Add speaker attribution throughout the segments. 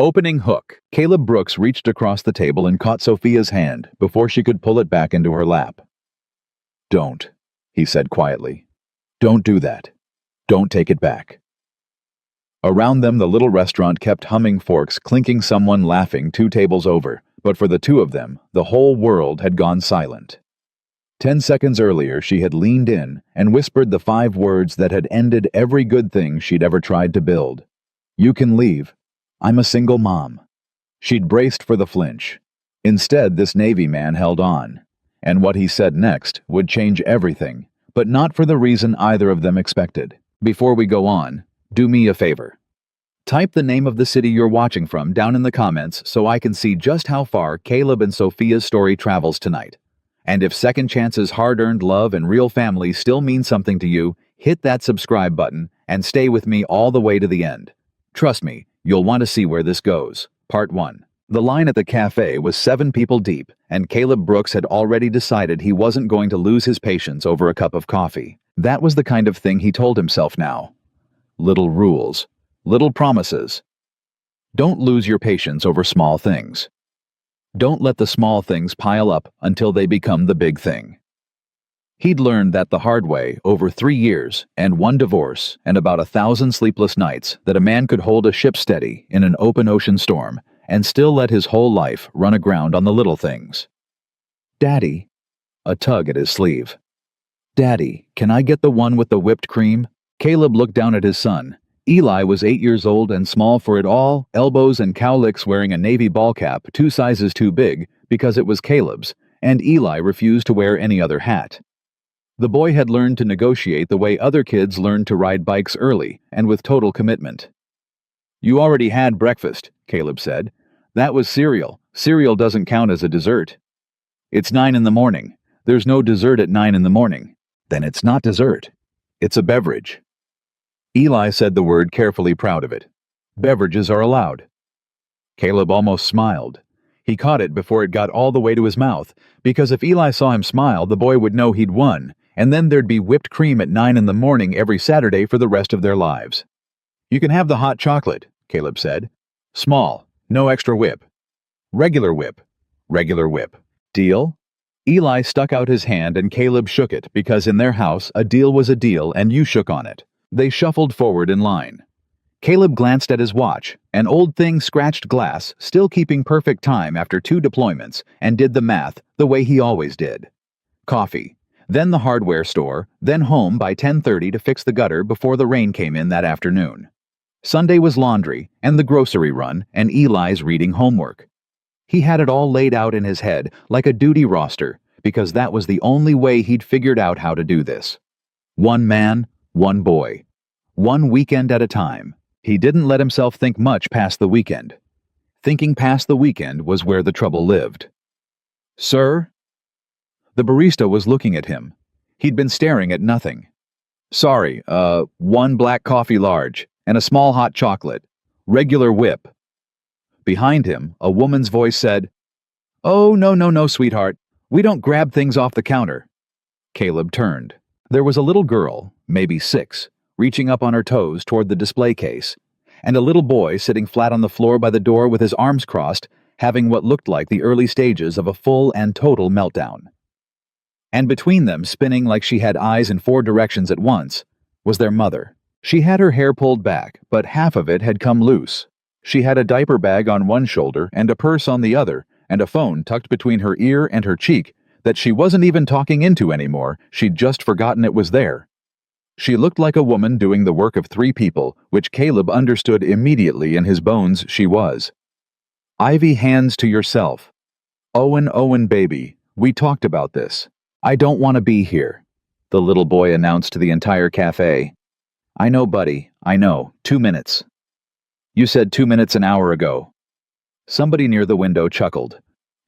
Speaker 1: Opening hook. Caleb Brooks reached across the table and caught Sophia's hand before she could pull it back into her lap. "Don't," he said quietly. "Don't do that. Don't take it back." Around them, the little restaurant kept humming, forks clinking, someone laughing 2 tables over, but for the two of them, the whole world had gone silent. 10 seconds earlier, she had leaned in and whispered the 5 words that had ended every good thing she'd ever tried to build. "You can leave. I'm a single mom." She'd braced for the flinch. Instead, this Navy man held on, and what he said next would change everything, but not for the reason either of them expected. Before we go on, do me a favor. Type the name of the city you're watching from down in the comments so I can see just how far Caleb and Sophia's story travels tonight. And if second chances, hard-earned love, and real family still mean something to you, hit that subscribe button and stay with me all the way to the end. Trust me, you'll want to see where this goes. Part 1. The line at the cafe was 7 people deep, and Caleb Brooks had already decided he wasn't going to lose his patience over a cup of coffee. That was the kind of thing he told himself now. Little rules. Little promises. Don't lose your patience over small things. Don't let the small things pile up until they become the big thing. He'd learned that the hard way over 3 years and 1 divorce and about 1,000 sleepless nights that a man could hold a ship steady in an open ocean storm and still let his whole life run aground on the little things. "Daddy," a tug at his sleeve. "Daddy, can I get the one with the whipped cream?" Caleb looked down at his son. Eli was 8 years old and small for it all, elbows and cowlicks, wearing a navy ball cap 2 sizes too big because it was Caleb's, and Eli refused to wear any other hat. The boy had learned to negotiate the way other kids learned to ride bikes early and with total commitment. "You already had breakfast," Caleb said. "That was cereal. Cereal doesn't count as a dessert." "It's 9 in the morning. There's no dessert at 9 in the morning." "Then it's not dessert. It's a beverage." Eli said the word, carefully proud of it. "Beverages are allowed." Caleb almost smiled. He caught it before it got all the way to his mouth, because if Eli saw him smile, the boy would know he'd won, and then there'd be whipped cream at 9 in the morning every Saturday for the rest of their lives. "You can have the hot chocolate," Caleb said. "Small, no extra whip." "Regular whip." "Regular whip." "Deal?" Eli stuck out his hand and Caleb shook it, because in their house a deal was a deal and you shook on it. They shuffled forward in line. Caleb glanced at his watch, an old thing scratched glass, still keeping perfect time after 2 deployments, and did the math the way he always did. Coffee, then the hardware store, then home by 10:30 to fix the gutter before the rain came in that afternoon. Sunday was laundry, and the grocery run, and Eli's reading homework. He had it all laid out in his head like a duty roster, because that was the only way he'd figured out how to do this. 1 man, 1 boy. 1 weekend at a time. He didn't let himself think much past the weekend. Thinking past the weekend was where the trouble lived. "Sir?" The barista was looking at him. He'd been staring at nothing. "Sorry, 1 black coffee large, and a small hot chocolate. Regular whip." Behind him, a woman's voice said, "Oh, no, sweetheart. We don't grab things off the counter." Caleb turned. There was a little girl, maybe 6, reaching up on her toes toward the display case, and a little boy sitting flat on the floor by the door with his arms crossed, having what looked like the early stages of a full and total meltdown. And between them, spinning like she had eyes in 4 directions at once, was their mother. She had her hair pulled back, but half of it had come loose. She had a diaper bag on one shoulder and a purse on the other, and a phone tucked between her ear and her cheek that she wasn't even talking into anymore. She'd just forgotten it was there. She looked like a woman doing the work of 3 people, which Caleb understood immediately in his bones she was. "Ivy, hands to yourself. Owen, baby, we talked about this. I don't want to be here," the little boy announced to the entire cafe. "I know, buddy, I know. 2 minutes." "You said 2 minutes an hour ago." Somebody near the window chuckled.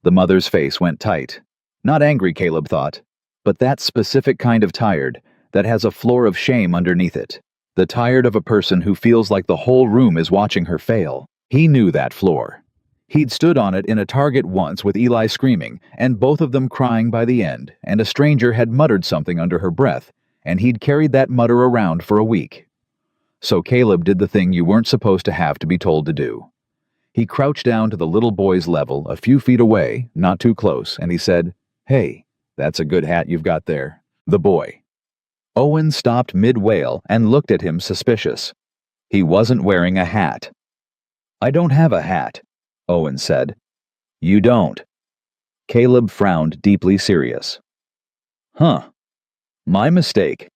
Speaker 1: The mother's face went tight. Not angry, Caleb thought, but that specific kind of tired that has a floor of shame underneath it. The tired of a person who feels like the whole room is watching her fail. He knew that floor. He'd stood on it in a Target once with Eli screaming, and both of them crying by the end, and a stranger had muttered something under her breath, and he'd carried that mutter around for a week. So Caleb did the thing you weren't supposed to have to be told to do. He crouched down to the little boy's level, a few feet away, not too close, and he said, "Hey, that's a good hat you've got there." The boy. Owen stopped mid-wail and looked at him suspicious. He wasn't wearing a hat. "I don't have a hat," Owen said. "You don't." Caleb frowned, deeply serious. "Huh. My mistake.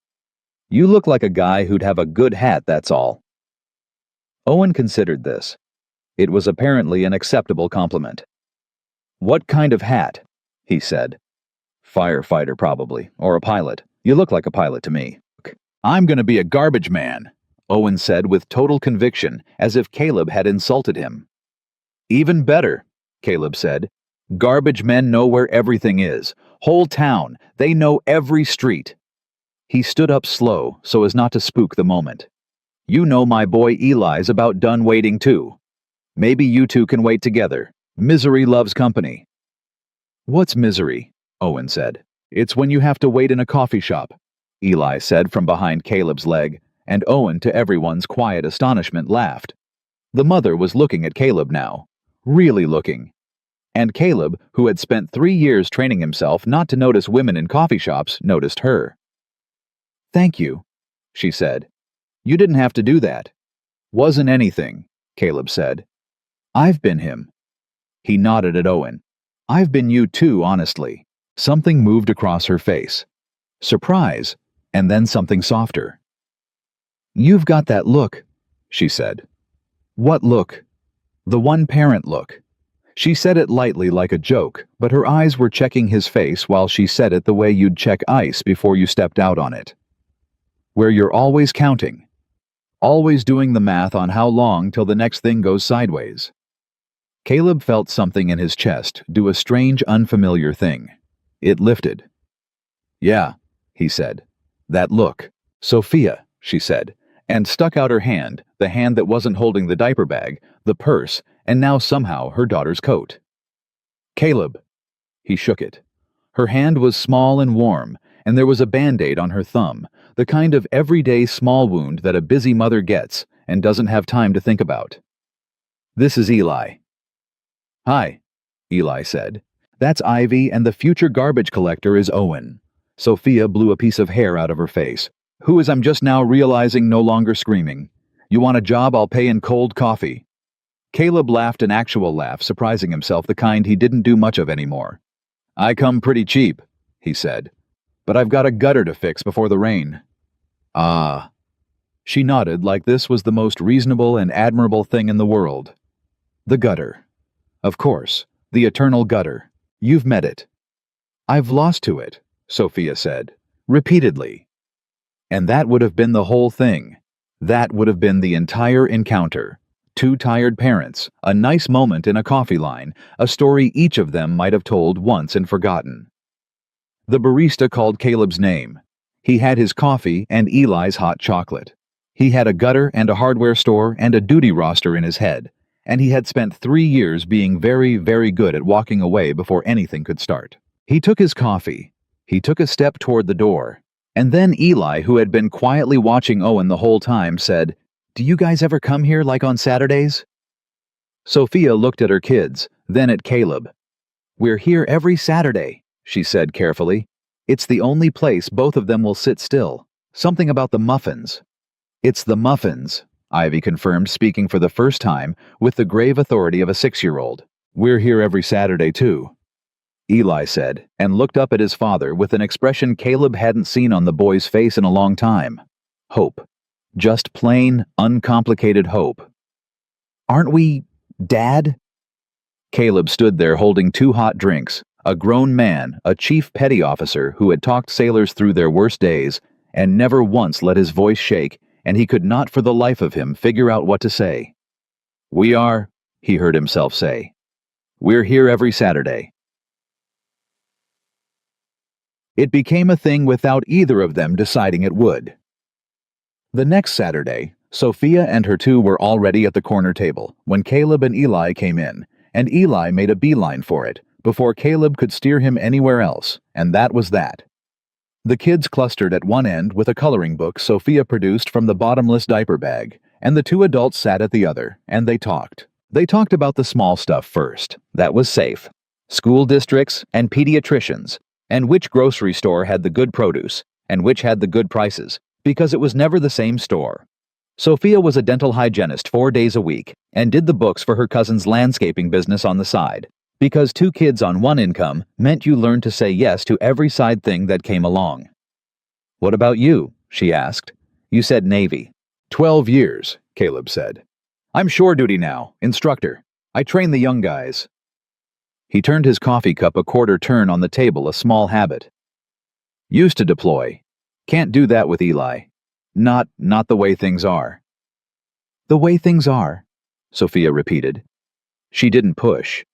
Speaker 1: You look like a guy who'd have a good hat, that's all." Owen considered this. It was apparently an acceptable compliment. "What kind of hat?" he said. "Firefighter, probably, or a pilot. You look like a pilot to me." "I'm gonna be a garbage man," Owen said with total conviction, as if Caleb had insulted him. "Even better," Caleb said. "Garbage men know where everything is. Whole town. They know every street." He stood up slow, so as not to spook the moment. "You know my boy Eli's about done waiting too. Maybe you two can wait together. Misery loves company." "What's misery?" Owen said. "It's when you have to wait in a coffee shop," Eli said from behind Caleb's leg, and Owen, to everyone's quiet astonishment, laughed. The mother was looking at Caleb now. Really looking. And Caleb, who had spent 3 years training himself not to notice women in coffee shops, noticed her. "Thank you," she said. "You didn't have to do that." "Wasn't anything," Caleb said. "I've been him." He nodded at Owen. "I've been you too, honestly." Something moved across her face. Surprise, and then something softer. "You've got that look," she said. "What look?" "The one-parent look." She said it lightly like a joke, but her eyes were checking his face while she said it the way you'd check ice before you stepped out on it. "Where you're always counting. Always doing the math on how long till the next thing goes sideways." Caleb felt something in his chest do a strange, unfamiliar thing. It lifted. "Yeah," he said. "That look." "Sophia," she said, and stuck out her hand, the hand that wasn't holding the diaper bag, the purse, and now somehow her daughter's coat. "Caleb." He shook it. Her hand was small and warm, and there was a Band-Aid on her thumb, the kind of everyday small wound that a busy mother gets and doesn't have time to think about. "This is Eli." "Hi," Eli said. "That's Ivy, and the future garbage collector is Owen." Sophia blew a piece of hair out of her face. "Who is I'm just now realizing no longer screaming. You want a job I'll pay in cold coffee." Caleb laughed an actual laugh, surprising himself, the kind he didn't do much of anymore. "I come pretty cheap," he said. "But I've got a gutter to fix before the rain." "Ah." She nodded like this was the most reasonable and admirable thing in the world. "The gutter. Of course, the eternal gutter. You've met it." "I've lost to it," Sophia said, repeatedly. And that would have been the whole thing. That would have been the entire encounter. 2 tired parents, a nice moment in a coffee line, a story each of them might have told once and forgotten. The barista called Caleb's name. He had his coffee and Eli's hot chocolate. He had a gutter and a hardware store and a duty roster in his head, and he had spent 3 years being very, very good at walking away before anything could start. He took his coffee. He took a step toward the door. And then Eli, who had been quietly watching Owen the whole time, said, "Do you guys ever come here like on Saturdays?" Sophia looked at her kids, then at Caleb. "We're here every Saturday," she said carefully. "It's the only place both of them will sit still. Something about the muffins." "It's the muffins," Ivy confirmed, speaking for the first time, with the grave authority of a 6-year-old. "We're here every Saturday, too," Eli said, and looked up at his father with an expression Caleb hadn't seen on the boy's face in a long time. Hope. Just plain, uncomplicated hope. "Aren't we, Dad?" Caleb stood there holding 2 hot drinks, a grown man, a chief petty officer who had talked sailors through their worst days, and never once let his voice shake, and he could not for the life of him figure out what to say. "We are," he heard himself say. "We're here every Saturday." It became a thing without either of them deciding it would. The next Saturday, Sophia and her 2 were already at the corner table when Caleb and Eli came in, and Eli made a beeline for it before Caleb could steer him anywhere else, and that was that. The kids clustered at one end with a coloring book Sophia produced from the bottomless diaper bag, and the 2 adults sat at the other, and they talked. They talked about the small stuff first. That was safe. School districts and pediatricians, and which grocery store had the good produce, and which had the good prices, because it was never the same store. Sophia was a dental hygienist 4 days a week and did the books for her cousin's landscaping business on the side, because 2 kids on 1 income meant you learned to say yes to every side thing that came along. "What about you?" she asked. "You said Navy." 12 years, Caleb said. "I'm shore duty now, instructor. I train the young guys." He turned his coffee cup a quarter turn on the table, a small habit. "Used to deploy. Can't do that with Eli. Not the way things are." "The way things are," Sophia repeated. She didn't push.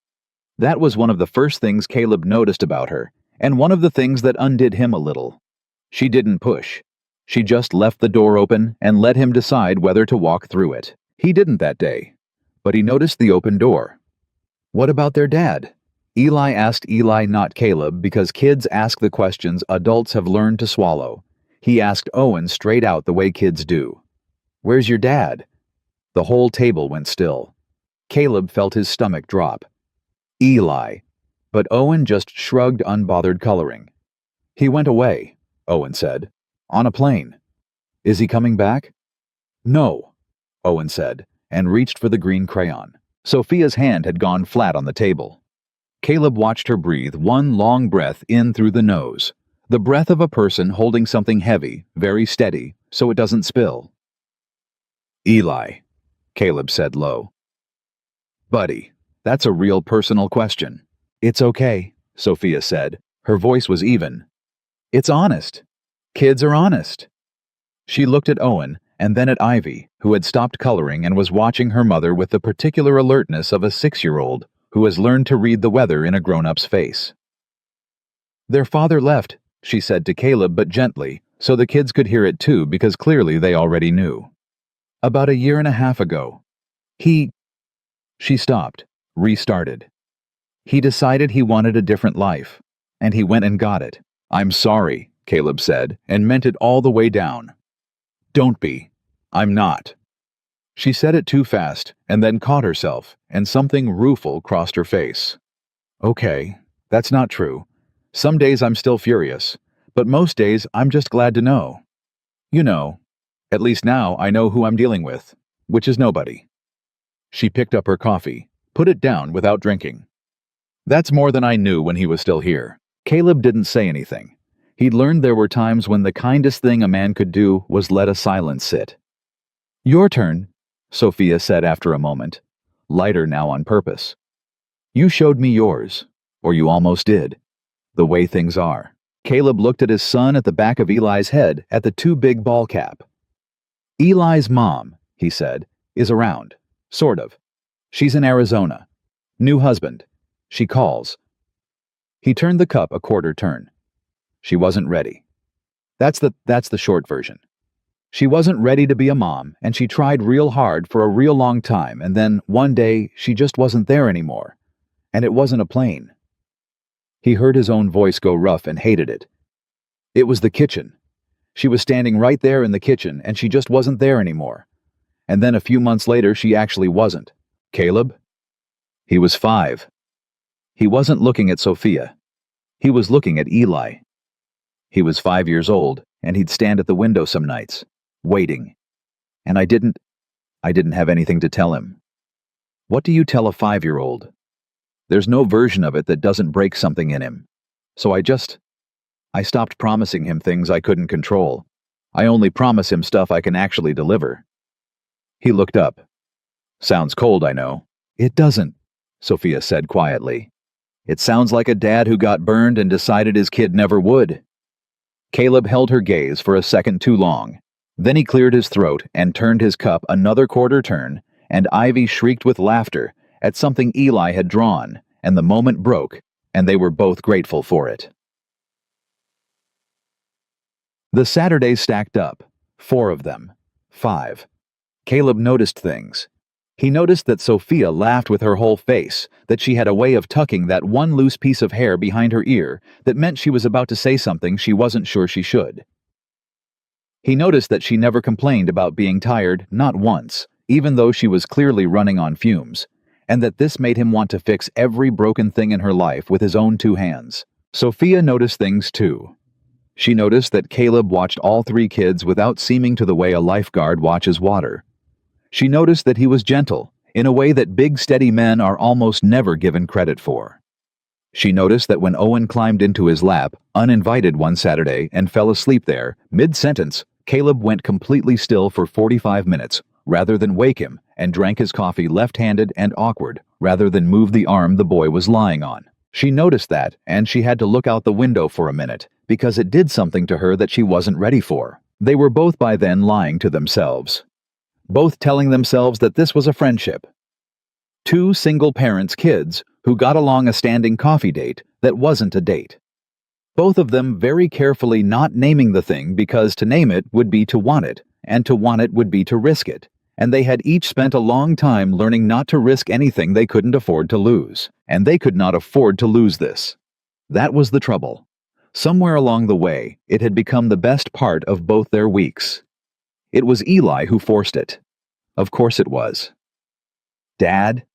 Speaker 1: That was one of the first things Caleb noticed about her, and one of the things that undid him a little. She didn't push. She just left the door open and let him decide whether to walk through it. He didn't that day, but he noticed the open door. What about their dad? Eli asked Eli, not Caleb, because kids ask the questions adults have learned to swallow. He asked Owen straight out the way kids do. "Where's your dad?" The whole table went still. Caleb felt his stomach drop. Eli. But Owen just shrugged, unbothered, coloring. "He went away," Owen said. "On a plane." "Is he coming back?" "No," Owen said, and reached for the green crayon. Sophia's hand had gone flat on the table. Caleb watched her breathe one long breath in through the nose, the breath of a person holding something heavy, very steady, so it doesn't spill. "Eli," Caleb said low. "Buddy, that's a real personal question." "It's okay," Sophia said. Her voice was even. "It's honest. Kids are honest." She looked at Owen and then at Ivy, who had stopped coloring and was watching her mother with the particular alertness of a 6-year-old who has learned to read the weather in a grown-up's face. "Their father left," she said to Caleb, but gently, so the kids could hear it too, because clearly they already knew. "About 1.5 years ago. She stopped, restarted. "He decided he wanted a different life, and he went and got it." "I'm sorry," Caleb said, and meant it all the way down. "Don't be. I'm not." She said it too fast, and then caught herself, and something rueful crossed her face. "Okay, that's not true. Some days I'm still furious, but most days I'm just glad to know. You know, at least now I know who I'm dealing with, which is nobody." She picked up her coffee, put it down without drinking. "That's more than I knew when he was still here." Caleb didn't say anything. He'd learned there were times when the kindest thing a man could do was let a silence sit. "Your turn," Sophia said after a moment, lighter now on purpose. "You showed me yours, or you almost did, the way things are." Caleb looked at his son at the back of Eli's head at the too big ball cap. "Eli's mom," he said, "is around, sort of. She's in Arizona. New husband. She calls." He turned the cup a quarter turn. She wasn't ready. That's the short version. She wasn't ready to be a mom, and she tried real hard for a real long time, and then, one day, she just wasn't there anymore. And it wasn't a plane. He heard his own voice go rough and hated it. It was the kitchen. She was standing right there in the kitchen, and she just wasn't there anymore. And then a few months later, she actually wasn't. Caleb? He was 5. He wasn't looking at Sophia. He was looking at Eli. He was 5 years old, and he'd stand at the window some nights, waiting. And I didn't have anything to tell him. What do you tell a 5-year-old? There's no version of it that doesn't break something in him. So I stopped promising him things I couldn't control. I only promise him stuff I can actually deliver. He looked up. Sounds cold, I know. It doesn't, Sophia said quietly. It sounds like a dad who got burned and decided his kid never would. Caleb held her gaze for a second too long. Then he cleared his throat and turned his cup another quarter turn, and Ivy shrieked with laughter at something Eli had drawn, and the moment broke, and they were both grateful for it. The Saturdays stacked up, 4 of them, 5. Caleb noticed things. He noticed that Sophia laughed with her whole face, that she had a way of tucking that one loose piece of hair behind her ear that meant she was about to say something she wasn't sure she should. He noticed that she never complained about being tired, not once, even though she was clearly running on fumes, and that this made him want to fix every broken thing in her life with his own two hands. Sophia noticed things too. She noticed that Caleb watched all three kids without seeming to the way a lifeguard watches water. She noticed that he was gentle, in a way that big steady men are almost never given credit for. She noticed that when Owen climbed into his lap, uninvited one Saturday, and fell asleep there, mid-sentence, Caleb went completely still for 45 minutes, rather than wake him, and drank his coffee left-handed and awkward, rather than move the arm the boy was lying on. She noticed that, and she had to look out the window for a minute, because it did something to her that she wasn't ready for. They were both by then lying to themselves. Both telling themselves that this was a friendship. Two single parents' kids who got along a standing coffee date that wasn't a date. Both of them very carefully not naming the thing because to name it would be to want it, and to want it would be to risk it. And they had each spent a long time learning not to risk anything they couldn't afford to lose. And they could not afford to lose this. That was the trouble. Somewhere along the way, it had become the best part of both their weeks. It was Eli who forced it. Of course it was. Dad?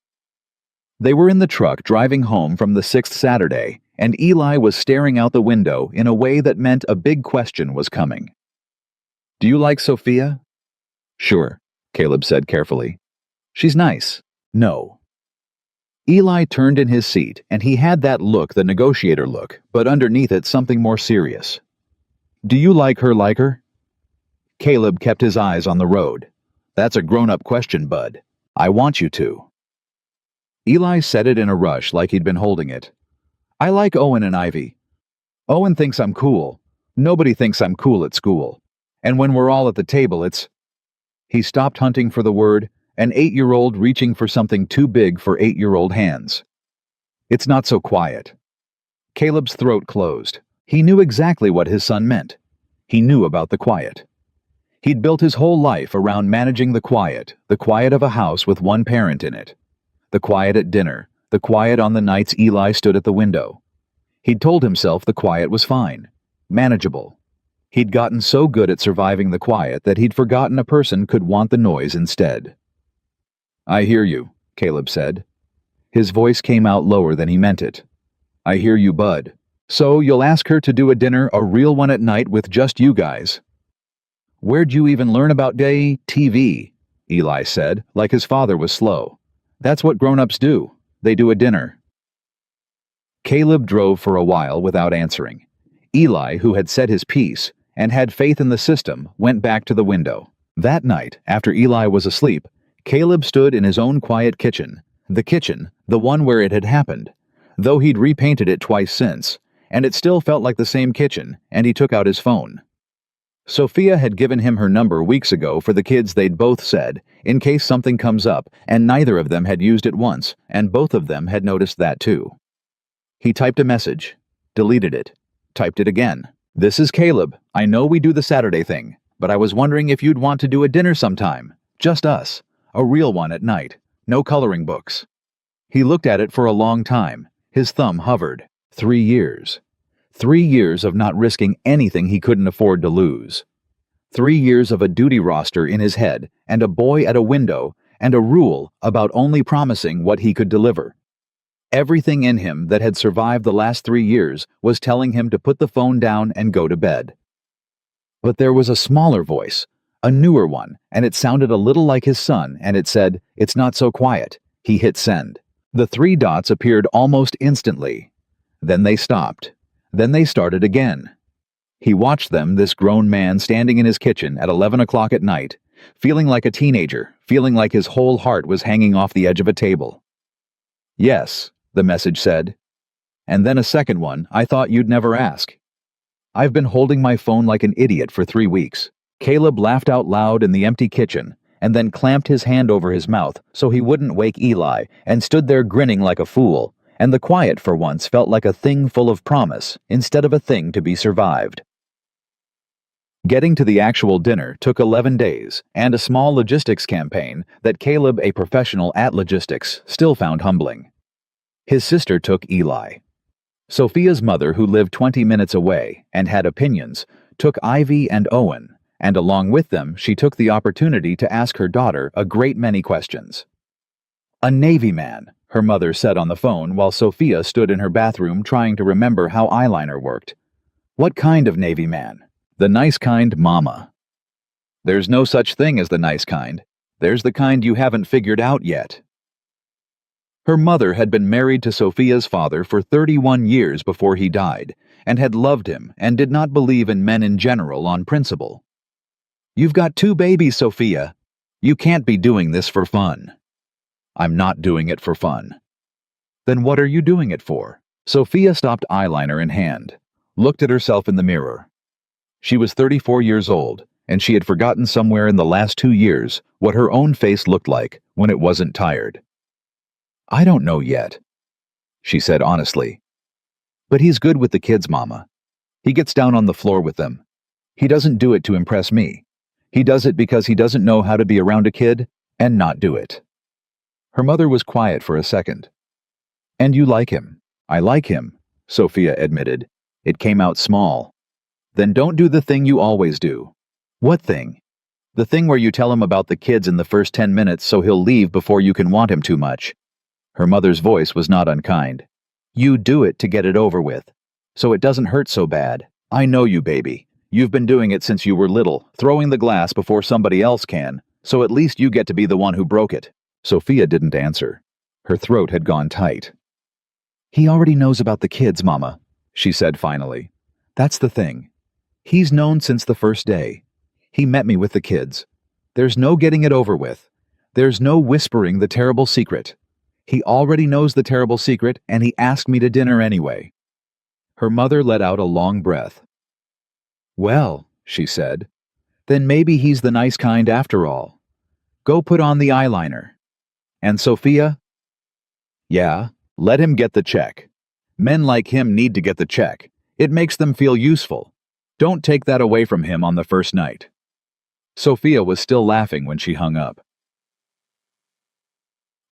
Speaker 1: They were in the truck driving home from the 6th Saturday, and Eli was staring out the window in a way that meant a big question was coming. Do you like Sophia? Sure, Caleb said carefully. She's nice. No. Eli turned in his seat, and he had that look, the negotiator look, but underneath it something more serious. Do you like her? Caleb kept his eyes on the road. That's a grown-up question, bud. I want you to. Eli said it in a rush like he'd been holding it. I like Owen and Ivy. Owen thinks I'm cool. Nobody thinks I'm cool at school. And when we're all at the table, it's... He stopped hunting for the word, an 8-year-old reaching for something too big for 8-year-old hands. It's not so quiet. Caleb's throat closed. He knew exactly what his son meant. He knew about the quiet. He'd built his whole life around managing the quiet of a house with one parent in it. The quiet at dinner, the quiet on the nights Eli stood at the window. He'd told himself the quiet was fine, manageable. He'd gotten so good at surviving the quiet that he'd forgotten a person could want the noise instead. I hear you, Caleb said. His voice came out lower than he meant it. I hear you, bud. So you'll ask her to do a dinner, a real one at night with just you guys. Where'd you even learn about TV? Eli said, like his father was slow. That's what grown-ups do. They do a dinner. Caleb drove for a while without answering. Eli, who had said his piece and had faith in the system, went back to the window. That night, after Eli was asleep, Caleb stood in his own quiet kitchen, the one where it had happened, though he'd repainted it twice since, and it still felt like the same kitchen, and he took out his phone. Sophia had given him her number weeks ago for the kids, they'd both said, in case something comes up, and neither of them had used it once, and both of them had noticed that too. He typed a message, deleted it, typed it again. This is Caleb. I know we do the Saturday thing, but I was wondering if you'd want to do a dinner sometime. Just us. A real one at night. No coloring books. He looked at it for a long time. His thumb hovered. 3 years. 3 years of not risking anything he couldn't afford to lose. 3 years of a duty roster in his head, and a boy at a window, and a rule about only promising what he could deliver. Everything in him that had survived the last 3 years was telling him to put the phone down and go to bed. But there was a smaller voice, a newer one, and it sounded a little like his son, and it said, "It's not so quiet." He hit send. The 3 dots appeared almost instantly. Then they stopped. Then they started again. He watched them, this grown man standing in his kitchen at 11 o'clock at night, feeling like a teenager, feeling like his whole heart was hanging off the edge of a table. Yes, the message said. And then a second one, I thought you'd never ask. I've been holding my phone like an idiot for 3 weeks. Caleb laughed out loud in the empty kitchen, and then clamped his hand over his mouth so he wouldn't wake Eli, and stood there grinning like a fool, and the quiet for once felt like a thing full of promise instead of a thing to be survived. Getting to the actual dinner took 11 days, and a small logistics campaign that Caleb, a professional at logistics, still found humbling. His sister took Eli. Sophia's mother, who lived 20 minutes away and had opinions, took Ivy and Owen, and along with them she took the opportunity to ask her daughter a great many questions. A Navy man, her mother said on the phone while Sophia stood in her bathroom trying to remember how eyeliner worked. What kind of Navy man? The nice kind, Mama. There's no such thing as the nice kind. There's the kind you haven't figured out yet. Her mother had been married to Sophia's father for 31 years before he died, and had loved him and did not believe in men in general on principle. You've got 2 babies, Sophia. You can't be doing this for fun. I'm not doing it for fun. Then what are you doing it for? Sophia stopped, eyeliner in hand, looked at herself in the mirror. She was 34 years old, and she had forgotten somewhere in the last 2 years what her own face looked like when it wasn't tired. I don't know yet, she said honestly. But he's good with the kids, Mama. He gets down on the floor with them. He doesn't do it to impress me. He does it because he doesn't know how to be around a kid and not do it. Her mother was quiet for a second. And you like him. I like him, Sophia admitted. It came out small. Then don't do the thing you always do. What thing? The thing where you tell him about the kids in the first 10 minutes so he'll leave before you can want him too much. Her mother's voice was not unkind. You do it to get it over with, so it doesn't hurt so bad. I know you, baby. You've been doing it since you were little, throwing the glass before somebody else can, so at least you get to be the one who broke it. Sophia didn't answer. Her throat had gone tight. He already knows about the kids, Mama, she said finally. That's the thing. He's known since the first day. He met me with the kids. There's no getting it over with. There's no whispering the terrible secret. He already knows the terrible secret, and he asked me to dinner anyway. Her mother let out a long breath. Well, she said, then maybe he's the nice kind after all. Go put on the eyeliner. And Sophia? Yeah, let him get the check. Men like him need to get the check. It makes them feel useful. Don't take that away from him on the first night. Sophia was still laughing when she hung up.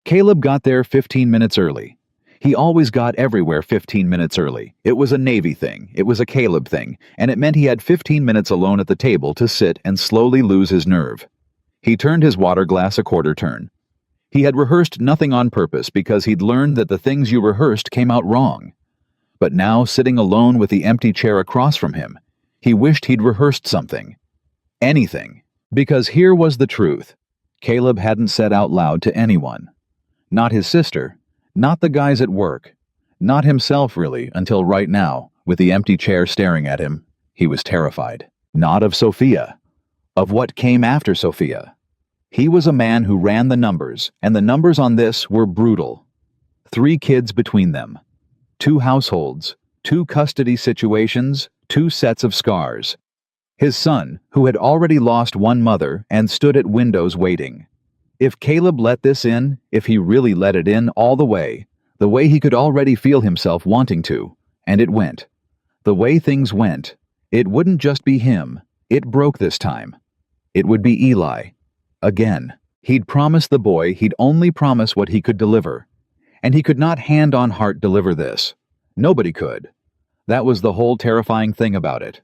Speaker 1: Caleb got there 15 minutes early. He always got everywhere 15 minutes early. It was a Navy thing, it was a Caleb thing, and it meant he had 15 minutes alone at the table to sit and slowly lose his nerve. He turned his water glass a quarter turn. He had rehearsed nothing on purpose because he'd learned that the things you rehearsed came out wrong. But now, sitting alone with the empty chair across from him, he wished he'd rehearsed something. Anything. Because here was the truth. Caleb hadn't said out loud to anyone. Not his sister, not the guys at work, not himself really, until right now, with the empty chair staring at him, he was terrified. Not of Sophia. Of what came after Sophia. He was a man who ran the numbers, and the numbers on this were brutal. 3 kids between them. 2 households, 2 custody situations, 2 sets of scars. His son, who had already lost one mother and stood at windows waiting. If Caleb let this in, if he really let it in all the way he could already feel himself wanting to, and it went. The way things went, it wouldn't just be him, it broke this time. It would be Eli. Again. He'd promised the boy he'd only promise what he could deliver. And he could not hand on heart deliver this. Nobody could. That was the whole terrifying thing about it.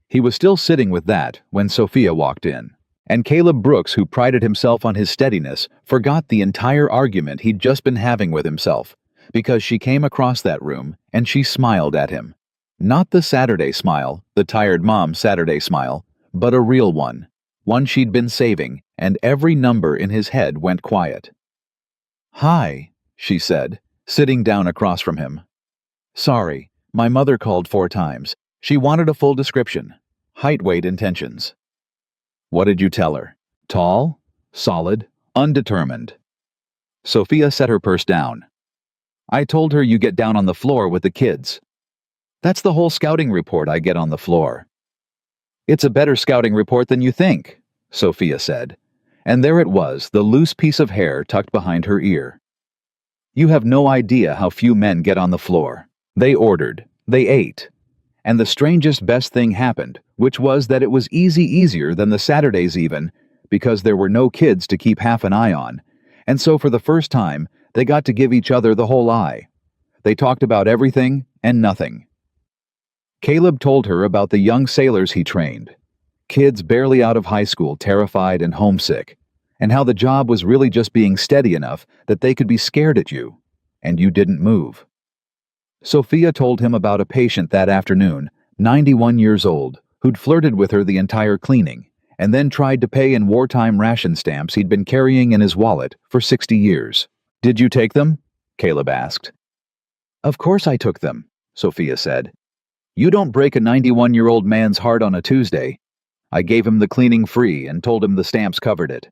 Speaker 1: He was still sitting with that when Sophia walked in. And Caleb Brooks, who prided himself on his steadiness, forgot the entire argument he'd just been having with himself, because she came across that room and she smiled at him. Not the Saturday smile, the tired mom Saturday smile, but a real one she'd been saving, and every number in his head went quiet. Hi, she said, sitting down across from him. Sorry, my mother called 4 times. She wanted a full description. Height, weight, intentions. What did you tell her? Tall? Solid? Undetermined? Sophia set her purse down. I told her you get down on the floor with the kids. That's the whole scouting report I get on the floor. It's a better scouting report than you think, Sophia said. And there it was, the loose piece of hair tucked behind her ear. You have no idea how few men get on the floor. They ordered. They ate. And the strangest best thing happened, which was that it was easier than the Saturdays even, because there were no kids to keep half an eye on, and so for the first time, they got to give each other the whole eye. They talked about everything and nothing. Caleb told her about the young sailors he trained, kids barely out of high school, terrified and homesick, and how the job was really just being steady enough that they could be scared at you, and you didn't move. Sophia told him about a patient that afternoon, 91 years old, who'd flirted with her the entire cleaning, and then tried to pay in wartime ration stamps he'd been carrying in his wallet for 60 years. "Did you take them?" Caleb asked. "Of course I took them," Sophia said. "You don't break a 91-year-old man's heart on a Tuesday. I gave him the cleaning free and told him the stamps covered it."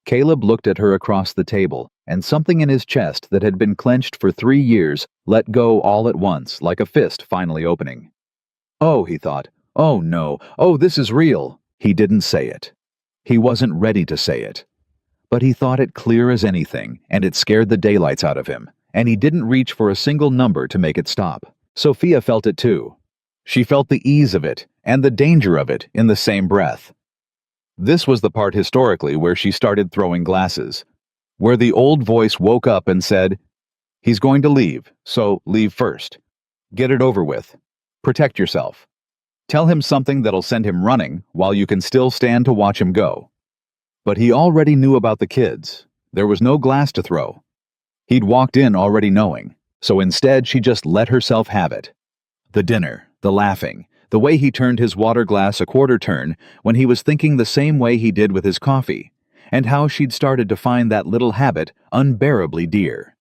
Speaker 1: Caleb looked at her across the table, and something in his chest that had been clenched for 3 years let go all at once, like a fist finally opening. "Oh," he thought. "Oh no. Oh, this is real." He didn't say it. He wasn't ready to say it. But he thought it clear as anything, and it scared the daylights out of him, and he didn't reach for a single number to make it stop. Sophia felt it too. She felt the ease of it, and the danger of it, in the same breath. This was the part historically where she started throwing glasses, where the old voice woke up and said, "He's going to leave, so leave first. Get it over with. Protect yourself. Tell him something that'll send him running while you can still stand to watch him go." But he already knew about the kids. There was no glass to throw. He'd walked in already knowing, so instead she just let herself have it. The dinner, the laughing, the way he turned his water glass a quarter turn when he was thinking the same way he did with his coffee, and how she'd started to find that little habit unbearably dear.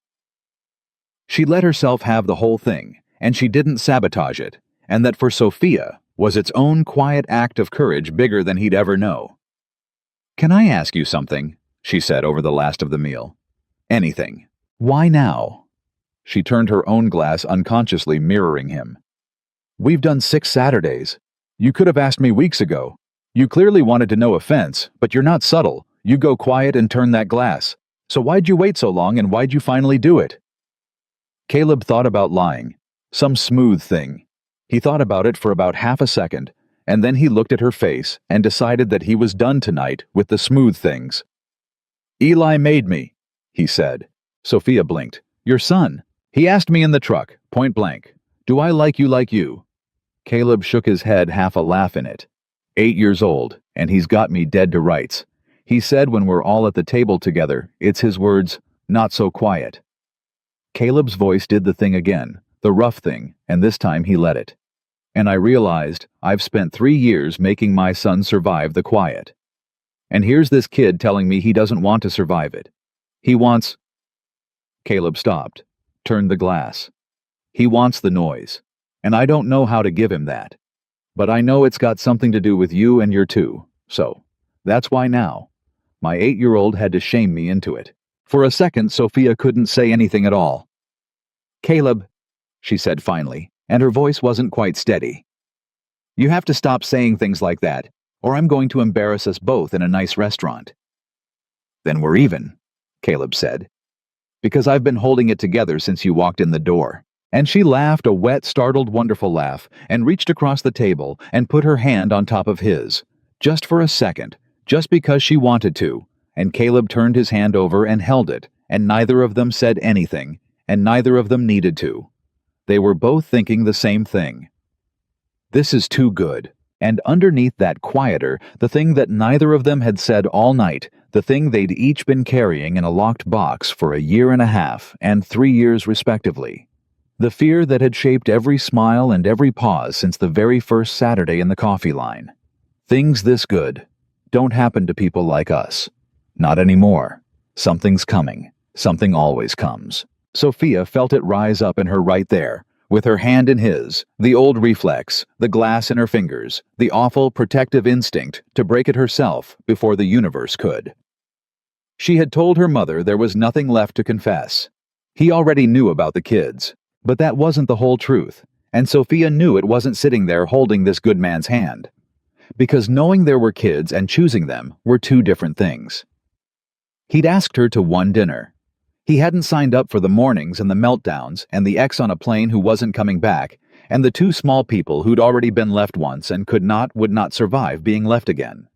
Speaker 1: She let herself have the whole thing, and she didn't sabotage it, and that for Sophia was its own quiet act of courage bigger than he'd ever know. "Can I ask you something?" she said over the last of the meal. "Anything. Why now?" She turned her own glass unconsciously mirroring him. "We've done 6 Saturdays. You could have asked me weeks ago. You clearly wanted to no offense, but you're not subtle. You go quiet and turn that glass. So why'd you wait so long and why'd you finally do it?" Caleb thought about lying. Some smooth thing. He thought about it for about half a second, and then he looked at her face and decided that he was done tonight with the smooth things. "Eli made me," he said. Sophia blinked. "Your son. He asked me in the truck, point blank. Do I like you? Caleb shook his head, half a laugh in it. 8 years old, and he's got me dead to rights. He said when we're all at the table together, it's his words, not so quiet. Caleb's voice did the thing again, the rough thing, and this time he let it. And I realized I've spent 3 years making my son survive the quiet. And here's this kid telling me he doesn't want to survive it. He wants... Caleb stopped, turned the glass. He wants the noise, and I don't know how to give him that. But I know it's got something to do with you and your two, so that's why now. My 8-year-old had to shame me into it. For a second, Sophia couldn't say anything at all. "Caleb," she said finally, and her voice wasn't quite steady. "You have to stop saying things like that, or I'm going to embarrass us both in a nice restaurant." "Then we're even," Caleb said. "Because I've been holding it together since you walked in the door." And she laughed a wet, startled, wonderful laugh and reached across the table and put her hand on top of his. Just for a second, just because she wanted to, and Caleb turned his hand over and held it, and neither of them said anything, and neither of them needed to. They were both thinking the same thing. This is too good. And underneath that quieter, the thing that neither of them had said all night, the thing they'd each been carrying in a locked box for 1.5 years and 3 years respectively. The fear that had shaped every smile and every pause since the very first Saturday in the coffee line. Things this good don't happen to people like us. Not anymore. Something's coming. Something always comes. Sophia felt it rise up in her right there, with her hand in his, the old reflex, the glass in her fingers, the awful protective instinct to break it herself before the universe could. She had told her mother there was nothing left to confess. He already knew about the kids. But that wasn't the whole truth, and Sophia knew it wasn't sitting there holding this good man's hand. Because knowing there were kids and choosing them were 2 different things. He'd asked her to one dinner. He hadn't signed up for the mornings and the meltdowns and the ex on a plane who wasn't coming back, and the 2 small people who'd already been left once and would not survive being left again.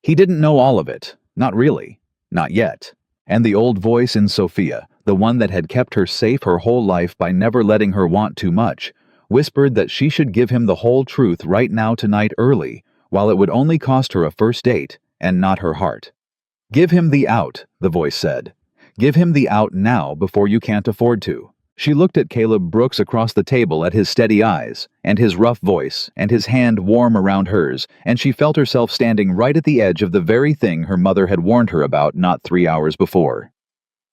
Speaker 1: He didn't know all of it, not really, not yet, and the old voice in Sophia, the one that had kept her safe her whole life by never letting her want too much, whispered that she should give him the whole truth right now tonight early, while it would only cost her a first date and not her heart. Give him the out, the voice said. Give him the out now before you can't afford to. She looked at Caleb Brooks across the table at his steady eyes, and his rough voice, and his hand warm around hers, and she felt herself standing right at the edge of the very thing her mother had warned her about not 3 hours before.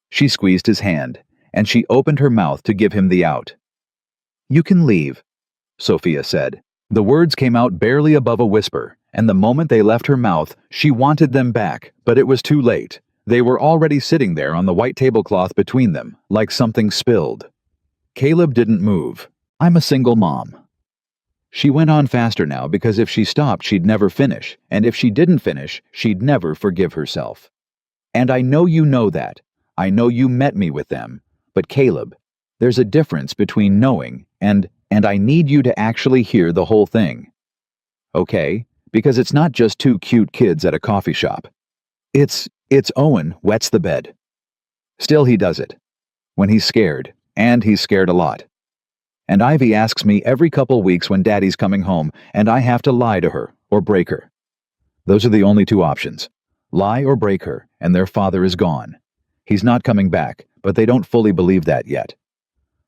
Speaker 1: She squeezed his hand, and she opened her mouth to give him the out. You can leave, Sophia said. The words came out barely above a whisper, and the moment they left her mouth, she wanted them back, but it was too late. They were already sitting there on the white tablecloth between them, like something spilled. Caleb didn't move. I'm a single mom. She went on faster now because if she stopped, she'd never finish, and if she didn't finish, she'd never forgive herself. And I know you know that. I know you met me with them. But Caleb, there's a difference between knowing and I need you to actually hear the whole thing. Okay? Because it's not just two cute kids at a coffee shop. It's Owen wets the bed. Still he does it. When he's scared, and he's scared a lot. And Ivy asks me every couple weeks when Daddy's coming home, and I have to lie to her, or break her. Those are the only two options. Lie or break her, and their father is gone. He's not coming back, but they don't fully believe that yet.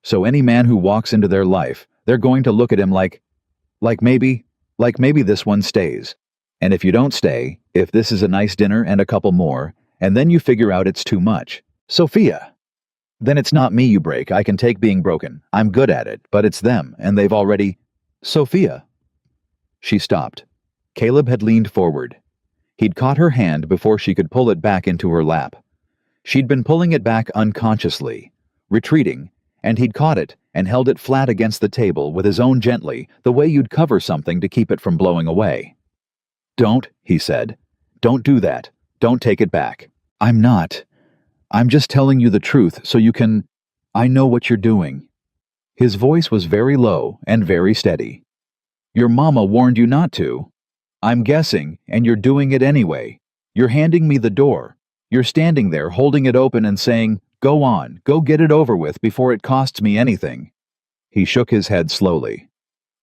Speaker 1: So any man who walks into their life, they're going to look at him like maybe this one stays. And if you don't stay, if this is a nice dinner and a couple more, and then you figure out it's too much, Sophia, then it's not me you break. I can take being broken. I'm good at it, but it's them, and they've already... Sophia. She stopped. Caleb had leaned forward. He'd caught her hand before she could pull it back into her lap. She'd been pulling it back unconsciously, retreating, and he'd caught it and held it flat against the table with his own gently, the way you'd cover something to keep it from blowing away. Don't, he said. Don't do that. Don't take it back. I'm not. I'm just telling you the truth so you can... I know what you're doing. His voice was very low and very steady. Your mama warned you not to. I'm guessing, and you're doing it anyway. You're handing me the door. You're standing there holding it open and saying, go on, go get it over with before it costs me anything. He shook his head slowly.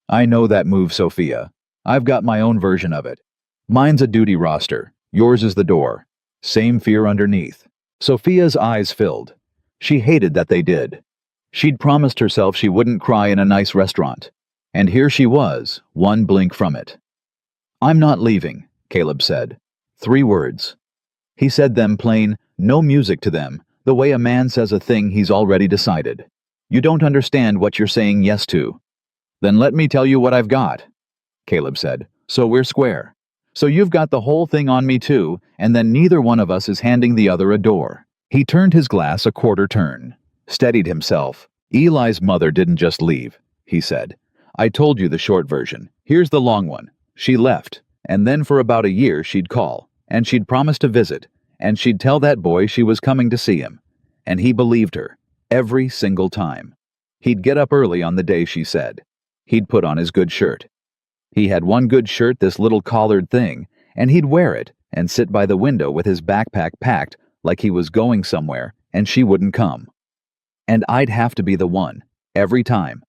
Speaker 1: I know that move, Sophia. I've got my own version of it. Mine's a duty roster. Yours is the door. Same fear underneath. Sophia's eyes filled. She hated that they did. She'd promised herself she wouldn't cry in a nice restaurant. And here she was, one blink from it. I'm not leaving, Caleb said. 3 words. He said them plain, no music to them, the way a man says a thing he's already decided. You don't understand what you're saying yes to. Then let me tell you what I've got, Caleb said. So we're square. So you've got the whole thing on me too, and then neither one of us is handing the other a door. He turned his glass a quarter turn, steadied himself. Eli's mother didn't just leave, he said. I told you the short version. Here's the long one. She left, and then for about a year she'd call, and she'd promise to visit, and she'd tell that boy she was coming to see him. And he believed her, every single time. He'd get up early on the day she said. He'd put on his good shirt. He had one good shirt, this little collared thing, and he'd wear it and sit by the window with his backpack packed like he was going somewhere, and she wouldn't come. And I'd have to be the one, every time.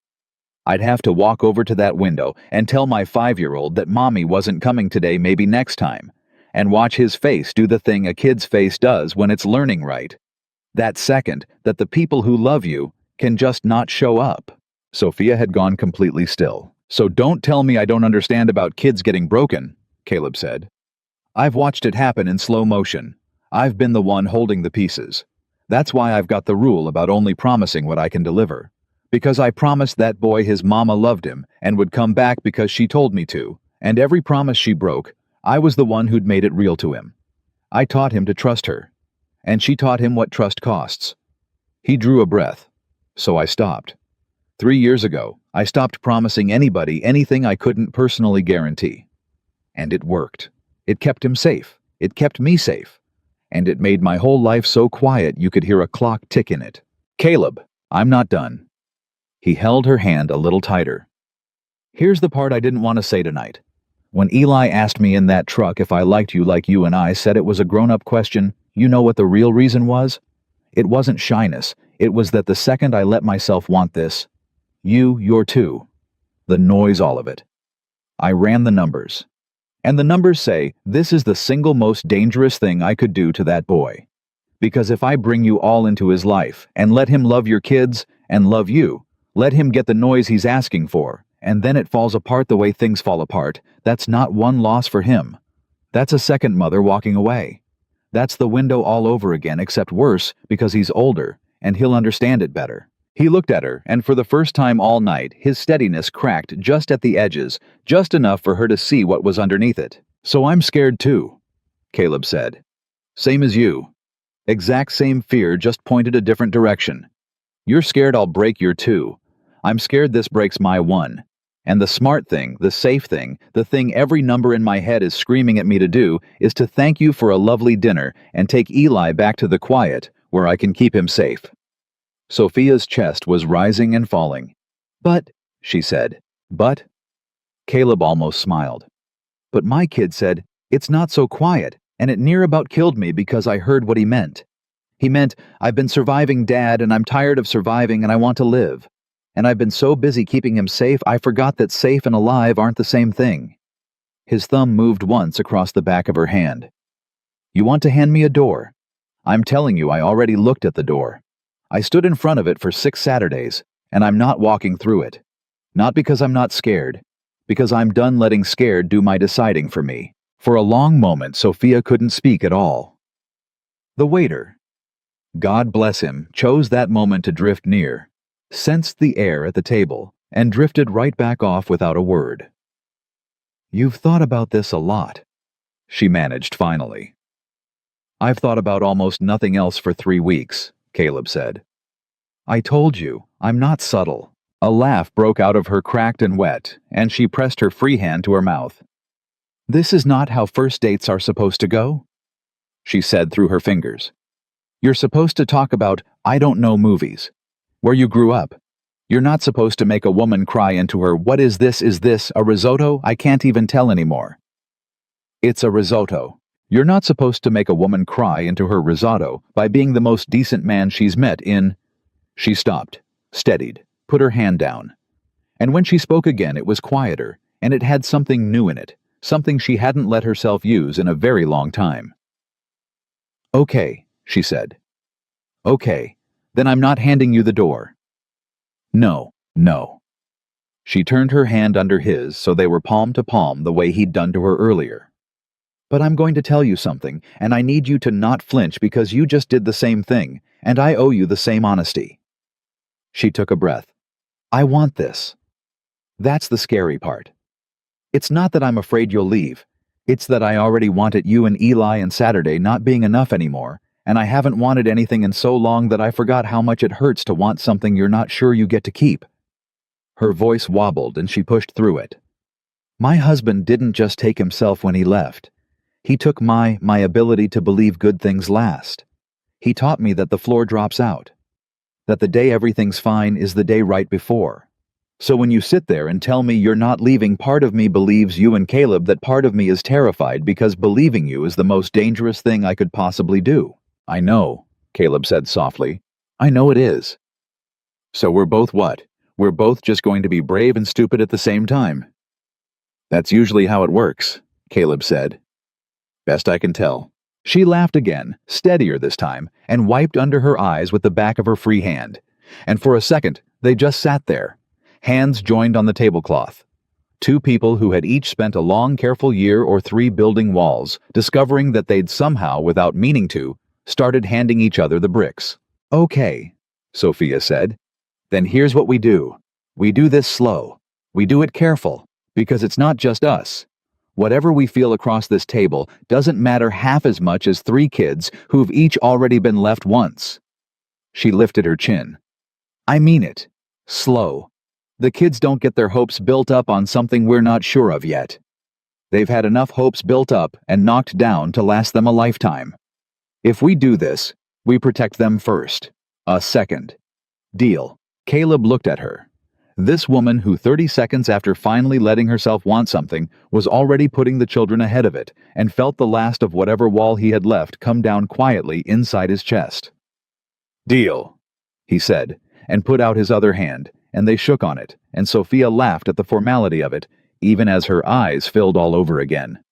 Speaker 1: I'd have to walk over to that window and tell my 5-year-old that Mommy wasn't coming today, maybe next time, and watch his face do the thing a kid's face does when it's learning right. That second that the people who love you can just not show up. Sophia had gone completely still. So don't tell me I don't understand about kids getting broken, Caleb said. I've watched it happen in slow motion. I've been the one holding the pieces. That's why I've got the rule about only promising what I can deliver. Because I promised that boy his mama loved him and would come back because she told me to, and every promise she broke, I was the one who'd made it real to him. I taught him to trust her, and she taught him what trust costs. He drew a breath, so I stopped. 3 years ago, I stopped promising anybody anything I couldn't personally guarantee. And it worked. It kept him safe. It kept me safe. And it made my whole life so quiet you could hear a clock tick in it. Caleb, I'm not done. He held her hand a little tighter. Here's the part I didn't want to say tonight. When Eli asked me in that truck if I liked you like you and I said it was a grown-up question, you know what the real reason was? It wasn't shyness. It was that the second I let myself want this, you're too. The noise, all of it. I ran the numbers. And the numbers say this is the single most dangerous thing I could do to that boy. Because if I bring you all into his life and let him love your kids and love you, let him get the noise he's asking for, and then it falls apart the way things fall apart, that's not one loss for him. That's a second mother walking away. That's the window all over again, except worse because he's older and he'll understand it better. He looked at her, and for the first time all night, his steadiness cracked just at the edges, just enough for her to see what was underneath it. So I'm scared too, Caleb said. Same as you. Exact same fear, just pointed a different direction. You're scared I'll break your two. I'm scared this breaks my one. And the smart thing, the safe thing, the thing every number in my head is screaming at me to do is to thank you for a lovely dinner and take Eli back to the quiet where I can keep him safe. Sophia's chest was rising and falling. But, she said, but? Caleb almost smiled. But my kid said, it's not so quiet, and it near about killed me because I heard what he meant. He meant, I've been surviving Dad and I'm tired of surviving and I want to live. And I've been so busy keeping him safe, I forgot that safe and alive aren't the same thing. His thumb moved once across the back of her hand. You want to hand me a door? I'm telling you, I already looked at the door. I stood in front of it for 6 Saturdays, and I'm not walking through it. Not because I'm not scared, because I'm done letting scared do my deciding for me. For a long moment, Sophia couldn't speak at all. The waiter, God bless him, chose that moment to drift near, sensed the air at the table, and drifted right back off without a word. You've thought about this a lot, she managed finally. I've thought about almost nothing else for 3 weeks, Caleb said. I told you, I'm not subtle. A laugh broke out of her, cracked and wet, and she pressed her free hand to her mouth. This is not how first dates are supposed to go, she said through her fingers. You're supposed to talk about I don't know movies, where you grew up. You're not supposed to make a woman cry into her, what is this, a risotto? I can't even tell anymore. It's a risotto. You're not supposed to make a woman cry into her risotto by being the most decent man she's met in... She stopped, steadied, put her hand down. And when she spoke again, it was quieter, and it had something new in it, something she hadn't let herself use in a very long time. Okay, she said. Okay, then I'm not handing you the door. No. She turned her hand under his so they were palm to palm the way he'd done to her earlier. But I'm going to tell you something, and I need you to not flinch because you just did the same thing, and I owe you the same honesty. She took a breath. I want this. That's the scary part. It's not that I'm afraid you'll leave. It's that I already wanted you and Eli and Saturday not being enough anymore, and I haven't wanted anything in so long that I forgot how much it hurts to want something you're not sure you get to keep. Her voice wobbled and she pushed through it. My husband didn't just take himself when he left. He took my ability to believe good things last. He taught me that the floor drops out, that the day everything's fine is the day right before. So when you sit there and tell me you're not leaving, part of me believes you and Caleb, that part of me is terrified because believing you is the most dangerous thing I could possibly do. I know, Caleb said softly. I know it is. So we're both what? We're both just going to be brave and stupid at the same time. That's usually how it works, Caleb said. Best I can tell. She laughed again, steadier this time, and wiped under her eyes with the back of her free hand. And for a second, they just sat there, hands joined on the tablecloth. Two people who had each spent a long, careful year or 3 building walls, discovering that they'd somehow, without meaning to, started handing each other the bricks. Okay, Sophia said. Then here's what we do. We do this slow. We do it careful, because it's not just us. Whatever we feel across this table doesn't matter half as much as 3 kids who've each already been left once. She lifted her chin. I mean it. Slow. The kids don't get their hopes built up on something we're not sure of yet. They've had enough hopes built up and knocked down to last them a lifetime. If we do this, we protect them first. A second. Deal. Caleb looked at her. This woman who 30 seconds after finally letting herself want something was already putting the children ahead of it and felt the last of whatever wall he had left come down quietly inside his chest. Deal, he said, and put out his other hand, and they shook on it, and Sophia laughed at the formality of it, even as her eyes filled all over again.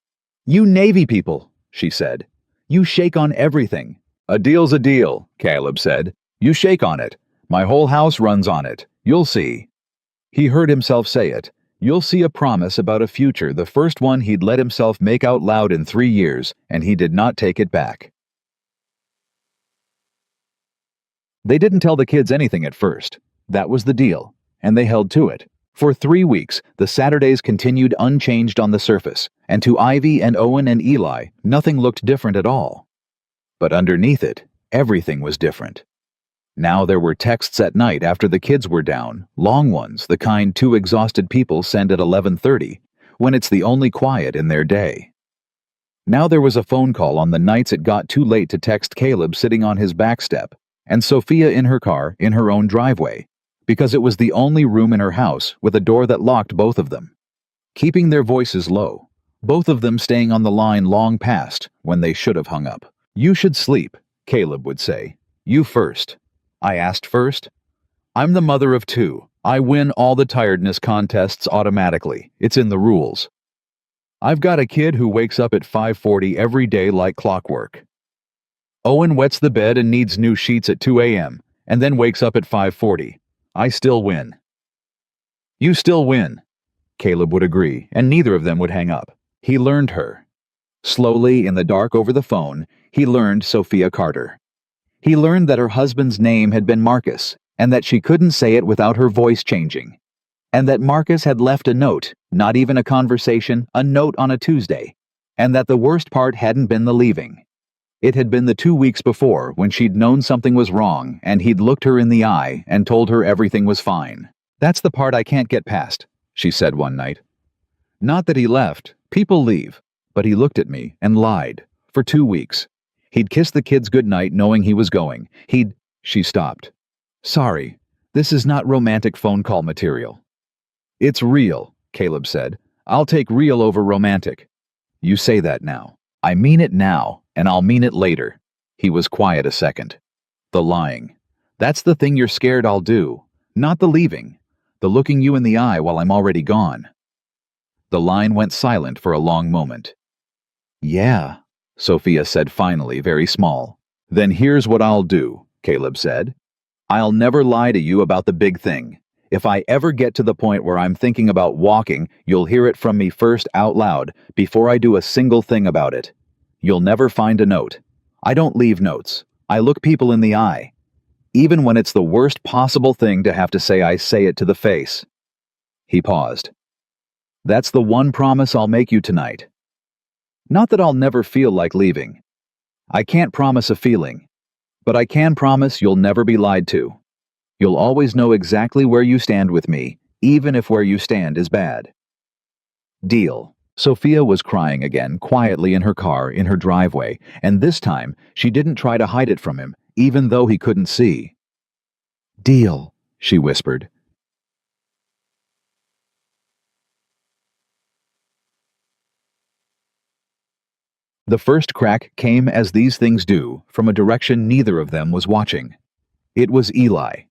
Speaker 1: You Navy people, she said. You shake on everything. A deal's a deal, Caleb said. You shake on it. My whole house runs on it. You'll see. He heard himself say it. You'll see a promise about a future, the first one he'd let himself make out loud in 3 years, and he did not take it back. They didn't tell the kids anything at first. That was the deal, and they held to it. For 3 weeks, the Saturdays continued unchanged on the surface, and to Ivy and Owen and Eli, nothing looked different at all. But underneath it, everything was different. Now there were texts at night after the kids were down, long ones, the kind two exhausted people send at 11:30, when it's the only quiet in their day. Now there was a phone call on the nights it got too late to text Caleb sitting on his back step, and Sophia in her car in her own driveway, because it was the only room in her house with a door that locked both of them. Keeping their voices low, both of them staying on the line long past when they should have hung up. You should sleep, Caleb would say. You first. I asked first. I'm the mother of 2. I win all the tiredness contests automatically. It's in the rules. I've got a kid who wakes up at 5:40 every day like clockwork. Owen wets the bed and needs new sheets at 2 a.m., and then wakes up at 5:40. I still win. You still win, Caleb would agree, and neither of them would hang up. He learned her. Slowly, in the dark over the phone, he learned Sophia Carter. He learned that her husband's name had been Marcus, and that she couldn't say it without her voice changing. And that Marcus had left a note, not even a conversation, a note on a Tuesday. And that the worst part hadn't been the leaving. It had been the 2 weeks before when she'd known something was wrong and he'd looked her in the eye and told her everything was fine. That's the part I can't get past, she said one night. Not that he left. People leave. But he looked at me and lied. For 2 weeks. He'd kissed the kids goodnight knowing he was going. She stopped. Sorry, this is not romantic phone call material. It's real, Caleb said. I'll take real over romantic. You say that now. I mean it now, and I'll mean it later. He was quiet a second. The lying. That's the thing you're scared I'll do. Not the leaving. The looking you in the eye while I'm already gone. The line went silent for a long moment. Yeah, Sophia said finally, very small. Then here's what I'll do, Caleb said. I'll never lie to you about the big thing. If I ever get to the point where I'm thinking about walking, you'll hear it from me first out loud, before I do a single thing about it. You'll never find a note. I don't leave notes. I look people in the eye. Even when it's the worst possible thing to have to say, I say it to the face. He paused. That's the one promise I'll make you tonight. Not that I'll never feel like leaving. I can't promise a feeling. But I can promise you'll never be lied to. You'll always know exactly where you stand with me, even if where you stand is bad. Deal. Sophia was crying again, quietly in her car, in her driveway, and this time she didn't try to hide it from him, even though he couldn't see. Deal, she whispered. The first crack came, as these things do, from a direction neither of them was watching. It was Eli.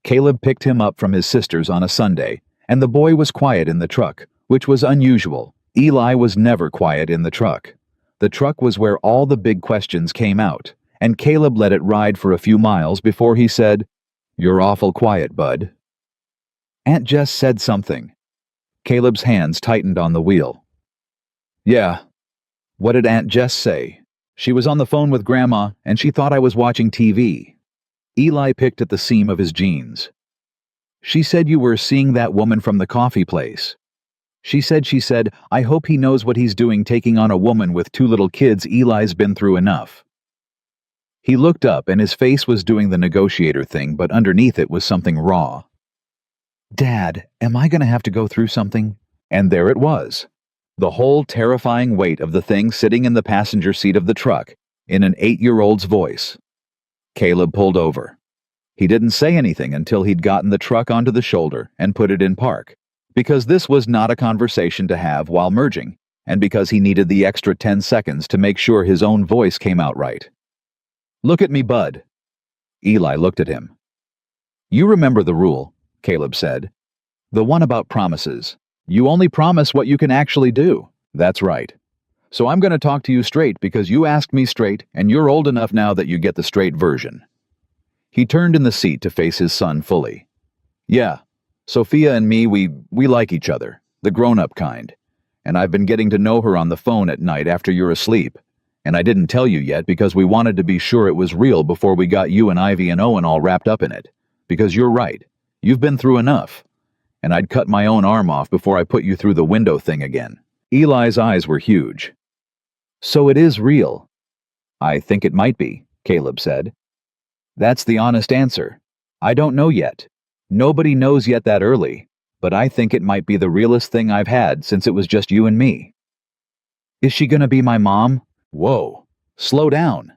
Speaker 1: Caleb picked him up from his sister's on a Sunday, and the boy was quiet in the truck, which was unusual. Eli was never quiet in the truck. The truck was where all the big questions came out, and Caleb let it ride for a few miles before he said, "You're awful quiet, bud." Aunt Jess said something. Caleb's hands tightened on the wheel. Yeah. What did Aunt Jess say? She was on the phone with Grandma, and she thought I was watching TV. Eli picked at the seam of his jeans. She said you were seeing that woman from the coffee place. She said, I hope he knows what he's doing taking on a woman with 2 little kids. Eli's been through enough. He looked up and his face was doing the negotiator thing, but underneath it was something raw. Dad, am I going to have to go through something? And there it was. The whole terrifying weight of the thing sitting in the passenger seat of the truck, in an 8-year-old's voice. Caleb pulled over. He didn't say anything until he'd gotten the truck onto the shoulder and put it in park, because this was not a conversation to have while merging, and because he needed the extra 10 seconds to make sure his own voice came out right. Look at me, bud. Eli looked at him. You remember the rule, Caleb said. The one about promises. You only promise what you can actually do. That's right. So I'm going to talk to you straight because you asked me straight and you're old enough now that you get the straight version. He turned in the seat to face his son fully. Yeah, Sophia and me, we like each other, the grown-up kind. And I've been getting to know her on the phone at night after you're asleep. And I didn't tell you yet because we wanted to be sure it was real before we got you and Ivy and Owen all wrapped up in it. Because you're right, you've been through enough. And I'd cut my own arm off before I put you through the window thing again. Eli's eyes were huge. So it is real. I think it might be, Caleb said. That's the honest answer. I don't know yet. Nobody knows yet that early, but I think it might be the realest thing I've had since it was just you and me. Is she gonna be my mom? Whoa, slow down.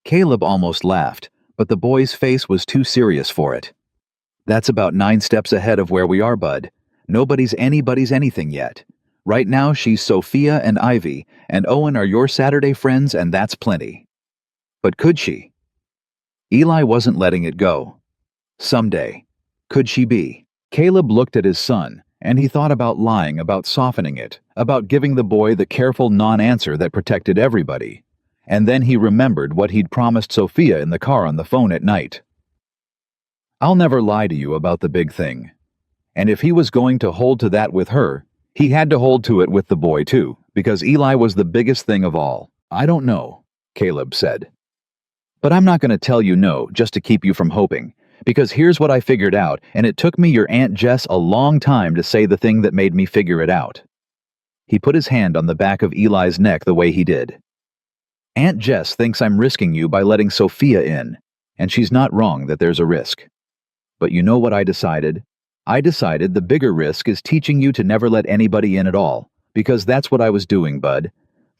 Speaker 1: Caleb almost laughed, but the boy's face was too serious for it. That's about 9 steps ahead of where we are, bud. Nobody's anybody's anything yet. Right now she's Sophia and Ivy, and Owen are your Saturday friends, and that's plenty. But could she? Eli wasn't letting it go. Someday. Could she be? Caleb looked at his son, and he thought about lying, about softening it, about giving the boy the careful non-answer that protected everybody. And then he remembered what he'd promised Sophia in the car on the phone at night. I'll never lie to you about the big thing. And if he was going to hold to that with her, he had to hold to it with the boy too, because Eli was the biggest thing of all. I don't know, Caleb said. But I'm not going to tell you no just to keep you from hoping, because here's what I figured out, and it took me your Aunt Jess a long time to say the thing that made me figure it out. He put his hand on the back of Eli's neck the way he did. Aunt Jess thinks I'm risking you by letting Sophia in, and she's not wrong that there's a risk. But you know what I decided? I decided the bigger risk is teaching you to never let anybody in at all, because that's what I was doing, bud.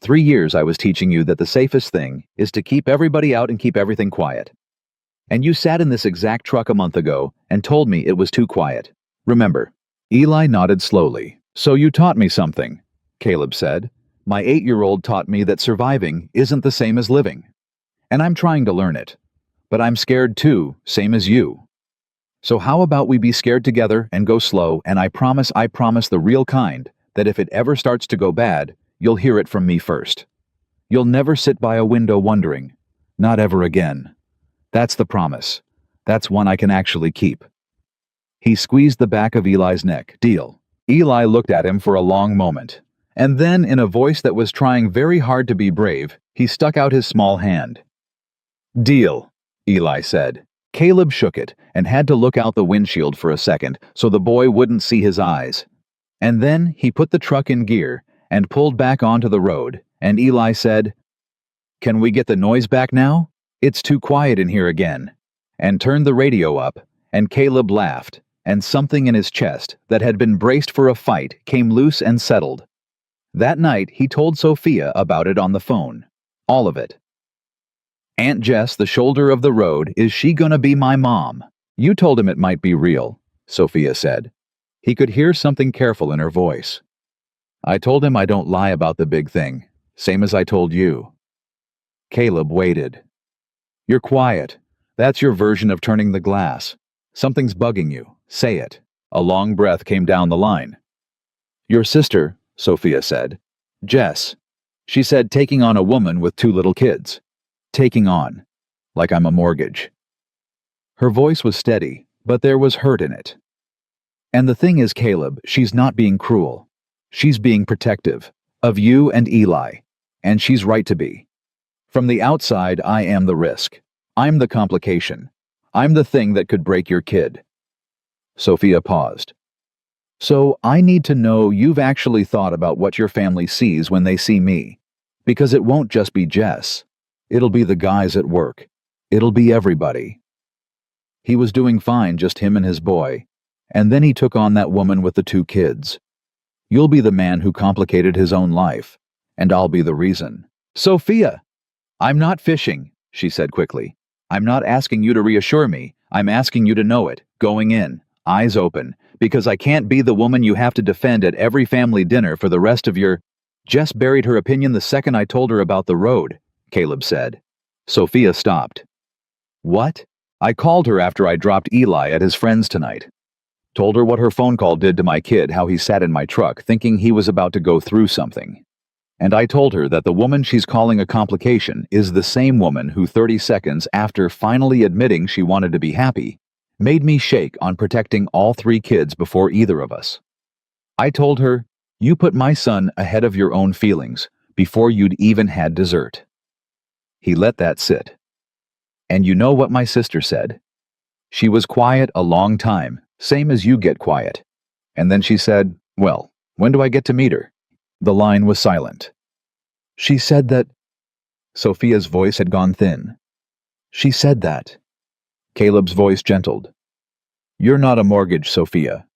Speaker 1: 3 years I was teaching you that the safest thing is to keep everybody out and keep everything quiet. And you sat in this exact truck a month ago and told me it was too quiet. Remember? Eli nodded slowly. So you taught me something, Caleb said. My 8-year-old taught me that surviving isn't the same as living. And I'm trying to learn it. But I'm scared too, same as you. So how about we be scared together and go slow, and I promise the real kind, that if it ever starts to go bad, you'll hear it from me first. You'll never sit by a window wondering. Not ever again. That's the promise. That's one I can actually keep. He squeezed the back of Eli's neck. Deal. Eli looked at him for a long moment, and then in a voice that was trying very hard to be brave, he stuck out his small hand. Deal, Eli said. Caleb shook it and had to look out the windshield for a second so the boy wouldn't see his eyes. And then he put the truck in gear and pulled back onto the road, and Eli said, Can we get the noise back now? It's too quiet in here again. And turned the radio up, and Caleb laughed, and something in his chest that had been braced for a fight came loose and settled. That night he told Sophia about it on the phone. All of it. Aunt Jess, the shoulder of the road, is she gonna be my mom? You told him it might be real, Sophia said. He could hear something careful in her voice. I told him I don't lie about the big thing, same as I told you. Caleb waited. You're quiet. That's your version of turning the glass. Something's bugging you. Say it. A long breath came down the line. Your sister, Sophia said. Jess. She said taking on a woman with 2 little kids. Taking on. Like I'm a mortgage. Her voice was steady, but there was hurt in it. And the thing is, Caleb, she's not being cruel. She's being protective. Of you and Eli. And she's right to be. From the outside, I am the risk. I'm the complication. I'm the thing that could break your kid. Sophia paused. So I need to know you've actually thought about what your family sees when they see me. Because it won't just be Jess. It'll be the guys at work. It'll be everybody. He was doing fine, just him and his boy. And then he took on that woman with the 2 kids. You'll be the man who complicated his own life. And I'll be the reason. Sophia! I'm not fishing, she said quickly. I'm not asking you to reassure me. I'm asking you to know it, going in, eyes open, because I can't be the woman you have to defend at every family dinner for the rest of your... Jess buried her opinion the second I told her about the road, Caleb said. Sophia stopped. What? I called her after I dropped Eli at his friend's tonight. Told her what her phone call did to my kid, how he sat in my truck thinking he was about to go through something. And I told her that the woman she's calling a complication is the same woman who 30 seconds after finally admitting she wanted to be happy, made me shake on protecting all 3 kids before either of us. I told her, "You put my son ahead of your own feelings before you'd even had dessert." He let that sit. And you know what my sister said? She was quiet a long time, same as you get quiet. And then she said, "Well, when do I get to meet her?" The line was silent. She said that... Sophia's voice had gone thin. She said that. Caleb's voice gentled. "You're not a mortgage, Sophia.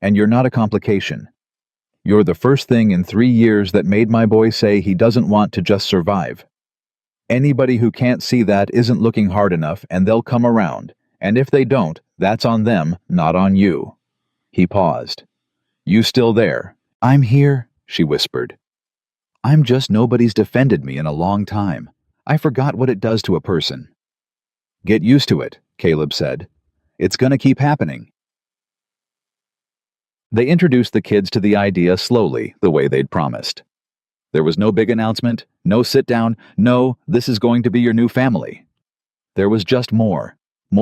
Speaker 1: And you're not a complication. You're the first thing in 3 years that made my boy say he doesn't want to just survive. Anybody who can't see that isn't looking hard enough, and they'll come around. And if they don't, that's on them, not on you." He paused. "You still there?" "I'm here," she whispered. "I'm just nobody's defended me in a long time. I forgot what it does to a person." "Get used to it," Caleb said. "It's gonna keep happening." They introduced the kids to the idea slowly, the way they'd promised. There was no big announcement, no sit-down, no, "this is going to be your new family." There was just more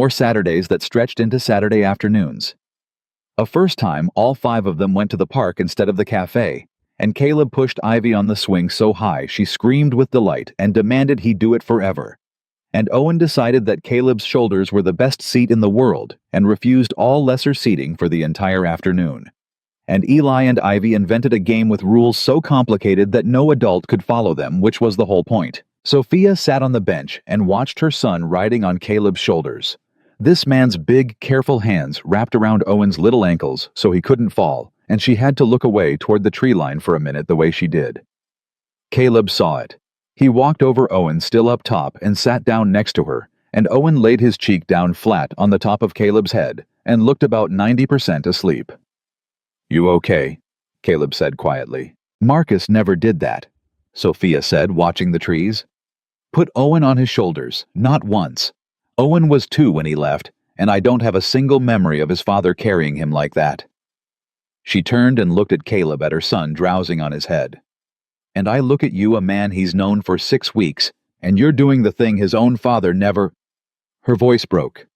Speaker 1: Saturdays that stretched into Saturday afternoons. A first time, all 5 of them went to the park instead of the cafe, and Caleb pushed Ivy on the swing so high she screamed with delight and demanded he do it forever. And Owen decided that Caleb's shoulders were the best seat in the world and refused all lesser seating for the entire afternoon. And Eli and Ivy invented a game with rules so complicated that no adult could follow them, which was the whole point. Sophia sat on the bench and watched her son riding on Caleb's shoulders. This man's big, careful hands wrapped around Owen's little ankles so he couldn't fall, and she had to look away toward the tree line for a minute the way she did. Caleb saw it. He walked over Owen still up top and sat down next to her, and Owen laid his cheek down flat on the top of Caleb's head and looked about 90% asleep. "You okay?" Caleb said quietly. "Marcus never did that," Sophia said, watching the trees. "Put Owen on his shoulders, not once. Owen was 2 when he left, and I don't have a single memory of his father carrying him like that." She turned and looked at Caleb at her son drowsing on his head. "And I look at you, a man he's known for 6 weeks, and you're doing the thing his own father never..." Her voice broke.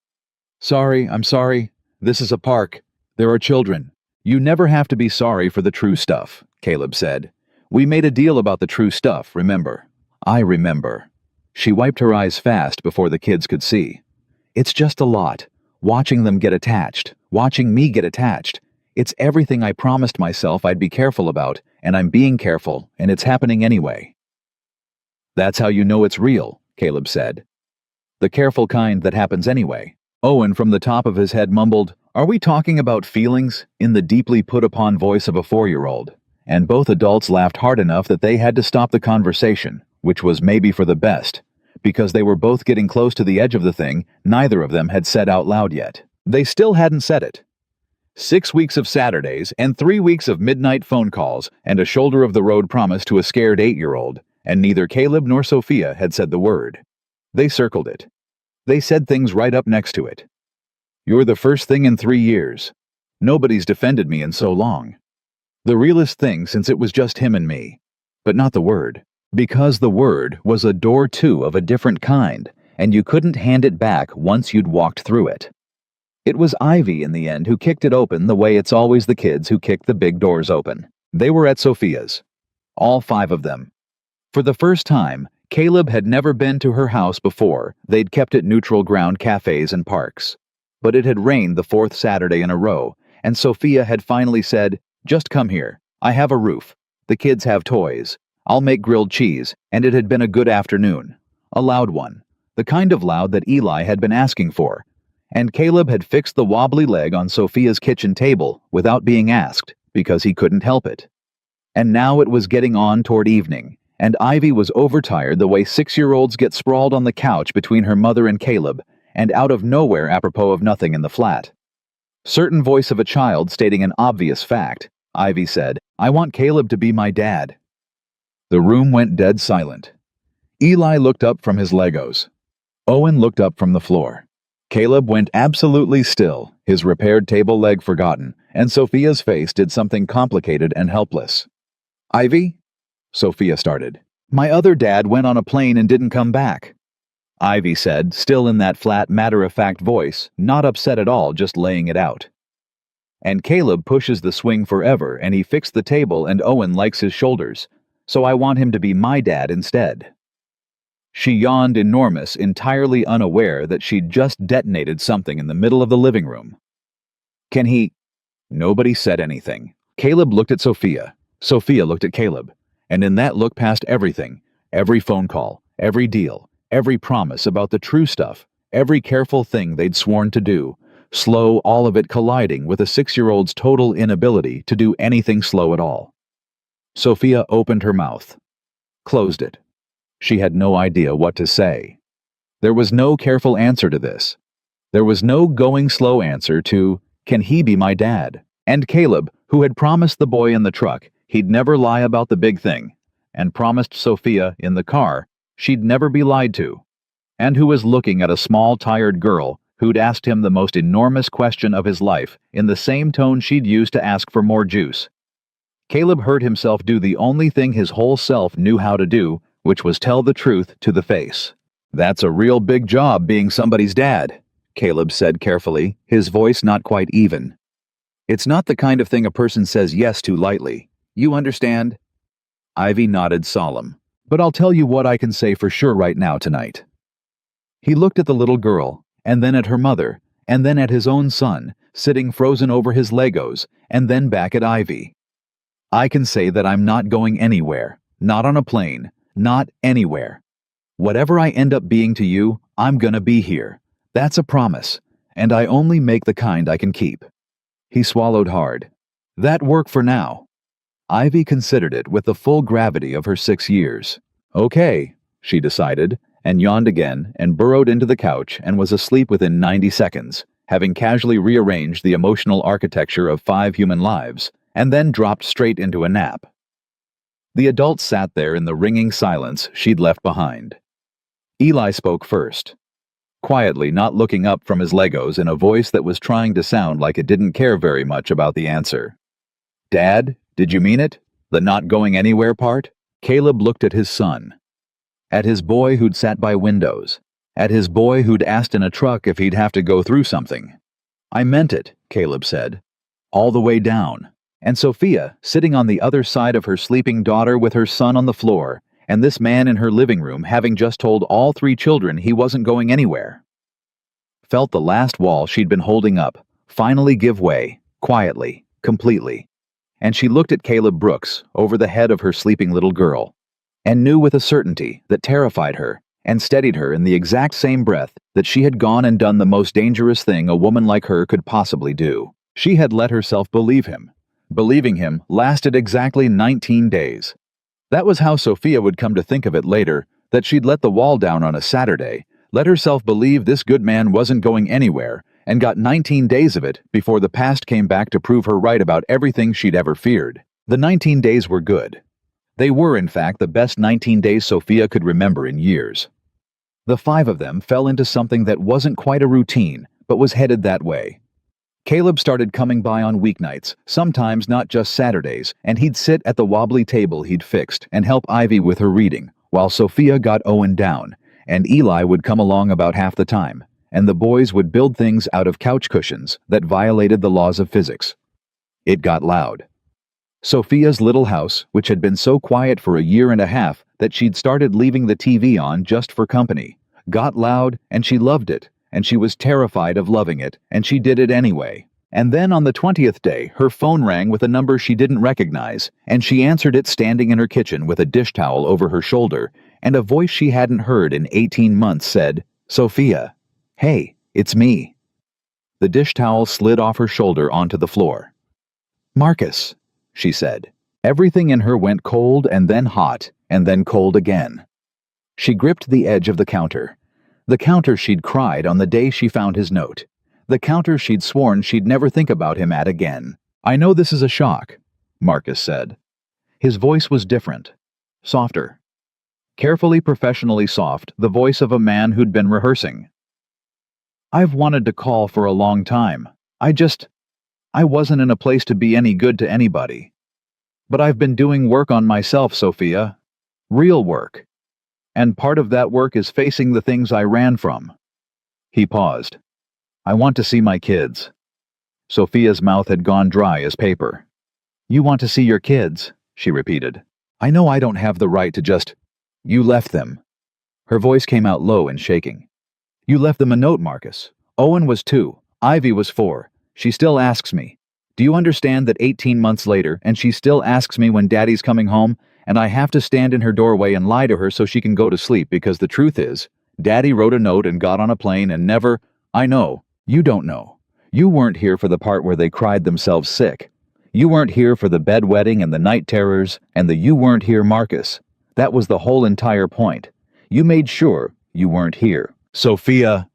Speaker 1: "Sorry, I'm sorry. This is a park. There are children. You never have to be sorry for the true stuff," Caleb said. "We made a deal about the true stuff, remember?" "I remember." She wiped her eyes fast before the kids could see. "It's just a lot. Watching them get attached. Watching me get attached. It's everything I promised myself I'd be careful about, and I'm being careful, and it's happening anyway." "That's how you know it's real," Caleb said. "The careful kind that happens anyway." Owen from the top of his head mumbled, "Are we talking about feelings?" in the deeply put-upon voice of a 4-year-old, and both adults laughed hard enough that they had to stop the conversation, which was maybe for the best, because they were both getting close to the edge of the thing neither of them had said out loud yet. They still hadn't said it. 6 weeks of Saturdays and 3 weeks of midnight phone calls and a shoulder-of-the-road promise to a scared 8-year-old, and neither Caleb nor Sophia had said the word. They circled it. They said things right up next to it. "You're the first thing in 3 years. Nobody's defended me in so long. The realest thing since it was just him and me." But not the word. Because the word was a door too of a different kind, and you couldn't hand it back once you'd walked through it. It was Ivy in the end who kicked it open the way it's always the kids who kick the big doors open. They were at Sophia's. All 5 of them. For the first time, Caleb had never been to her house before. They'd kept it neutral ground cafes and parks. But it had rained the 4th Saturday in a row, and Sophia had finally said, "Just come here. I have a roof. The kids have toys. I'll make grilled cheese," and it had been a good afternoon. A loud one. The kind of loud that Eli had been asking for. And Caleb had fixed the wobbly leg on Sophia's kitchen table without being asked, because he couldn't help it. And now it was getting on toward evening, and Ivy was overtired the way 6-year-olds get sprawled on the couch between her mother and Caleb, and out of nowhere apropos of nothing in the flat. Certain voice of a child stating an obvious fact, Ivy said, "I want Caleb to be my dad." The room went dead silent. Eli looked up from his Legos. Owen looked up from the floor. Caleb went absolutely still, his repaired table leg forgotten, and Sophia's face did something complicated and helpless. "Ivy?" Sophia started. My other dad went on a plane and didn't come back. Ivy said, still in that flat, matter-of-fact voice, not upset at all, just laying it out. And Caleb pushes the swing forever, and he fixed the table, and Owen likes his shoulders, so I want him to be my dad instead. She yawned enormous, entirely unaware that she'd just detonated something in the middle of the living room. Can he? Nobody said anything. Caleb looked at Sophia. Sophia looked at Caleb. And in that look past everything, every phone call, every deal, every promise about the true stuff, every careful thing they'd sworn to do, slow, all of it colliding with a 6-year-old's total inability to do anything slow at all. Sophia opened her mouth, closed it. She had no idea what to say. There was no careful answer to this. There was no going slow answer to, can he be my dad? And Caleb, who had promised the boy in the truck he'd never lie about the big thing, and promised Sophia in the car she'd never be lied to, and who was looking at a small, tired girl who'd asked him the most enormous question of his life in the same tone she'd used to ask for more juice. Caleb heard himself do the only thing his whole self knew how to do, which was tell the truth to the face. That's a real big job being somebody's dad, Caleb said carefully, his voice not quite even. It's not the kind of thing a person says yes to lightly. You understand? Ivy nodded solemn. But I'll tell you what I can say for sure right now tonight. He looked at the little girl, and then at her mother, and then at his own son, sitting frozen over his Legos, and then back at Ivy. I can say that I'm not going anywhere, not on a plane, not anywhere. Whatever I end up being to you, I'm gonna be here. That's a promise, and I only make the kind I can keep. He swallowed hard. That work for now. Ivy considered it with the full gravity of her 6 years. Okay, she decided, and yawned again and burrowed into the couch and was asleep within 90 seconds, having casually rearranged the emotional architecture of 5 human lives, and then dropped straight into a nap. The adults sat there in the ringing silence she'd left behind. Eli spoke first, quietly, not looking up from his Legos, in a voice that was trying to sound like it didn't care very much about the answer. Dad, did you mean it? The not going anywhere part? Caleb looked at his son. At his boy who'd sat by windows. At his boy who'd asked in a truck if he'd have to go through something. I meant it, Caleb said. All the way down. And Sophia, sitting on the other side of her sleeping daughter with her son on the floor, and this man in her living room having just told all 3 children he wasn't going anywhere. Felt the last wall she'd been holding up finally give way, quietly, completely. And she looked at Caleb Brooks over the head of her sleeping little girl, and knew with a certainty that terrified her and steadied her in the exact same breath that she had gone and done the most dangerous thing a woman like her could possibly do. She had let herself believe him. Believing him lasted exactly 19 days. That was how Sophia would come to think of it later, that she'd let the wall down on a Saturday, let herself believe this good man wasn't going anywhere, and got 19 days of it before the past came back to prove her right about everything she'd ever feared. The 19 days were good. They were, in fact, the best 19 days Sophia could remember in years. The 5 of them fell into something that wasn't quite a routine, but was headed that way. Caleb started coming by on weeknights, sometimes not just Saturdays, and he'd sit at the wobbly table he'd fixed and help Ivy with her reading, while Sophia got Owen down, and Eli would come along about half the time, and the boys would build things out of couch cushions that violated the laws of physics. It got loud. Sophia's little house, which had been so quiet for a year and a half that she'd started leaving the TV on just for company, got loud, and she loved it, and she was terrified of loving it, and she did it anyway. And then on the 20th day, her phone rang with a number she didn't recognize, and she answered it standing in her kitchen with a dish towel over her shoulder, and a voice she hadn't heard in 18 months said, Sophia. Hey, it's me. The dish towel slid off her shoulder onto the floor. Marcus, she said. Everything in her went cold and then hot and then cold again. She gripped the edge of the counter she'd cried on the day she found his note, the counter she'd sworn she'd never think about him at again. I know this is a shock, Marcus said. His voice was different, softer. Carefully, professionally soft, the voice of a man who'd been rehearsing. I've wanted to call for a long time. I wasn't in a place to be any good to anybody. But I've been doing work on myself, Sophia. Real work. And part of that work is facing the things I ran from. He paused. I want to see my kids. Sophia's mouth had gone dry as paper. You want to see your kids, she repeated. I know I don't have the right to just... You left them. Her voice came out low and shaking. You left them a note, Marcus. Owen was 2. Ivy was 4. She still asks me. Do you understand that 18 months later, and she still asks me when Daddy's coming home, and I have to stand in her doorway and lie to her so she can go to sleep because the truth is, Daddy wrote a note and got on a plane and never... I know. You don't know. You weren't here for the part where they cried themselves sick. You weren't here for the bedwetting and the night terrors and the you weren't here Marcus. That was the whole entire point. You made sure you weren't here. Sophia.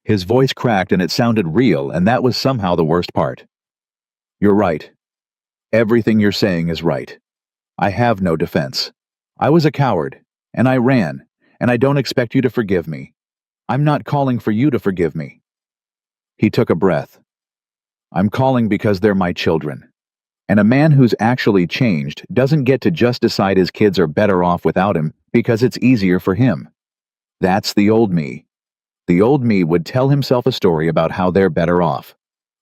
Speaker 1: His voice cracked and it sounded real, and that was somehow the worst part. You're right. Everything you're saying is right. I have no defense. I was a coward, and I ran, and I don't expect you to forgive me. I'm not calling for you to forgive me. He took a breath. I'm calling because they're my children. And a man who's actually changed doesn't get to just decide his kids are better off without him because it's easier for him. That's the old me. The old me would tell himself a story about how they're better off.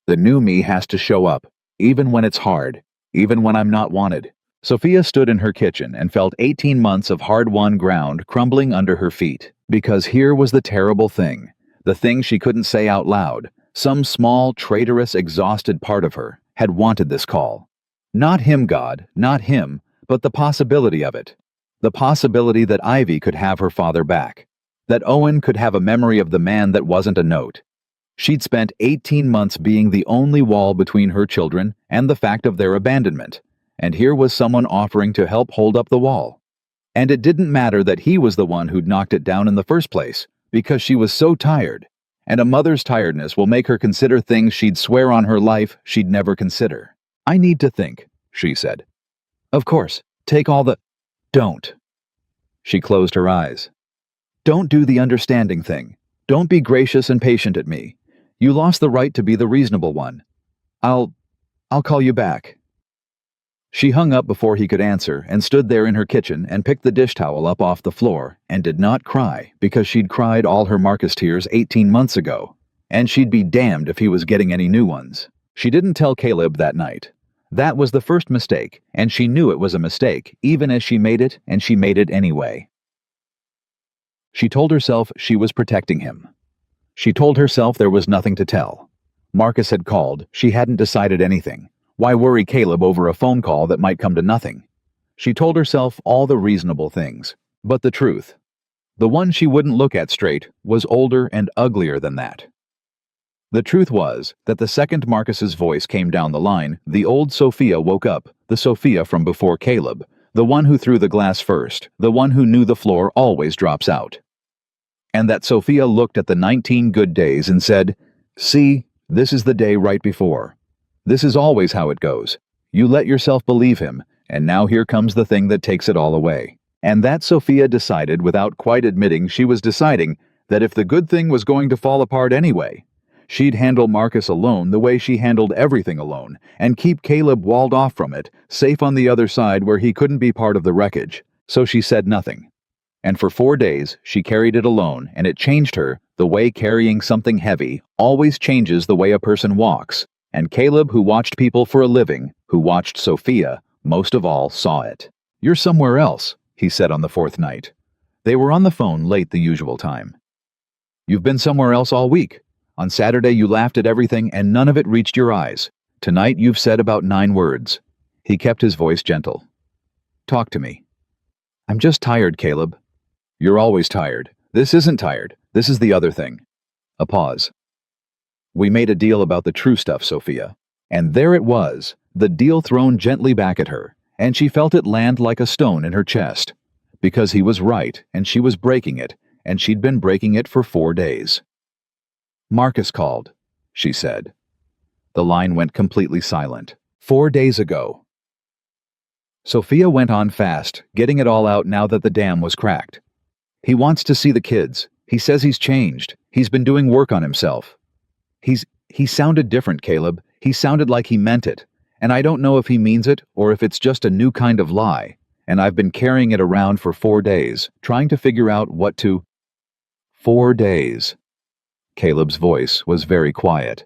Speaker 1: The new me has to show up, even when it's hard, even when I'm not wanted. Sophia stood in her kitchen and felt 18 months of hard-won ground crumbling under her feet, because here was the terrible thing, the thing she couldn't say out loud. Some small, traitorous, exhausted part of her had wanted this call. Not him, God, not him, but the possibility of it. The possibility that Ivy could have her father back. That Owen could have a memory of the man that wasn't a note. She'd spent 18 months being the only wall between her children and the fact of their abandonment, and here was someone offering to help hold up the wall. And it didn't matter that he was the one who'd knocked it down in the first place, because she was so tired, and a mother's tiredness will make her consider things she'd swear on her life she'd never consider. I need to think, she said. Of course, take all the... Don't. She closed her eyes. Don't do the understanding thing. Don't be gracious and patient at me. You lost the right to be the reasonable one. I'll call you back. She hung up before he could answer and stood there in her kitchen and picked the dish towel up off the floor and did not cry because she'd cried all her Marcus tears 18 months ago, and she'd be damned if he was getting any new ones. She didn't tell Caleb that night. That was the first mistake, and she knew it was a mistake even as she made it, and she made it anyway. She told herself she was protecting him. She told herself there was nothing to tell. Marcus had called. She hadn't decided anything. Why worry Caleb over a phone call that might come to nothing? She told herself all the reasonable things. But the truth, the one she wouldn't look at straight, was older and uglier than that. The truth was that the second Marcus's voice came down the line, the old Sophia woke up, the Sophia from before Caleb, the one who threw the glass first, the one who knew the floor always drops out. And that Sophia looked at the 19 good days and said, see, this is the day right before. This is always how it goes. You let yourself believe him, and now here comes the thing that takes it all away. And that Sophia decided, without quite admitting she was deciding, that if the good thing was going to fall apart anyway, she'd handle Marcus alone the way she handled everything alone, and keep Caleb walled off from it, safe on the other side where he couldn't be part of the wreckage. So she said nothing. And for 4 days, she carried it alone, and it changed her the way carrying something heavy always changes the way a person walks. And Caleb, who watched people for a living, who watched Sophia, most of all saw it. You're somewhere else, he said on the 4th night. They were on the phone late the usual time. You've been somewhere else all week. On Saturday you laughed at everything and none of it reached your eyes. Tonight you've said about 9 words. He kept his voice gentle. Talk to me. I'm just tired, Caleb. You're always tired. This isn't tired. This is the other thing. A pause. We made a deal about the true stuff, Sophia. And there it was, the deal thrown gently back at her, and she felt it land like a stone in her chest. Because he was right, and she was breaking it, and she'd been breaking it for 4 days. Marcus called, she said. The line went completely silent. 4 days ago. Sophia went on fast, getting it all out now that the dam was cracked. He wants to see the kids. He says he's changed. He's been doing work on himself. He sounded different, Caleb. He sounded like he meant it. And I don't know if he means it or if it's just a new kind of lie, and I've been carrying it around for 4 days, trying to figure out what to... 4 days. Caleb's voice was very quiet.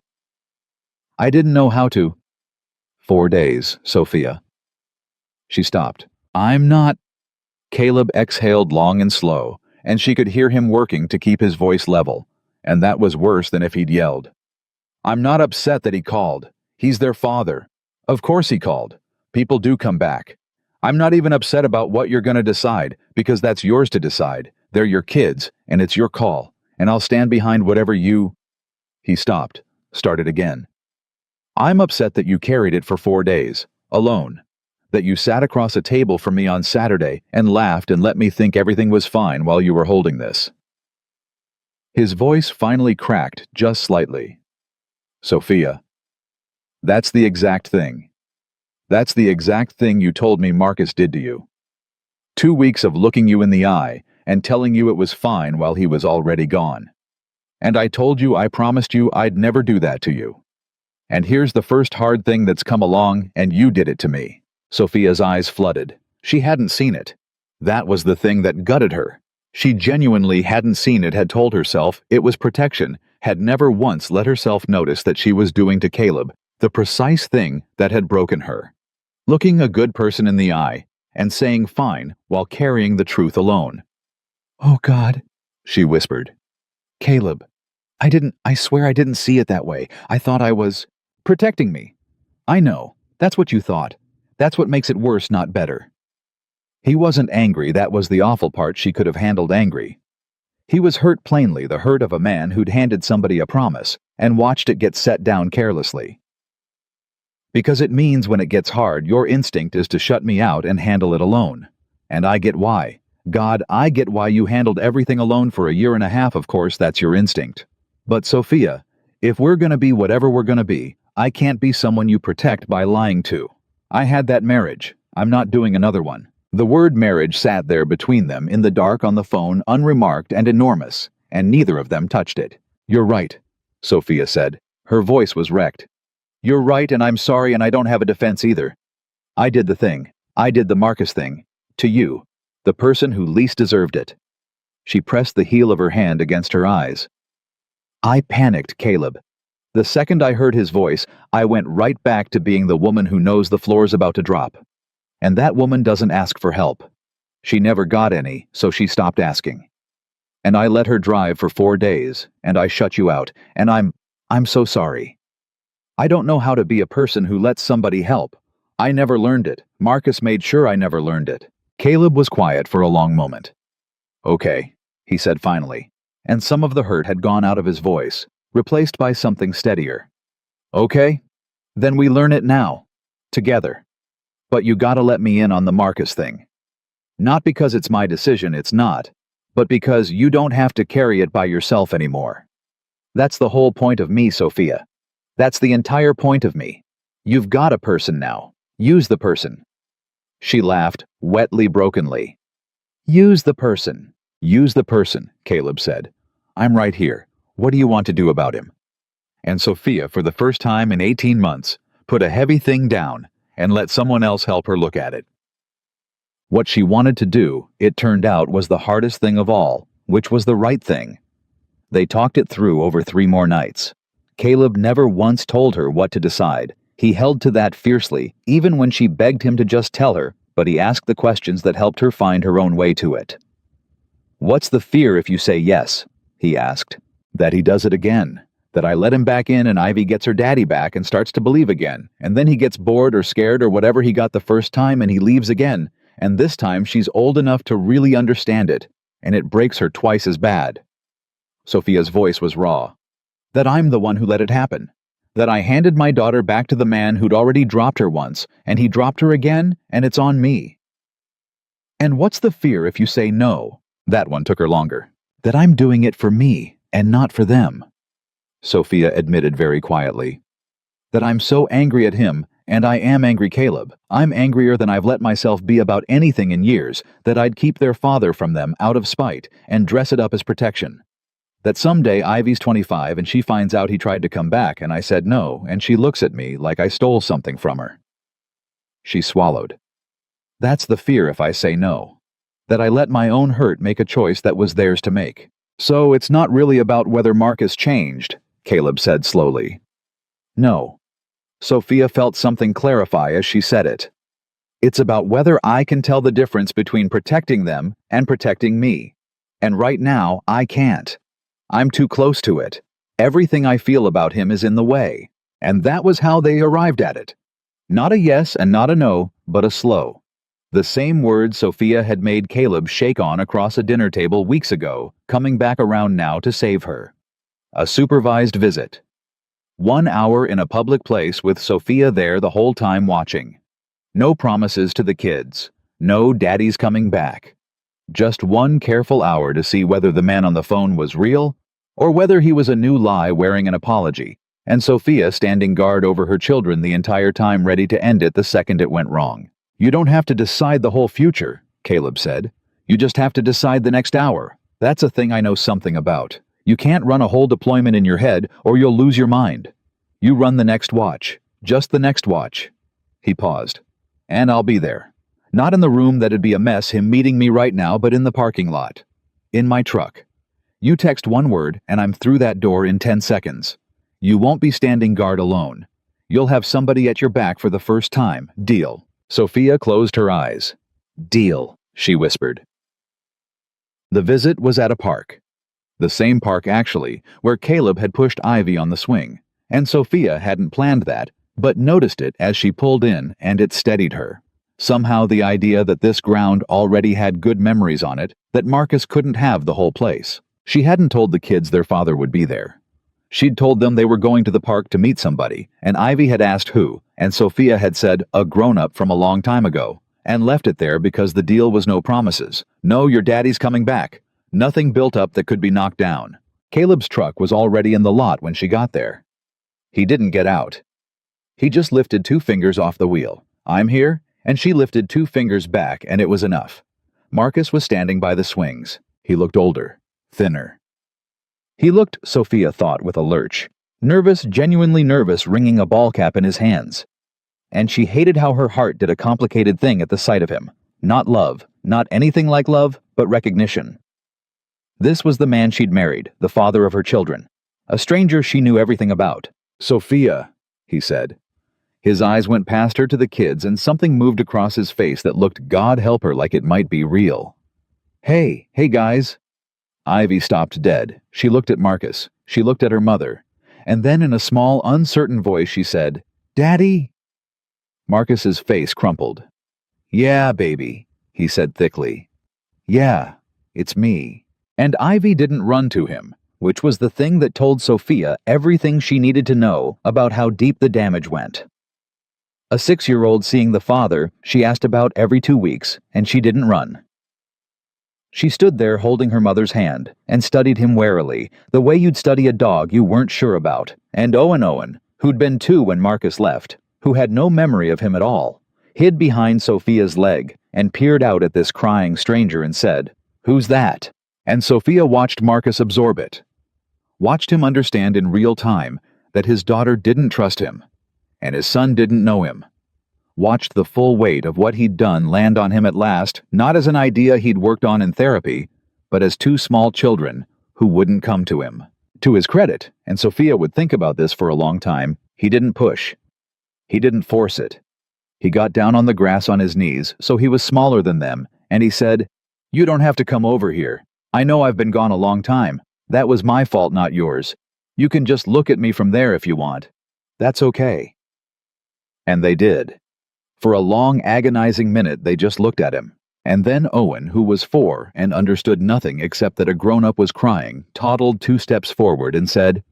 Speaker 1: I didn't know how to... 4 days, Sophia. She stopped. I'm not... Caleb exhaled long and slow, and she could hear him working to keep his voice level, and that was worse than if he'd yelled. I'm not upset that he called. He's their father. Of course he called. People do come back. I'm not even upset about what you're going to decide, because that's yours to decide. They're your kids, and it's your call, and I'll stand behind whatever you... He stopped, started again. I'm upset that you carried it for 4 days, alone. That you sat across a table from me on Saturday and laughed and let me think everything was fine while you were holding this. His voice finally cracked just slightly. Sophia. That's the exact thing. That's the exact thing you told me Marcus did to you. 2 weeks of looking you in the eye and telling you it was fine while he was already gone. And I told you I promised you I'd never do that to you. And here's the first hard thing that's come along, and you did it to me. Sophia's eyes flooded. She hadn't seen it. That was the thing that gutted her. She genuinely hadn't seen it, had told herself it was protection, had never once let herself notice that she was doing to Caleb the precise thing that had broken her. Looking a good person in the eye and saying fine while carrying the truth alone. Oh God, she whispered. Caleb, I swear I didn't see it that way. I thought I was protecting me. I know, that's what you thought. That's what makes it worse, not better. He wasn't angry, that was the awful part. She could have handled angry. He was hurt, plainly the hurt of a man who'd handed somebody a promise and watched it get set down carelessly. Because it means when it gets hard, your instinct is to shut me out and handle it alone. And I get why. God, I get why you handled everything alone for 1.5 years, of course that's your instinct. But Sophia, if we're gonna be whatever we're gonna be, I can't be someone you protect by lying to. I had that marriage. I'm not doing another one. The word marriage sat there between them in the dark on the phone, unremarked and enormous, and neither of them touched it. You're right, Sophia said. Her voice was wrecked. You're right, and I'm sorry, and I don't have a defense either. I did the thing. I did the Marcus thing. To you, the person who least deserved it. She pressed the heel of her hand against her eyes. I panicked, Caleb. The second I heard his voice, I went right back to being the woman who knows the floor's about to drop. And that woman doesn't ask for help. She never got any, so she stopped asking. And I let her drive for 4 days, and I shut you out, and I'm so sorry. I don't know how to be a person who lets somebody help. I never learned it. Marcus made sure I never learned it. Caleb was quiet for a long moment. Okay, he said finally, and some of the hurt had gone out of his voice, replaced by something steadier. Okay, then we learn it now. Together. But you gotta let me in on the Marcus thing. Not because it's my decision, it's not, but because you don't have to carry it by yourself anymore. That's the whole point of me, Sophia. That's the entire point of me. You've got a person now. Use the person. She laughed, wetly, brokenly. Use the person. Use the person, Caleb said. I'm right here. What do you want to do about him? And Sophia, for the first time in 18 months, put a heavy thing down and let someone else help her look at it. What she wanted to do, it turned out, was the hardest thing of all, which was the right thing. They talked it through over 3 more nights. Caleb never once told her what to decide. He held to that fiercely, even when she begged him to just tell her, but he asked the questions that helped her find her own way to it. What's the fear if you say yes? He asked. That he does it again. That I let him back in and Ivy gets her daddy back and starts to believe again, and then he gets bored or scared or whatever he got the first time and he leaves again, and this time she's old enough to really understand it, and it breaks her twice as bad. Sophia's voice was raw. That I'm the one who let it happen. That I handed my daughter back to the man who'd already dropped her once, and he dropped her again, and it's on me. And what's the fear if you say no? That one took her longer. That I'm doing it for me, and not for them. Sophia admitted very quietly. That I'm so angry at him, and I am angry, Caleb. I'm angrier than I've let myself be about anything in years, that I'd keep their father from them out of spite, and dress it up as protection. That someday Ivy's 25 and she finds out he tried to come back and I said no, and she looks at me like I stole something from her. She swallowed. That's the fear if I say no. That I let my own hurt make a choice that was theirs to make. So it's not really about whether Marcus changed, Caleb said slowly. No. Sophia felt something clarify as she said it. It's about whether I can tell the difference between protecting them and protecting me. And right now, I can't. I'm too close to it. Everything I feel about him is in the way. And that was how they arrived at it. Not a yes and not a no, but a slow. The same words Sophia had made Caleb shake on across a dinner table weeks ago, coming back around now to save her. A supervised visit. 1 hour in a public place with Sophia there the whole time watching. No promises to the kids. No daddy's coming back. Just 1 careful hour to see whether the man on the phone was real or whether he was a new lie wearing an apology, and Sophia standing guard over her children the entire time ready to end it the second it went wrong. You don't have to decide the whole future, Caleb said. You just have to decide the next hour. That's a thing I know something about. You can't run a whole deployment in your head or you'll lose your mind. You run the next watch. Just the next watch. He paused. And I'll be there. Not in the room that'd be a mess him meeting me right now, but in the parking lot. In my truck. You text 1 word and I'm through that door in 10 seconds. You won't be standing guard alone. You'll have somebody at your back for the first time. Deal. Sophia closed her eyes. Deal, she whispered. The visit was at a park. The same park, actually, where Caleb had pushed Ivy on the swing, and Sophia hadn't planned that, but noticed it as she pulled in, and it steadied her. Somehow the idea that this ground already had good memories on it, that Marcus couldn't have the whole place. She hadn't told the kids their father would be there. She'd told them they were going to the park to meet somebody, and Ivy had asked who, and Sophia had said a grown-up from a long time ago, and left it there because the deal was no promises. No, your daddy's coming back. Nothing built up that could be knocked down. Caleb's truck was already in the lot when she got there. He didn't get out. He just lifted 2 fingers off the wheel. I'm here, and she lifted 2 fingers back, and it was enough. Marcus was standing by the swings. He looked older, thinner. He looked, Sophia thought with a lurch, nervous, genuinely nervous, wringing a ball cap in his hands. And she hated how her heart did a complicated thing at the sight of him. Not love, not anything like love, but recognition. This was the man she'd married, the father of her children. A stranger she knew everything about. Sophia, he said. His eyes went past her to the kids, and something moved across his face that looked, God help her, like it might be real. Hey guys. Ivy stopped dead. She looked at Marcus. She looked at her mother. And then in a small, uncertain voice she said, Daddy? Marcus's face crumpled. Yeah, baby, he said thickly. Yeah, it's me. And Ivy didn't run to him, which was the thing that told Sophia everything she needed to know about how deep the damage went. A 6-year-old seeing the father she asked about every 2 weeks, and she didn't run. She stood there holding her mother's hand and studied him warily, the way you'd study a dog you weren't sure about. And Owen, who'd been 2 when Marcus left, who had no memory of him at all, hid behind Sophia's leg and peered out at this crying stranger and said, Who's that? And Sophia watched Marcus absorb it. Watched him understand in real time that his daughter didn't trust him, and his son didn't know him. Watched the full weight of what he'd done land on him at last, not as an idea he'd worked on in therapy, but as 2 small children who wouldn't come to him. To his credit, and Sophia would think about this for a long time, he didn't push. He didn't force it. He got down on the grass on his knees, so he was smaller than them, and he said, You don't have to come over here. I know I've been gone a long time. That was my fault, not yours. You can just look at me from there if you want. That's okay. And they did. For a long, agonizing minute they just looked at him, and then Owen, who was 4 and understood nothing except that a grown-up was crying, toddled 2 steps forward and said,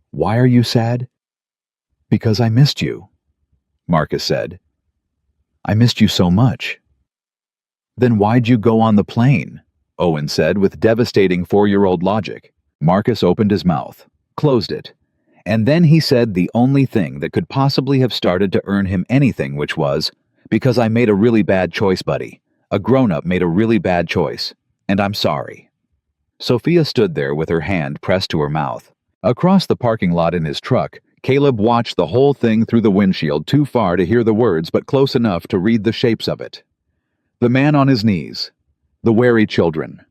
Speaker 1: Why are you sad? Because I missed you, Marcus said. I missed you so much. Then why'd you go on the plane? Owen said with devastating 4-year-old logic. Marcus opened his mouth, closed it, and then he said the only thing that could possibly have started to earn him anything, which was, Because I made a really bad choice, buddy. A grown-up made a really bad choice, and I'm sorry. Sophia stood there with her hand pressed to her mouth. Across the parking lot in his truck, Caleb watched the whole thing through the windshield, too far to hear the words but close enough to read the shapes of it. The man on his knees. The wary children.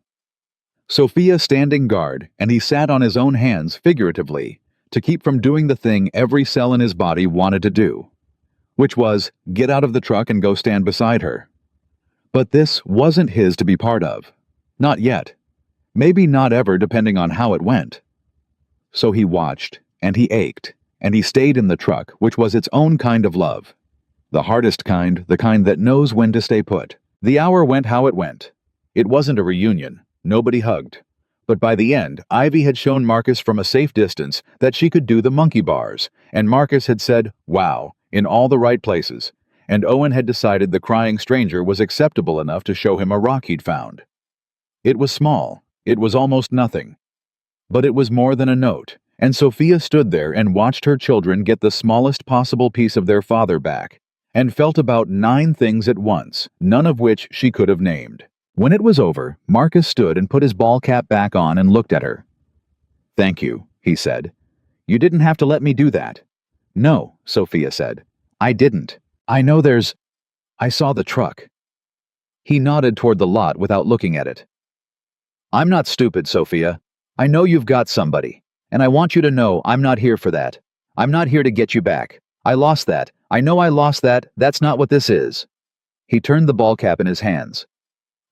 Speaker 1: Sophia standing guard, and he sat on his own hands, figuratively, to keep from doing the thing every cell in his body wanted to do, which was get out of the truck and go stand beside her. But this wasn't his to be part of. Not yet. Maybe not ever, depending on how it went. So he watched, and he ached, and he stayed in the truck, which was its own kind of love. The hardest kind, the kind that knows when to stay put. The hour went how it went. It wasn't a reunion. Nobody hugged. But by the end, Ivy had shown Marcus from a safe distance that she could do the monkey bars, and Marcus had said, "Wow," in all the right places, and Owen had decided the crying stranger was acceptable enough to show him a rock he'd found. It was small. It was almost nothing. But it was more than a note, and Sophia stood there and watched her children get the smallest possible piece of their father back, and felt about 9 things at once, none of which she could have named. When it was over, Marcus stood and put his ball cap back on and looked at her. "Thank you," he said. "You didn't have to let me do that." "No," Sophia said. "I didn't. I know I saw the truck." He nodded toward the lot without looking at it. "I'm not stupid, Sophia. I know you've got somebody, and I want you to know I'm not here for that. I'm not here to get you back. I lost that. I know I lost that. That's not what this is." He turned the ball cap in his hands.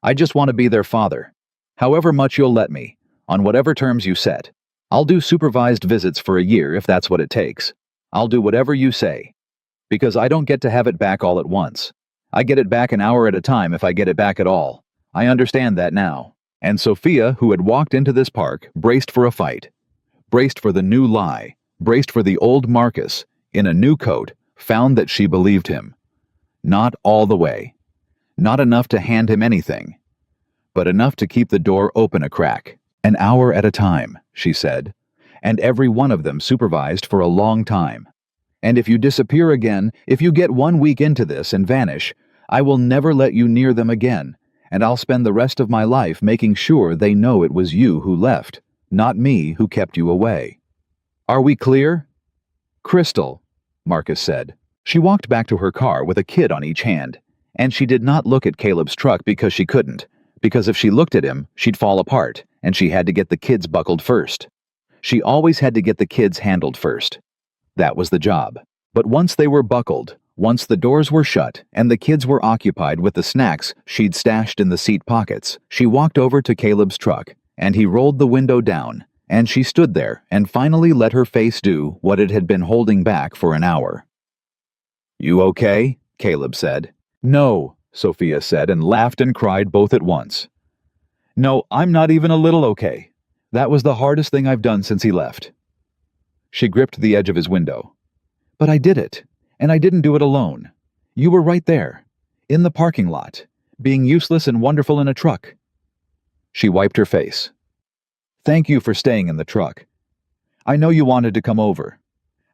Speaker 1: "I just want to be their father. However much you'll let me, on whatever terms you set. I'll do supervised visits for a year if that's what it takes. I'll do whatever you say. Because I don't get to have it back all at once. I get it back an hour at a time if I get it back at all. I understand that now." And Sophia, who had walked into this park, braced for a fight. Braced for the new lie. Braced for the old Marcus, in a new coat, found that she believed him. Not all the way. Not enough to hand him anything, but enough to keep the door open a crack. "An hour at a time," she said, "and every one of them supervised for a long time. And if you disappear again, if you get 1 week into this and vanish, I will never let you near them again, and I'll spend the rest of my life making sure they know it was you who left, not me who kept you away. Are we clear?" "Crystal," Marcus said. She walked back to her car with a kid on each hand. And she did not look at Caleb's truck because she couldn't, because if she looked at him, she'd fall apart, and she had to get the kids buckled first. She always had to get the kids handled first. That was the job. But once they were buckled, once the doors were shut, and the kids were occupied with the snacks she'd stashed in the seat pockets, she walked over to Caleb's truck, and he rolled the window down, and she stood there and finally let her face do what it had been holding back for an hour. "You okay?" Caleb said. "No," Sophia said, and laughed and cried both at once. "No, I'm not even a little okay. That was the hardest thing I've done since he left." She gripped the edge of his window. "But I did it, and I didn't do it alone. You were right there, in the parking lot, being useless and wonderful in a truck." She wiped her face. "Thank you for staying in the truck. I know you wanted to come over.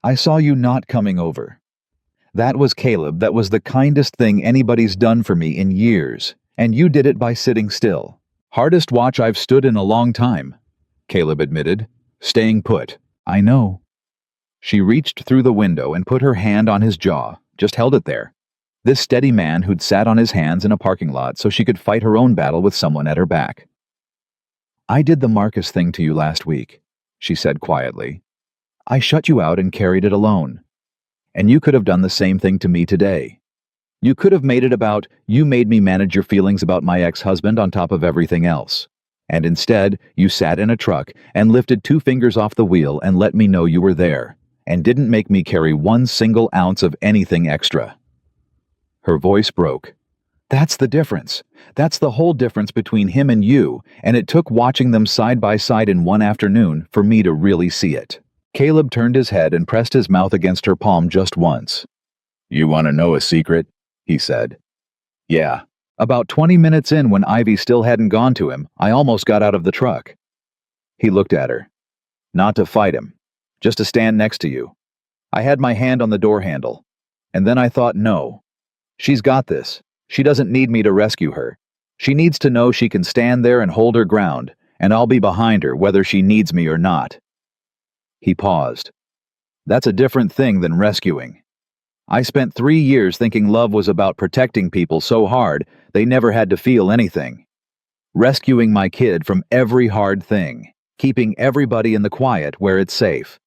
Speaker 1: I saw you not coming over. That was Caleb. That was the kindest thing anybody's done for me in years, and you did it by sitting still. Hardest watch I've stood in a long time," Caleb admitted, staying put. "I know." She reached through the window and put her hand on his jaw, just held it there. This steady man who'd sat on his hands in a parking lot so she could fight her own battle with someone at her back. "I did the Marcus thing to you last week," she said quietly. "I shut you out and carried it alone. And you could have done the same thing to me today. You could have made it about, you made me manage your feelings about my ex-husband on top of everything else. And instead, you sat in a truck and lifted 2 fingers off the wheel and let me know you were there, and didn't make me carry 1 single ounce of anything extra." Her voice broke. "That's the difference. That's the whole difference between him and you, and it took watching them side by side in one afternoon for me to really see it." Caleb turned his head and pressed his mouth against her palm just once. "You want to know a secret?" he said. "Yeah. About 20 minutes in, when Ivy still hadn't gone to him, I almost got out of the truck." He looked at her. "Not to fight him. Just to stand next to you. I had my hand on the door handle. And then I thought, no. She's got this. She doesn't need me to rescue her. She needs to know she can stand there and hold her ground, and I'll be behind her whether she needs me or not." He paused. That's a different thing than rescuing. I spent 3 years thinking love was about protecting people so hard they never had to feel anything. Rescuing my kid from every hard thing, keeping everybody in the quiet where it's safe.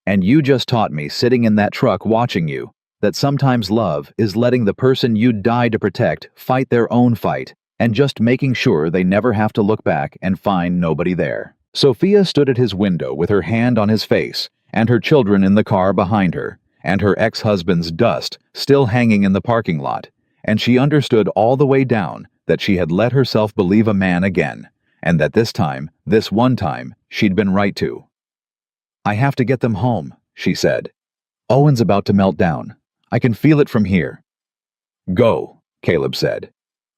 Speaker 1: And you just taught me, sitting in that truck watching you, that sometimes love is letting the person you'd die to protect fight their own fight, and just making sure they never have to look back and find nobody there. Sophia stood at his window with her hand on his face, and her children in the car behind her, and her ex-husband's dust still hanging in the parking lot, and she understood all the way down that she had let herself believe a man again, and that this one time, she'd been right to. "I have to get them home," she said. "Owen's about to melt down. I can feel it from here." "Go," Caleb said.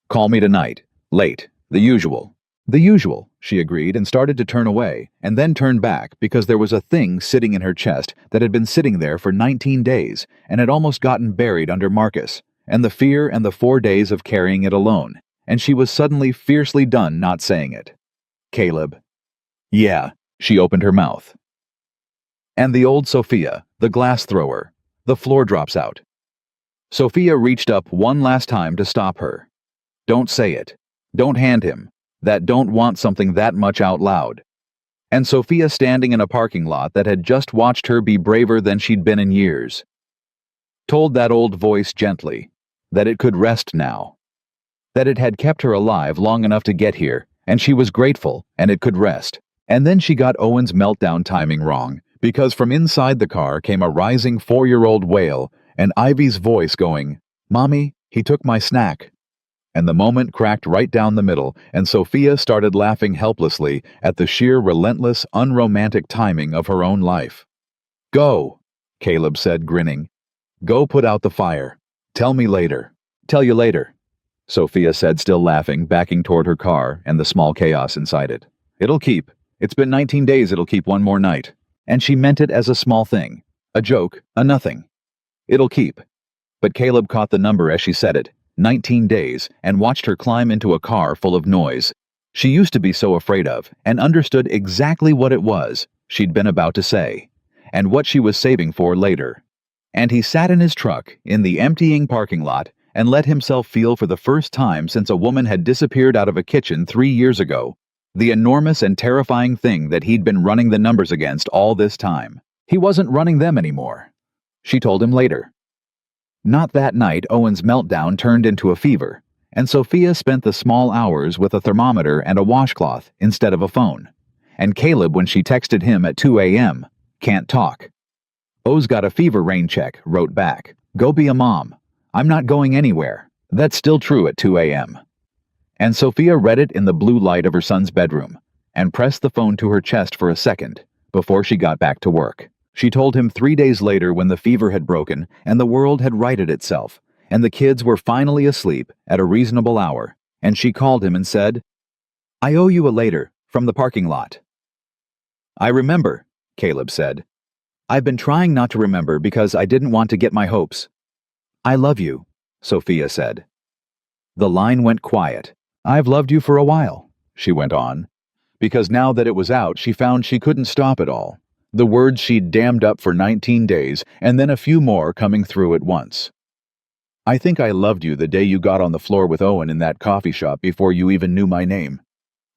Speaker 1: "Call me tonight. Late. The usual." "The usual," she agreed and started to turn away, and then turned back because there was a thing sitting in her chest that had been sitting there for 19 days and had almost gotten buried under Marcus, and the fear and the 4 days of carrying it alone, and she was suddenly fiercely done not saying it. "Caleb." "Yeah," she opened her mouth. And the old Sophia, the glass thrower, the floor drops out. Sophia reached up one last time to stop her. "Don't say it. Don't hand him. That don't want something that much out loud." And Sophia standing in a parking lot that had just watched her be braver than she'd been in years, told that old voice gently that it could rest now, that it had kept her alive long enough to get here, and she was grateful, and it could rest. And then she got Owen's meltdown timing wrong, because from inside the car came a rising 4-year-old wail, and Ivy's voice going, "Mommy, he took my snack." And the moment cracked right down the middle, and Sophia started laughing helplessly at the sheer relentless, unromantic timing of her own life. "Go," Caleb said, grinning. "Go put out the fire. Tell me later." "Tell you later," Sophia said, still laughing, backing toward her car and the small chaos inside it. "It'll keep. It's been 19 days, it'll keep one more night." And she meant it as a small thing, a joke, a nothing. "It'll keep." But Caleb caught the number as she said it, 19 days, and watched her climb into a car full of noise she used to be so afraid of, and understood exactly what it was she'd been about to say, and what she was saving for later. And he sat in his truck in the emptying parking lot and let himself feel for the first time since a woman had disappeared out of a kitchen 3 years ago, the enormous and terrifying thing that he'd been running the numbers against all this time. He wasn't running them anymore. She told him later. Not that night Owen's meltdown turned into a fever, and Sophia spent the small hours with a thermometer and a washcloth instead of a phone. And Caleb, when she texted him at 2 a.m., can't talk. "O's got a fever rain check," wrote back. "Go be a mom. I'm not going anywhere." That's still true at 2 a.m. And Sophia read it in the blue light of her son's bedroom, and pressed the phone to her chest for a second before she got back to work. She told him 3 days later, when the fever had broken and the world had righted itself, and the kids were finally asleep at a reasonable hour, and she called him and said, "I owe you a later, from the parking lot." "I remember," Caleb said. "I've been trying not to remember because I didn't want to get my hopes." "I love you," Sophia said. The line went quiet. "I've loved you for a while," she went on, because now that it was out, she found she couldn't stop it all. The words she'd dammed up for 19 days, and then a few more coming through at once. "I think I loved you the day you got on the floor with Owen in that coffee shop before you even knew my name.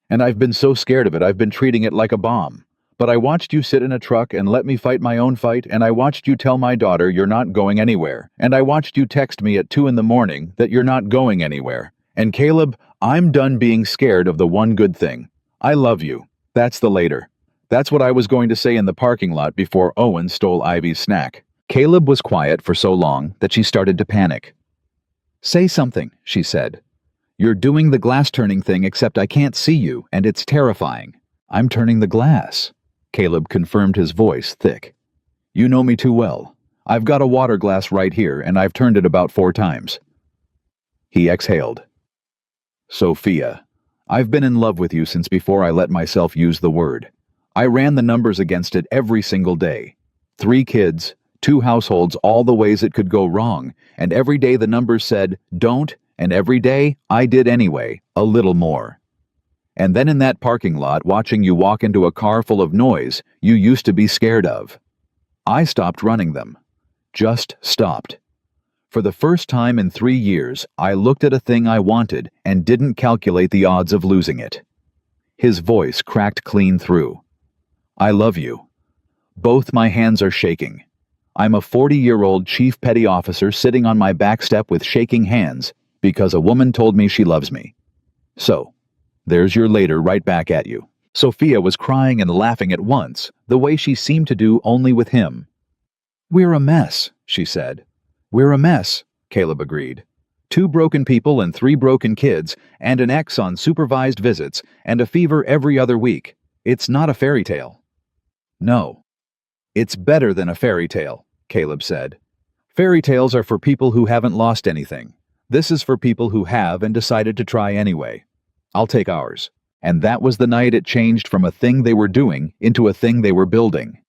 Speaker 1: And I've been so scared of it, I've been treating it like a bomb. But I watched you sit in a truck and let me fight my own fight, and I watched you tell my daughter you're not going anywhere, and I watched you text me at 2 a.m. that you're not going anywhere. And Caleb, I'm done being scared of the one good thing. I love you. That's the later." That's what I was going to say in the parking lot before Owen stole Ivy's snack. Caleb was quiet for so long that she started to panic. "Say something," she said. "You're doing the glass turning thing, except I can't see you, and it's terrifying." "I'm turning the glass," Caleb confirmed, his voice thick. "You know me too well. I've got a water glass right here, and I've turned it about 4 times. He exhaled. "Sophia, I've been in love with you since before I let myself use the word. I ran the numbers against it every single day. 3 kids, 2 households, all the ways it could go wrong, and every day the numbers said, don't, and every day I did anyway, a little more. And then in that parking lot, watching you walk into a car full of noise you used to be scared of. I stopped running them. Just stopped. For the first time in 3 years, I looked at a thing I wanted and didn't calculate the odds of losing it. His voice cracked clean through. I love you. Both my hands are shaking. I'm a 40-year-old chief petty officer sitting on my back step with shaking hands because a woman told me she loves me. So, there's your later right back at you. Sophia was crying and laughing at once, the way she seemed to do only with him. We're a mess, she said. We're a mess, Caleb agreed. 2 broken people and 3 broken kids, and an ex on supervised visits, and a fever every other week. It's not a fairy tale. No. It's better than a fairy tale, Caleb said. Fairy tales are for people who haven't lost anything. This is for people who have and decided to try anyway. I'll take ours. And that was the night it changed from a thing they were doing into a thing they were building.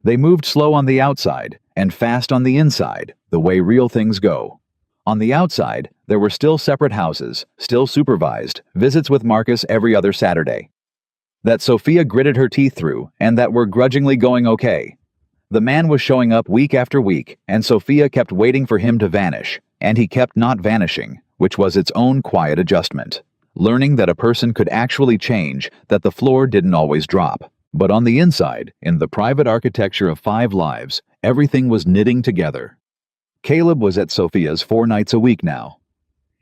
Speaker 1: They moved slow on the outside and fast on the inside, the way real things go. On the outside, there were still separate houses, still supervised, visits with Marcus every other Saturday. That Sophia gritted her teeth through, and that were grudgingly going okay. The man was showing up week after week, and Sophia kept waiting for him to vanish, and he kept not vanishing, which was its own quiet adjustment. Learning that a person could actually change, that the floor didn't always drop. But on the inside, in the private architecture of 5 lives, everything was knitting together. Caleb was at Sophia's 4 nights a week now.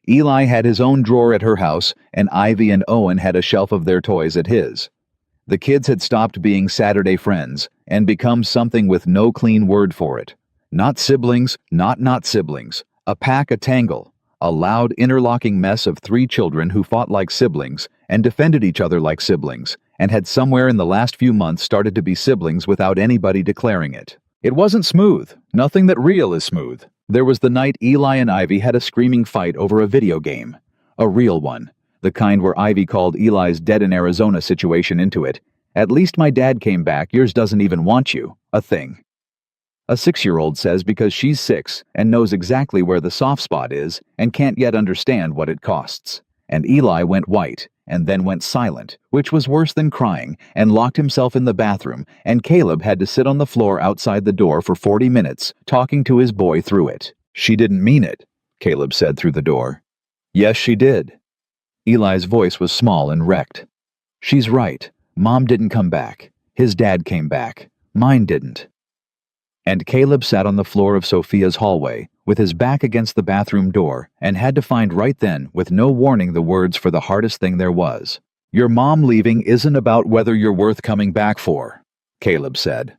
Speaker 1: Eli had his own drawer at her house, and Ivy and Owen had a shelf of their toys at his. The kids had stopped being Saturday friends and become something with no clean word for it. Not siblings, not siblings. A pack, a tangle. A loud, interlocking mess of 3 children who fought like siblings and defended each other like siblings, and had somewhere in the last few months started to be siblings without anybody declaring it. It wasn't smooth. Nothing that real is smooth. There was the night Eli and Ivy had a screaming fight over a video game. A real one. The kind where Ivy called Eli's dead in Arizona situation into it. At least my dad came back, yours doesn't even want you. A thing. A 6-year-old says because she's 6 and knows exactly where the soft spot is and can't yet understand what it costs. And Eli went white and then went silent, which was worse than crying, and locked himself in the bathroom, and Caleb had to sit on the floor outside the door for 40 minutes, talking to his boy through it. She didn't mean it, Caleb said through the door. Yes, she did. Eli's voice was small and wrecked. She's right. Mom didn't come back. His dad came back. Mine didn't. And Caleb sat on the floor of Sophia's hallway, with his back against the bathroom door, and had to find right then, with no warning, the words for the hardest thing there was. Your mom leaving isn't about whether you're worth coming back for, Caleb said.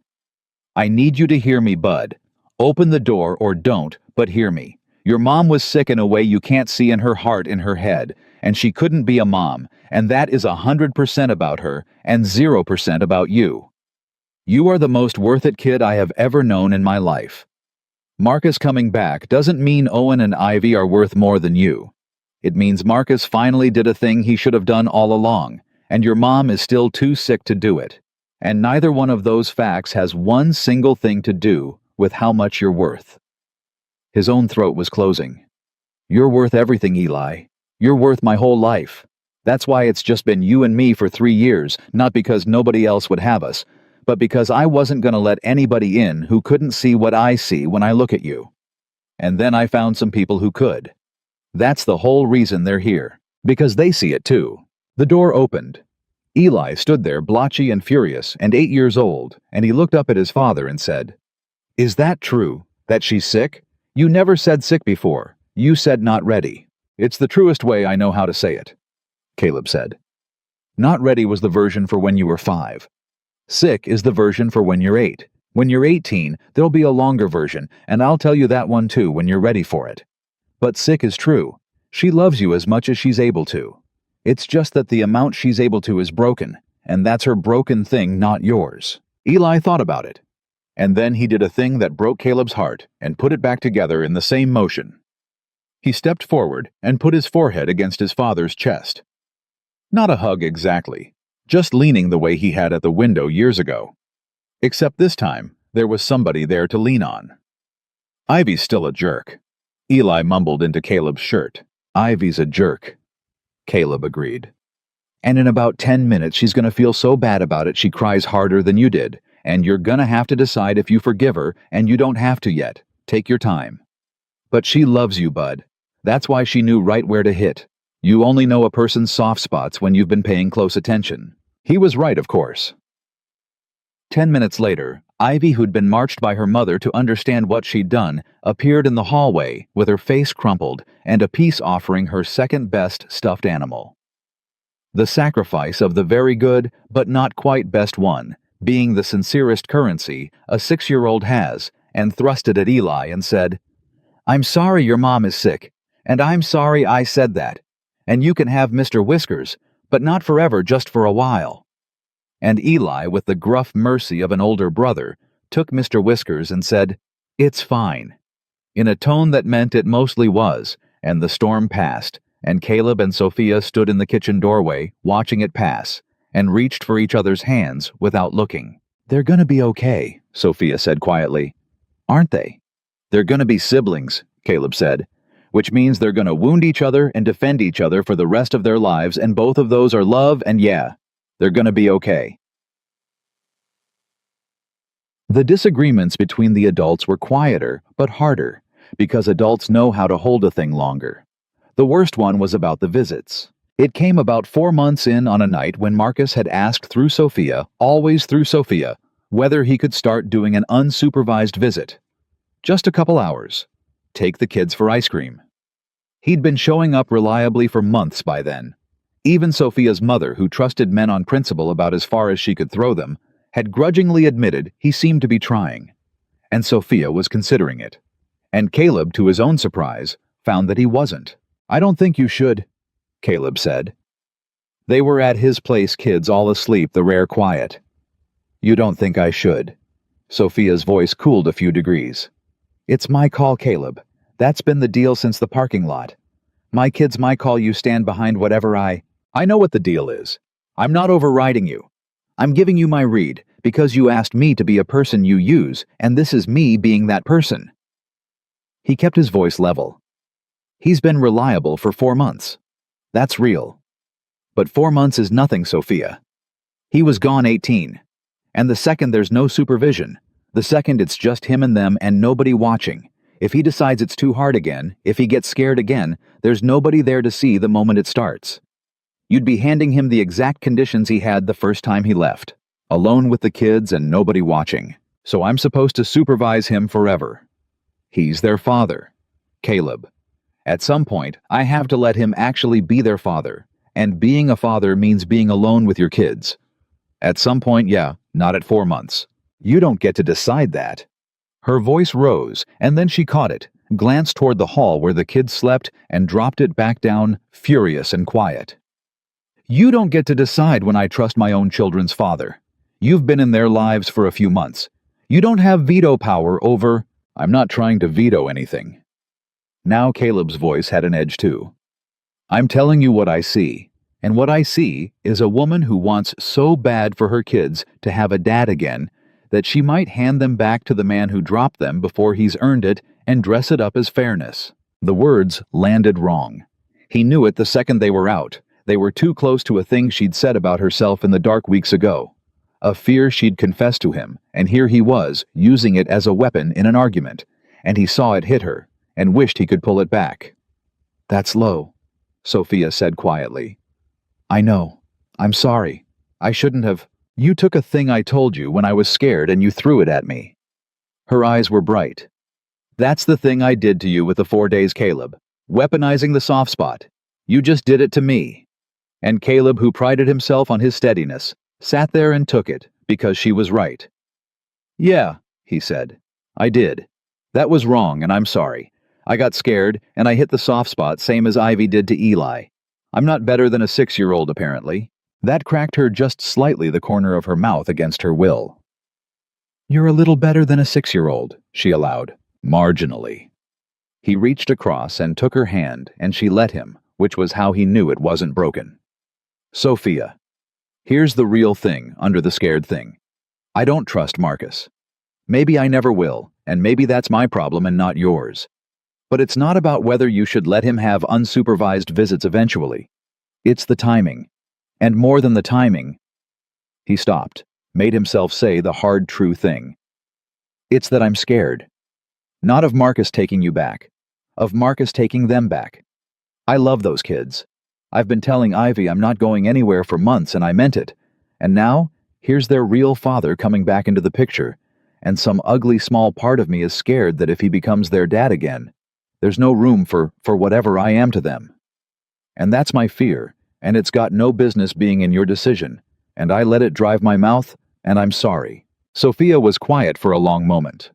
Speaker 1: I need you to hear me, bud. Open the door or don't, but hear me. Your mom was sick in a way you can't see in her heart, in her head, and she couldn't be a mom, and that is 100% about her, and 0% about you. You are the most worth it kid I have ever known in my life. Marcus coming back doesn't mean Owen and Ivy are worth more than you. It means Marcus finally did a thing he should have done all along, and your mom is still too sick to do it. And neither one of those facts has one single thing to do with how much you're worth. His own throat was closing. You're worth everything, Eli. You're worth my whole life. That's why it's just been you and me for 3 years, not because nobody else would have us, but because I wasn't going to let anybody in who couldn't see what I see when I look at you. And then I found some people who could. That's the whole reason they're here, because they see it too. The door opened. Eli stood there blotchy and furious and 8 years old, and he looked up at his father and said, Is that true, that she's sick? You never said sick before. You said not ready. It's the truest way I know how to say it, Caleb said. Not ready was the version for when you were 5. Sick is the version for when you're 8. When you're 18, there'll be a longer version, and I'll tell you that one too when you're ready for it. But sick is true. She loves you as much as she's able to. It's just that the amount she's able to is broken, and that's her broken thing, not yours. Eli thought about it. And then he did a thing that broke Caleb's heart and put it back together in the same motion. He stepped forward and put his forehead against his father's chest. Not a hug exactly, just leaning the way he had at the window years ago. Except this time, there was somebody there to lean on. Ivy's still a jerk. Eli mumbled into Caleb's shirt. Ivy's a jerk. Caleb agreed. And in about 10 minutes she's going to feel so bad about it she cries harder than you did, and you're gonna have to decide if you forgive her, and you don't have to yet. Take your time. But she loves you, bud. That's why she knew right where to hit. You only know a person's soft spots when you've been paying close attention. He was right, of course. 10 minutes later, Ivy, who'd been marched by her mother to understand what she'd done, appeared in the hallway with her face crumpled and a peace offering her second-best stuffed animal. The sacrifice of the very good but not quite best one, being the sincerest currency a 6-year-old has, and thrust it at Eli and said, "I'm sorry your mom is sick, and I'm sorry I said that, and you can have Mr. Whiskers, but not forever, just for a while." And Eli, with the gruff mercy of an older brother, took Mr. Whiskers and said, "It's fine," in a tone that meant it mostly was, and the storm passed, and Caleb and Sophia stood in the kitchen doorway, watching it pass, and reached for each other's hands without looking. "They're gonna be okay," Sophia said quietly. "Aren't they?" "They're gonna be siblings," Caleb said, "which means they're gonna wound each other and defend each other for the rest of their lives, and both of those are love, and yeah, they're gonna be okay." The disagreements between the adults were quieter, but harder, because adults know how to hold a thing longer. The worst one was about the visits. It came about 4 months in on a night when Marcus had asked through Sophia, always through Sophia, whether he could start doing an unsupervised visit. Just a couple hours. Take the kids for ice cream. He'd been showing up reliably for months by then. Even Sophia's mother, who trusted men on principle about as far as she could throw them, had grudgingly admitted he seemed to be trying. And Sophia was considering it. And Caleb, to his own surprise, found that he wasn't. "I don't think you should," Caleb said. They were at his place, kids all asleep, the rare quiet. "You don't think I should?" Sophia's voice cooled a few degrees. "It's my call, Caleb. That's been the deal since the parking lot. My kids, my call, you stand behind whatever I know what the deal is. I'm not overriding you. I'm giving you my read, because you asked me to be a person you use, and this is me being that person." He kept his voice level. "He's been reliable for 4 months. That's real. But 4 months is nothing, Sophia. He was gone 18. And the second there's no supervision, the second it's just him and them and nobody watching, if he decides it's too hard again, if he gets scared again, there's nobody there to see the moment it starts. You'd be handing him the exact conditions he had the first time he left, alone with the kids and nobody watching. So I'm supposed to supervise him forever. He's their father, Caleb. At some point, I have to let him actually be their father, and being a father means being alone with your kids. At some point, yeah, not at 4 months. You don't get to decide that." Her voice rose, and then she caught it, glanced toward the hall where the kids slept, and dropped it back down, furious and quiet. "You don't get to decide when I trust my own children's father. You've been in their lives for a few months. You don't have veto power over—" "I'm not trying to veto anything." Now Caleb's voice had an edge too. "I'm telling you what I see, and what I see is a woman who wants so bad for her kids to have a dad again that she might hand them back to the man who dropped them before he's earned it and dress it up as fairness." The words landed wrong. He knew it the second they were out. They were too close to a thing she'd said about herself in the dark weeks ago. A fear she'd confessed to him, and here he was, using it as a weapon in an argument, and he saw it hit her, and wished he could pull it back. "That's low," Sophia said quietly. "I know. I'm sorry. I shouldn't have. You took a thing I told you when I was scared and you threw it at me." Her eyes were bright. "That's the thing I did to you with the 4 days, Caleb. Weaponizing the soft spot. You just did it to me." And Caleb, who prided himself on his steadiness, sat there and took it, because she was right. "Yeah," he said. "I did. That was wrong, and I'm sorry. I got scared, and I hit the soft spot same as Ivy did to Eli. I'm not better than a 6-year-old, apparently." That cracked her just slightly the corner of her mouth against her will. "You're a little better than a 6-year-old, she allowed, marginally. He reached across and took her hand, and she let him, which was how he knew it wasn't broken. "Sophia, here's the real thing under the scared thing. I don't trust Marcus. Maybe I never will, and maybe that's my problem and not yours. But it's not about whether you should let him have unsupervised visits eventually. It's the timing. And more than the timing—" He stopped, made himself say the hard, true thing. It's that I'm scared. Not of Marcus taking you back. Of Marcus taking them back. I love those kids. I've been telling Ivy I'm not going anywhere for months, and I meant it. And now, here's their real father coming back into the picture, and some ugly small part of me is scared that if he becomes their dad again, there's no room for whatever I am to them. And that's my fear, and it's got no business being in your decision, and I let it drive my mouth, and I'm sorry. Sophia was quiet for a long moment.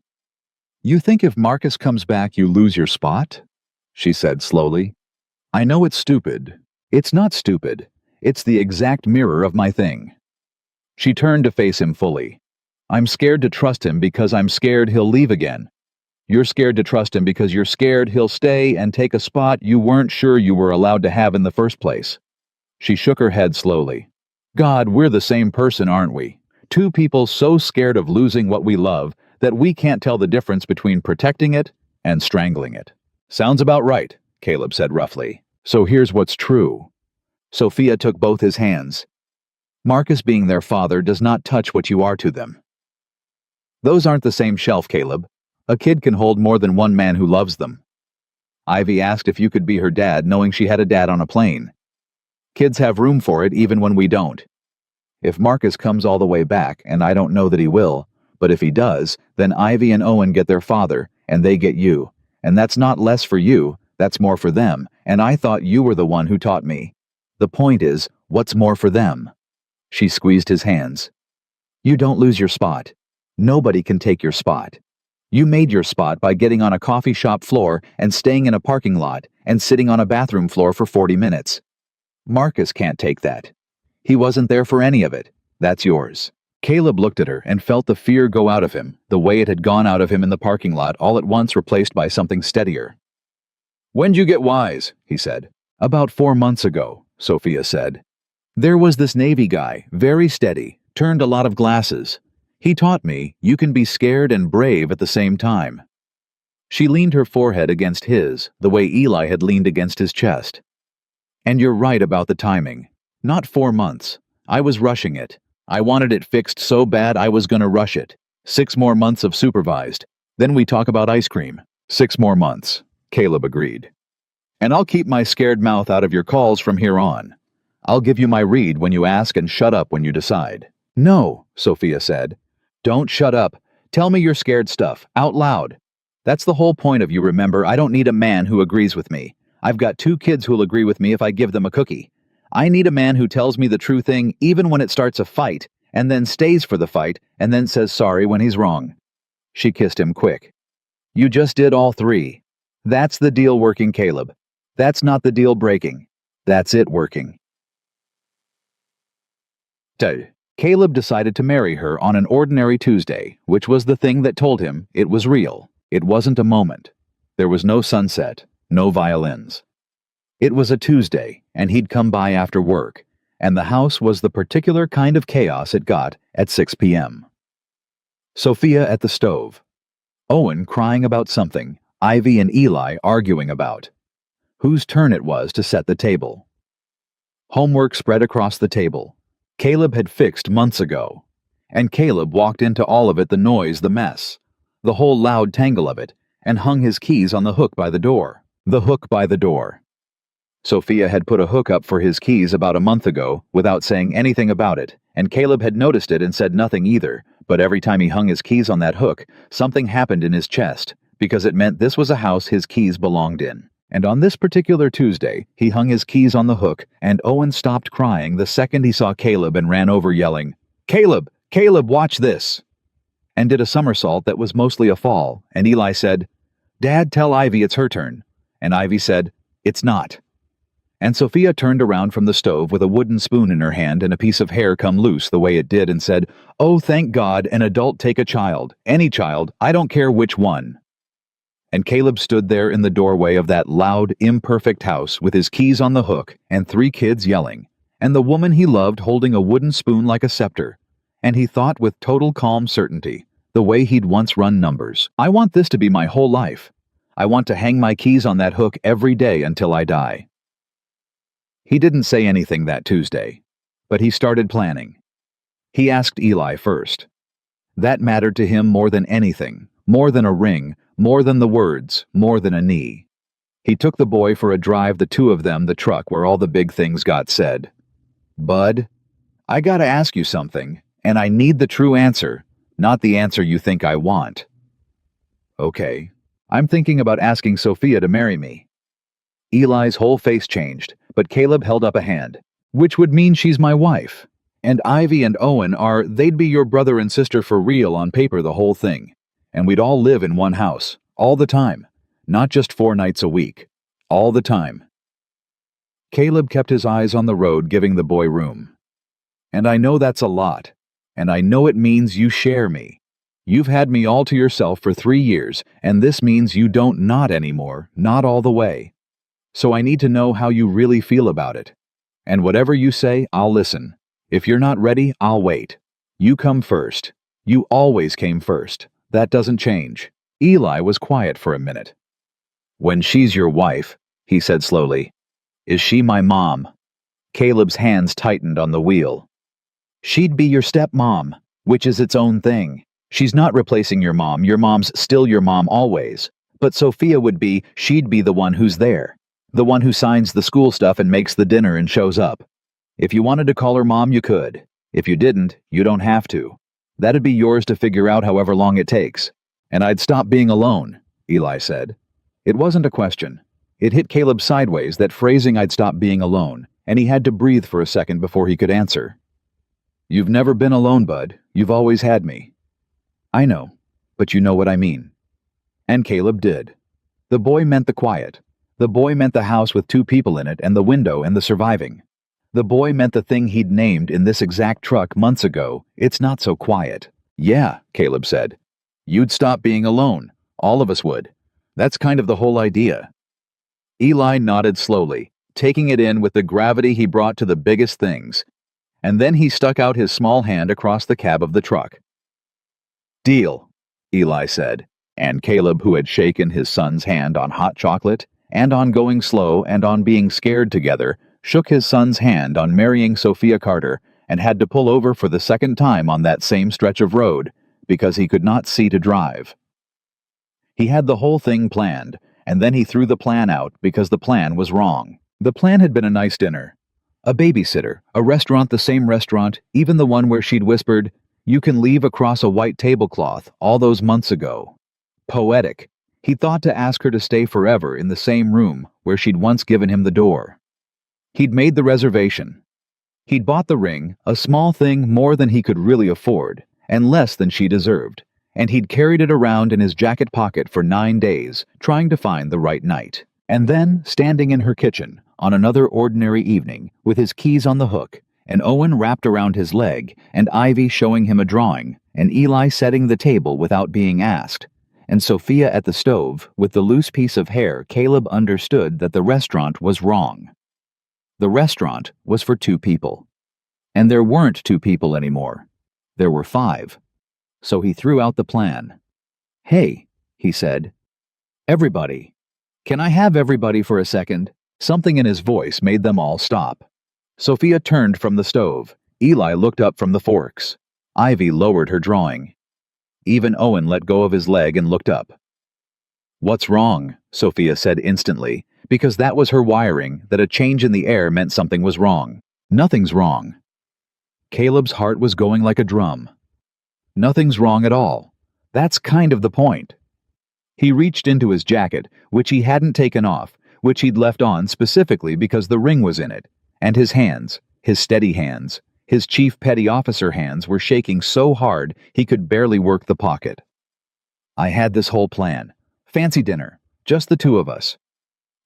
Speaker 1: You think if Marcus comes back you lose your spot? She said slowly. I know it's stupid. It's not stupid. It's the exact mirror of my thing. She turned to face him fully. I'm scared to trust him because I'm scared he'll leave again. You're scared to trust him because you're scared he'll stay and take a spot you weren't sure you were allowed to have in the first place. She shook her head slowly. God, we're the same person, aren't we? Two people so scared of losing what we love that we can't tell the difference between protecting it and strangling it. Sounds about right, Caleb said roughly. So here's what's true. Sophia took both his hands. Marcus being their father does not touch what you are to them. Those aren't the same shelf, Caleb. A kid can hold more than one man who loves them. Ivy asked if you could be her dad, knowing she had a dad on a plane. Kids have room for it even when we don't. If Marcus comes all the way back, and I don't know that he will, but if he does, then Ivy and Owen get their father, and they get you. And that's not less for you, that's more for them, and I thought you were the one who taught me. The point is, what's more for them? She squeezed his hands. You don't lose your spot. Nobody can take your spot. You made your spot by getting on a coffee shop floor and staying in a parking lot and sitting on a bathroom floor for 40 minutes. Marcus can't take that. He wasn't there for any of it. That's yours. Caleb looked at her and felt the fear go out of him, the way it had gone out of him in the parking lot, all at once replaced by something steadier. When'd you get wise? He said. About 4 months ago, Sophia said. There was this Navy guy, very steady, turned a lot of glasses. He taught me you can be scared and brave at the same time. She leaned her forehead against his, the way Eli had leaned against his chest. And you're right about the timing. Not 4 months. I was rushing it. I wanted it fixed so bad I was gonna rush it. 6 more months of supervised. Then we talk about ice cream. 6 more months, Caleb agreed. And I'll keep my scared mouth out of your calls from here on. I'll give you my read when you ask and shut up when you decide. No, Sophia said. Don't shut up. Tell me your scared stuff, out loud. That's the whole point of you, remember. I don't need a man who agrees with me. I've got 2 kids who'll agree with me if I give them a cookie. I need a man who tells me the true thing even when it starts a fight, and then stays for the fight, and then says sorry when he's wrong. She kissed him quick. You just did all 3. That's the deal working, Caleb. That's not the deal breaking. That's it working. Caleb decided to marry her on an ordinary Tuesday, which was the thing that told him it was real. It wasn't a moment. There was no sunset, no violins. It was a Tuesday, and he'd come by after work, and the house was the particular kind of chaos it got at 6 p.m. Sophia at the stove. Owen crying about something, Ivy and Eli arguing about whose turn it was to set the table. Homework spread across the table. Caleb had fixed months ago, and Caleb walked into all of it, the noise, the mess, the whole loud tangle of it, and hung his keys on the hook by the door. The hook by the door. Sophia had put a hook up for his keys about a month ago without saying anything about it, and Caleb had noticed it and said nothing either, but every time he hung his keys on that hook, something happened in his chest, because it meant this was a house his keys belonged in. And on this particular Tuesday, he hung his keys on the hook, and Owen stopped crying the second he saw Caleb and ran over yelling, "Caleb! Caleb, watch this!" and did a somersault that was mostly a fall, and Eli said, "Dad, tell Ivy it's her turn." And Ivy said, "It's not." And Sophia turned around from the stove with a wooden spoon in her hand and a piece of hair come loose the way it did and said, "Oh, thank God, an adult take a child. Any child, I don't care which one." And Caleb stood there in the doorway of that loud, imperfect house with his keys on the hook and 3 kids yelling, and the woman he loved holding a wooden spoon like a scepter. And he thought with total calm certainty, the way he'd once run numbers, I want this to be my whole life. I want to hang my keys on that hook every day until I die. He didn't say anything that Tuesday, but he started planning. He asked Eli first. That mattered to him more than anything, more than a ring, more than the words, more than a knee. He took the boy for a drive, the two of them, the truck where all the big things got said. Bud, I gotta ask you something, and I need the true answer, not the answer you think I want. Okay, I'm thinking about asking Sophia to marry me. Eli's whole face changed, but Caleb held up a hand. Which would mean she's my wife. And Ivy and Owen they'd be your brother and sister for real on paper, the whole thing. And we'd all live in one house, all the time. Not just 4 nights a week. All the time. Caleb kept his eyes on the road, giving the boy room. And I know that's a lot. And I know it means you share me. You've had me all to yourself for 3 years, and this means you don't not anymore, not all the way. So I need to know how you really feel about it. And whatever you say, I'll listen. If you're not ready, I'll wait. You come first. You always came first. That doesn't change. Eli was quiet for a minute. When she's your wife, he said slowly, is she my mom? Caleb's hands tightened on the wheel. She'd be your stepmom, which is its own thing. She's not replacing your mom. Your mom's still your mom always. But Sophia she'd be the one who's there. The one who signs the school stuff and makes the dinner and shows up. If you wanted to call her mom, you could. If you didn't, you don't have to. That'd be yours to figure out however long it takes. And I'd stop being alone, Eli said. It wasn't a question. It hit Caleb sideways, that phrasing, I'd stop being alone, and he had to breathe for a second before he could answer. You've never been alone, Bud. You've always had me. I know, but you know what I mean. And Caleb did. The boy meant the quiet. The boy meant the house with 2 people in it and the window and the surviving. The boy meant the thing he'd named in this exact truck months ago. It's not so quiet. Yeah, Caleb said. You'd stop being alone. All of us would. That's kind of the whole idea. Eli nodded slowly, taking it in with the gravity he brought to the biggest things. And then he stuck out his small hand across the cab of the truck. Deal, Eli said, and Caleb, who had shaken his son's hand on hot chocolate, and on going slow, and on being scared together, shook his son's hand on marrying Sophia Carter, and had to pull over for the second time on that same stretch of road, because he could not see to drive. He had the whole thing planned, and then he threw the plan out because the plan was wrong. The plan had been a nice dinner. A babysitter, a restaurant, the same restaurant, even the one where she'd whispered, "You can leave across a white tablecloth," all those months ago. Poetic. He thought to ask her to stay forever in the same room where she'd once given him the door. He'd made the reservation. He'd bought the ring, a small thing more than he could really afford, and less than she deserved, and he'd carried it around in his jacket pocket for 9 days, trying to find the right night. And then, standing in her kitchen, on another ordinary evening, with his keys on the hook, and Owen wrapped around his leg, and Ivy showing him a drawing, and Eli setting the table without being asked, and Sophia at the stove with the loose piece of hair, Caleb understood that the restaurant was wrong. The restaurant was for 2 people. And there weren't 2 people anymore. There were 5. So he threw out the plan. Hey, he said. Everybody. Can I have everybody for a second? Something in his voice made them all stop. Sophia turned from the stove. Eli looked up from the forks. Ivy lowered her drawing. Even Owen let go of his leg and looked up. What's wrong? Sophia said instantly, because that was her wiring, that a change in the air meant something was wrong. Nothing's wrong. Caleb's heart was going like a drum. Nothing's wrong at all. That's kind of the point. He reached into his jacket, which he hadn't taken off, which he'd left on specifically because the ring was in it, and his hands, his steady hands, his chief petty officer hands were shaking so hard he could barely work the pocket. I had this whole plan. Fancy dinner. Just the 2 of us.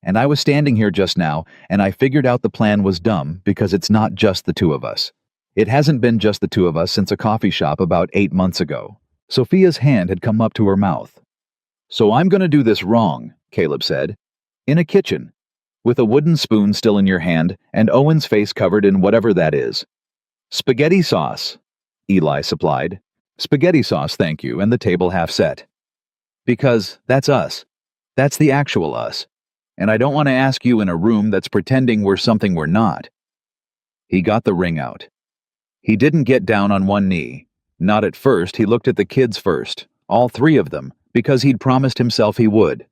Speaker 1: And I was standing here just now, and I figured out the plan was dumb because it's not just the 2 of us. It hasn't been just the 2 of us since a coffee shop about 8 months ago. Sophia's hand had come up to her mouth. So I'm going to do this wrong, Caleb said. In a kitchen, with a wooden spoon still in your hand, and Owen's face covered in whatever that is. Spaghetti sauce, Eli supplied. Spaghetti sauce, thank you, and the table half set. Because that's us. That's the actual us. And I don't want to ask you in a room that's pretending we're something we're not. He got the ring out. He didn't get down on one knee. Not at first. He looked at the kids first, all three of them, because he'd promised himself he would.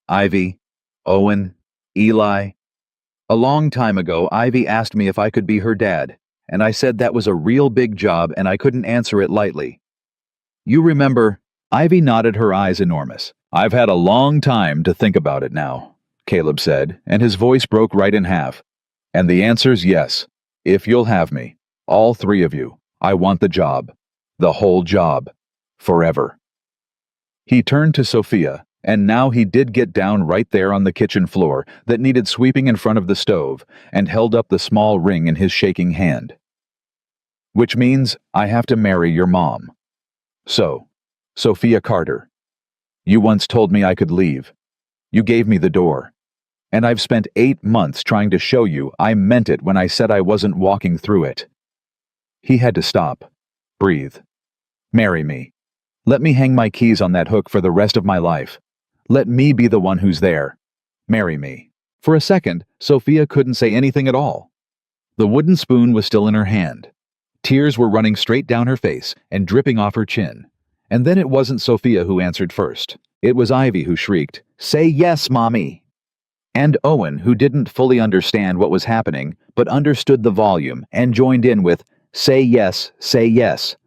Speaker 1: Ivy, Owen, Eli. A long time ago, Ivy asked me if I could be her dad, and I said that was a real big job and I couldn't answer it lightly. You remember? Ivy nodded, her eyes enormous. I've had a long time to think about it now, Caleb said, and his voice broke right in half. And the answer's yes, if you'll have me. All three of you. I want the job. The whole job. Forever. He turned to Sophia, and now he did get down right there on the kitchen floor that needed sweeping in front of the stove, and held up the small ring in his shaking hand. Which means I have to marry your mom. So, Sophia Carter, you once told me I could leave. You gave me the door. And I've spent 8 months trying to show you I meant it when I said I wasn't walking through it. He had to stop. Breathe. Marry me. Let me hang my keys on that hook for the rest of my life. Let me be the one who's there. Marry me. For a second, Sophia couldn't say anything at all. The wooden spoon was still in her hand. Tears were running straight down her face and dripping off her chin. And then it wasn't Sophia who answered first. It was Ivy who shrieked, "Say yes, Mommy!" And Owen, who didn't fully understand what was happening, but understood the volume and joined in with, "Say yes, say yes."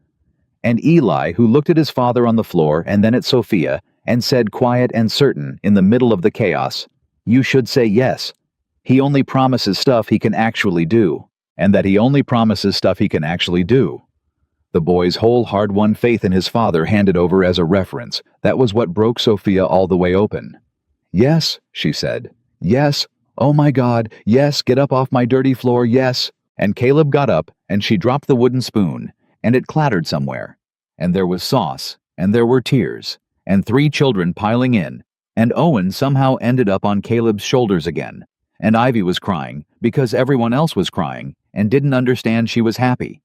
Speaker 1: And Eli, who looked at his father on the floor and then at Sophia, and said quiet and certain in the middle of the chaos, "You should say yes. He only promises stuff he can actually do, and that he only promises stuff he can actually do." The boy's whole hard-won faith in his father handed over as a reference. That was what broke Sophia all the way open. "Yes," she said. "Yes. Oh my God. Yes, get up off my dirty floor. Yes." And Caleb got up, and she dropped the wooden spoon, and it clattered somewhere. And there was sauce, and there were tears, and 3 children piling in, and Owen somehow ended up on Caleb's shoulders again, and Ivy was crying because everyone else was crying and didn't understand she was happy.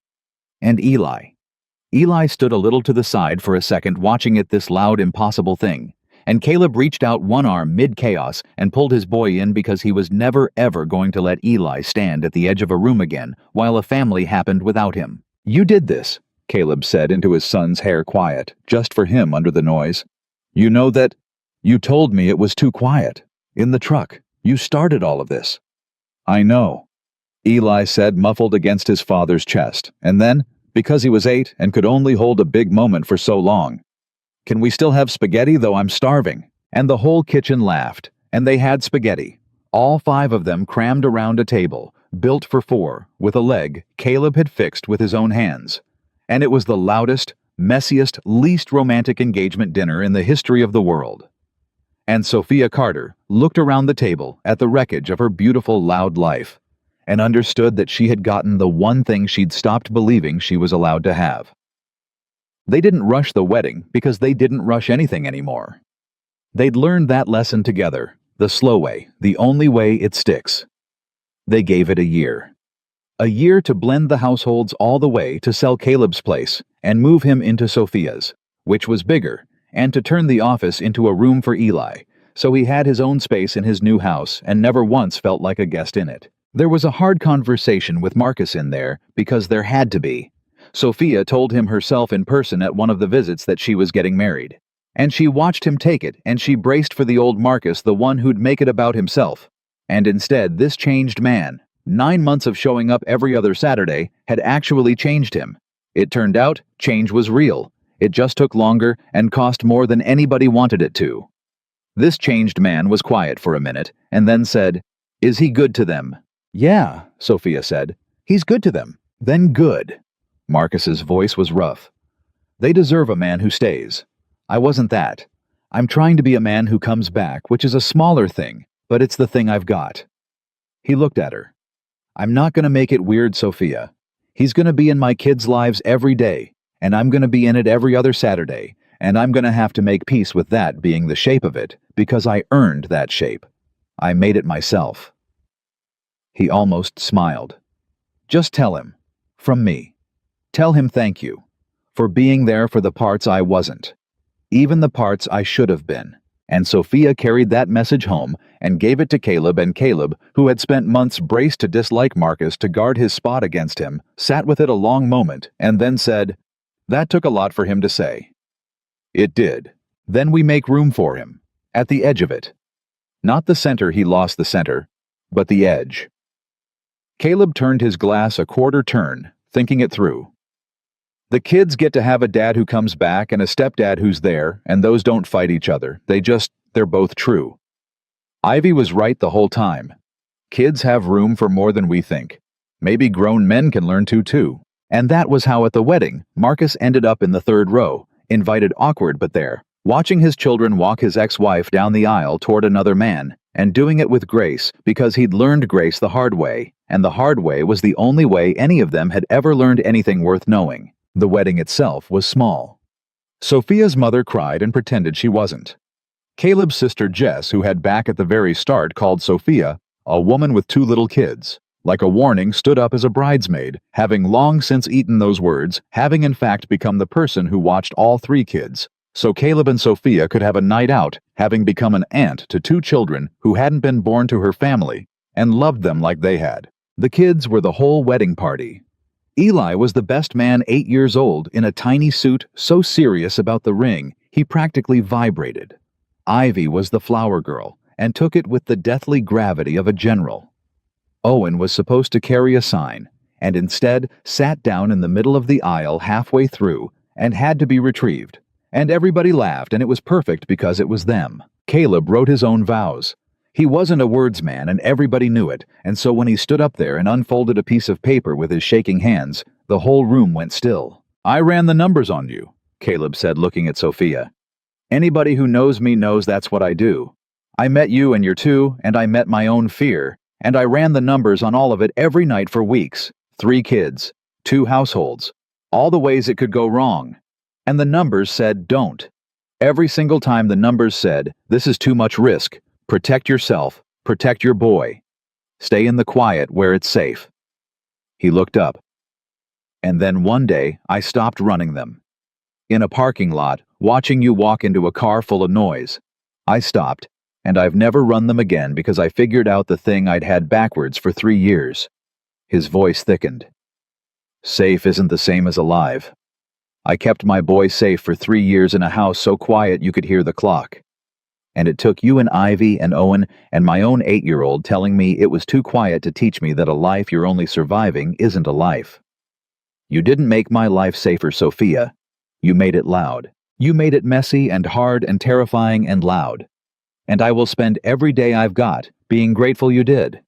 Speaker 1: And Eli stood a little to the side for a second watching this loud, impossible thing, and Caleb reached out one arm mid-chaos and pulled his boy in because he was never ever going to let Eli stand at the edge of a room again while a family happened without him. "You did this," Caleb said into his son's hair, quiet, just for him under the noise. "You know that? You told me it was too quiet. In the truck. You started all of this." "I know," Eli said, muffled against his father's chest, and then, because he was 8 and could only hold a big moment for so long, "Can we still have spaghetti, though I'm starving?" And the whole kitchen laughed, and they had spaghetti. All 5 of them crammed around a table, built for 4, with a leg Caleb had fixed with his own hands. And it was the loudest, messiest, least romantic engagement dinner in the history of the world. And Sophia Carter looked around the table at the wreckage of her beautiful, loud life, and understood that she had gotten the one thing she'd stopped believing she was allowed to have. They didn't rush the wedding because they didn't rush anything anymore. They'd learned that lesson together, the slow way, the only way it sticks. They gave it a year. A year to blend the households all the way to sell Caleb's place and move him into Sophia's, which was bigger, and to turn the office into a room for Eli, so he had his own space in his new house and never once felt like a guest in it. There was a hard conversation with Marcus in there because there had to be. Sophia told him herself in person at one of the visits that she was getting married. And she watched him take it, and she braced for the old Marcus, the one who'd make it about himself. And instead, this changed man, 9 months of showing up every other Saturday, had actually changed him. It turned out, change was real. It just took longer and cost more than anybody wanted it to. This changed man was quiet for a minute, and then said, "Is he good to them?" "Yeah," Sophia said. "He's good to them." "Then good." Marcus's voice was rough. "They deserve a man who stays. I wasn't that. I'm trying to be a man who comes back, which is a smaller thing, but it's the thing I've got." He looked at her. "I'm not going to make it weird, Sophia. He's going to be in my kids' lives every day, and I'm going to be in it every other Saturday, and I'm going to have to make peace with that being the shape of it, because I earned that shape. I made it myself." He almost smiled. "Just tell him. From me. Tell him thank you. For being there for the parts I wasn't. Even the parts I should have been. And Sophia carried that message home and gave it to Caleb, and Caleb, who had spent months braced to dislike Marcus to guard his spot against him, sat with it a long moment and then said, "That took a lot for him to say." It did. Then we make room for him. At the edge of it. Not the center, he lost the center, but the edge. Caleb turned his glass a quarter turn, thinking it through. The kids get to have a dad who comes back and a stepdad who's there, and those don't fight each other. They're both true. Ivy was right the whole time. Kids have room for more than we think. Maybe grown men can learn to too. And that was how at the wedding, Marcus ended up in the third row, invited awkward but there, watching his children walk his ex-wife down the aisle toward another man, and doing it with grace because he'd learned grace the hard way, and the hard way was the only way any of them had ever learned anything worth knowing. The wedding itself was small. Sophia's mother cried and pretended she wasn't. Caleb's sister Jess, who had back at the very start called Sophia a woman with 2 little kids, like a warning stood up as a bridesmaid, having long since eaten those words, having in fact become the person who watched all 3 kids, so Caleb and Sophia could have a night out, having become an aunt to 2 children who hadn't been born to her family, and loved them like they had. The kids were the whole wedding party. Eli was the best man, 8 years old, in a tiny suit, so serious about the ring, he practically vibrated. Ivy was the flower girl, and took it with the deathly gravity of a general. Owen was supposed to carry a sign, and instead sat down in the middle of the aisle halfway through, and had to be retrieved. And everybody laughed, and it was perfect because it was them. Caleb wrote his own vows. He wasn't a words man, and everybody knew it, and so when he stood up there and unfolded a piece of paper with his shaking hands, the whole room went still. "I ran the numbers on you," Caleb said, looking at Sophia. "Anybody who knows me knows that's what I do. I met you and your 2, and I met my own fear, and I ran the numbers on all of it every night for weeks. 3 kids, 2 households, all the ways it could go wrong. And the numbers said don't. Every single time the numbers said, this is too much risk. Protect yourself. Protect your boy. Stay in the quiet where it's safe." He looked up. "And then one day, I stopped running them. In a parking lot, watching you walk into a car full of noise. I stopped, and I've never run them again because I figured out the thing I'd had backwards for 3 years. His voice thickened. "Safe isn't the same as alive. I kept my boy safe for 3 years in a house so quiet you could hear the clock. And it took you and Ivy and Owen and my own 8-year-old telling me it was too quiet to teach me that a life you're only surviving isn't a life. You didn't make my life safer, Sophia. You made it loud. You made it messy and hard and terrifying and loud. And I will spend every day I've got being grateful you did.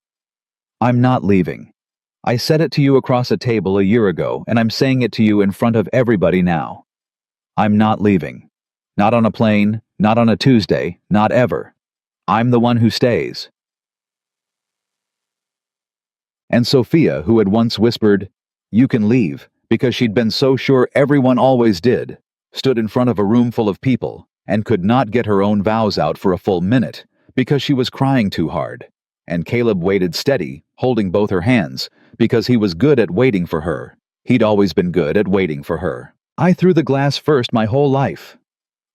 Speaker 1: I'm not leaving. I said it to you across a table a year ago, and I'm saying it to you in front of everybody now. I'm not leaving. Not on a plane, not on a Tuesday, not ever. I'm the one who stays." And Sophia, who had once whispered, "You can leave," because she'd been so sure everyone always did, stood in front of a room full of people and could not get her own vows out for a full minute because she was crying too hard. And Caleb waited steady, holding both her hands, because he was good at waiting for her. He'd always been good at waiting for her. "I threw the glass first my whole life,"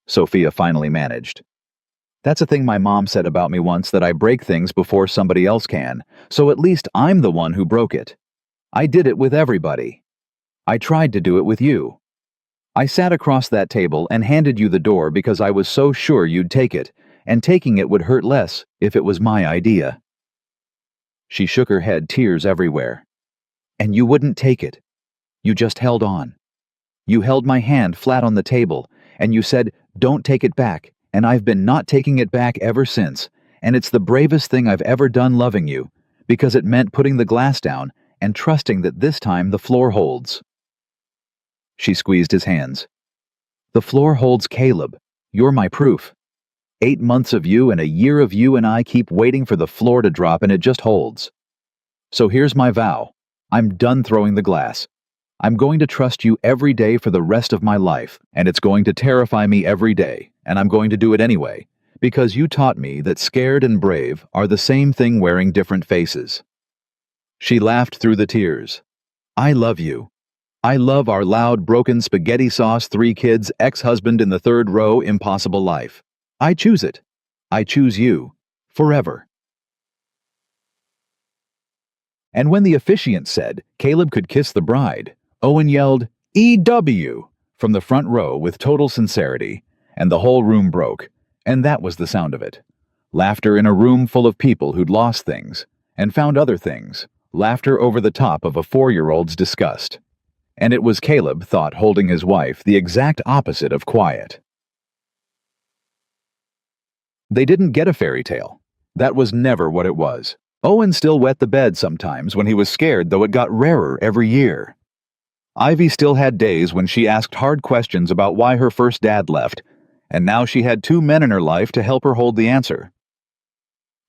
Speaker 1: Sophia finally managed. "That's a thing my mom said about me once, that I break things before somebody else can, so at least I'm the one who broke it. I did it with everybody. I tried to do it with you. I sat across that table and handed you the door because I was so sure you'd take it, and taking it would hurt less if it was my idea." She shook her head, tears everywhere. "And you wouldn't take it. You just held on. You held my hand flat on the table, and you said, 'Don't take it back,' and I've been not taking it back ever since, and it's the bravest thing I've ever done loving you, because it meant putting the glass down and trusting that this time the floor holds." She squeezed his hands. "The floor holds, Caleb. You're my proof. 8 months of you and a year of you and I keep waiting for the floor to drop, and it just holds. So here's my vow. I'm done throwing the glass. I'm going to trust you every day for the rest of my life, and it's going to terrify me every day, and I'm going to do it anyway, because you taught me that scared and brave are the same thing wearing different faces." She laughed through the tears. "I love you. I love our loud, broken spaghetti sauce, 3 kids, ex-husband in the third row, impossible life. I choose it. I choose you. Forever. And when the officiant said Caleb could kiss the bride, Owen yelled, "EW!" from the front row with total sincerity, and the whole room broke, and that was the sound of it. Laughter in a room full of people who'd lost things, and found other things, laughter over the top of a 4-year-old's disgust. And it was Caleb thought holding his wife the exact opposite of quiet. They didn't get a fairy tale. That was never what it was. Owen still wet the bed sometimes when he was scared, though it got rarer every year. Ivy still had days when she asked hard questions about why her first dad left, and now she had 2 men in her life to help her hold the answer.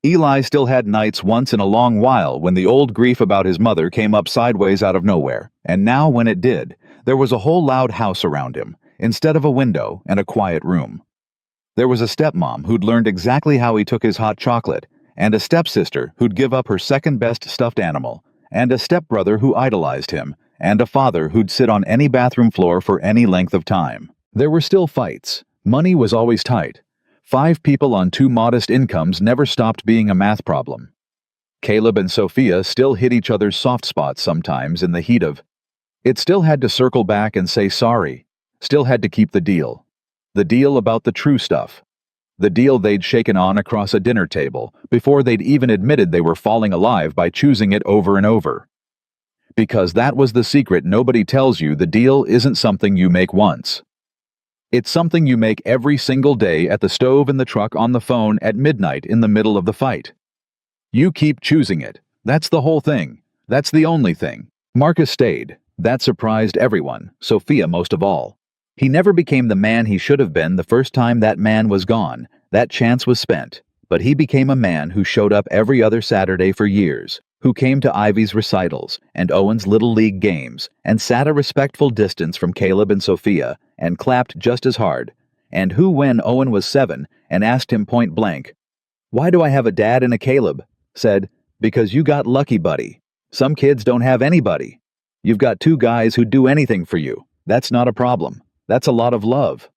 Speaker 1: Eli still had nights once in a long while when the old grief about his mother came up sideways out of nowhere, and now when it did, there was a whole loud house around him, instead of a window and a quiet room. There was a stepmom who'd learned exactly how he took his hot chocolate, and a stepsister who'd give up her second-best stuffed animal, and a stepbrother who idolized him, and a father who'd sit on any bathroom floor for any length of time. There were still fights. Money was always tight. 5 people on 2 modest incomes never stopped being a math problem. Caleb and Sophia still hit each other's soft spots sometimes in the heat of it. Still had to circle back and say sorry. Still had to keep the deal. The deal about the true stuff. The deal they'd shaken on across a dinner table before they'd even admitted they were falling alive by choosing it over and over. Because that was the secret nobody tells you. The deal isn't something you make once. It's something you make every single day at the stove, in the truck, on the phone, at midnight, in the middle of the fight. You keep choosing it. That's the whole thing. That's the only thing. Marcus stayed. That surprised everyone, Sophia most of all. He never became the man he should have been the first time that man was gone. That chance was spent. But he became a man who showed up every other Saturday for years, who came to Ivy's recitals and Owen's Little League games, and sat a respectful distance from Caleb and Sophia, and clapped just as hard, and who, when Owen was 7 and asked him point blank, "Why do I have a dad and a Caleb?" said, "Because you got lucky, buddy. Some kids don't have anybody. You've got 2 guys who'd do anything for you. That's not a problem. That's a lot of love."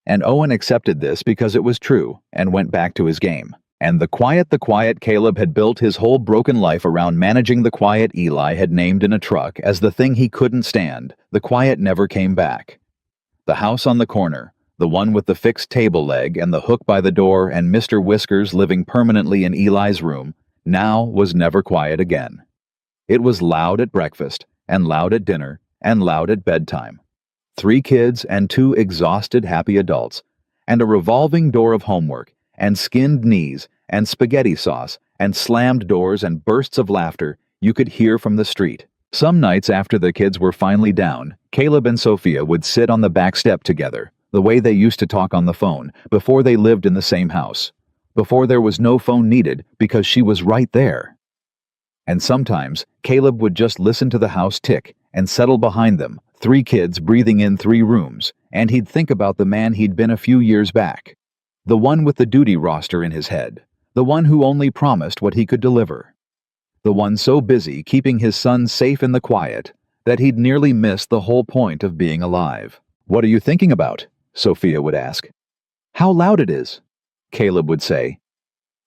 Speaker 1: And Owen accepted this because it was true, and went back to his game. And the quiet Caleb had built his whole broken life around managing the quiet Eli had named in a truck as the thing he couldn't stand. The quiet never came back. The house on the corner, the one with the fixed table leg and the hook by the door, and Mr. Whiskers living permanently in Eli's room, now was never quiet again. It was loud at breakfast, and loud at dinner, and loud at bedtime. 3 kids and 2 exhausted happy adults, and a revolving door of homework, and skinned knees, and spaghetti sauce, and slammed doors, and bursts of laughter you could hear from the street. Some nights after the kids were finally down, Caleb and Sophia would sit on the back step together, the way they used to talk on the phone, before they lived in the same house. Before there was no phone needed, because she was right there. And sometimes, Caleb would just listen to the house tick, and settle behind them, 3 kids breathing in 3 rooms, and he'd think about the man he'd been a few years back. The one with the duty roster in his head. The one who only promised what he could deliver. The one so busy keeping his son safe in the quiet that he'd nearly missed the whole point of being alive. "What are you thinking about?" Sophia would ask. "How loud it is," Caleb would say.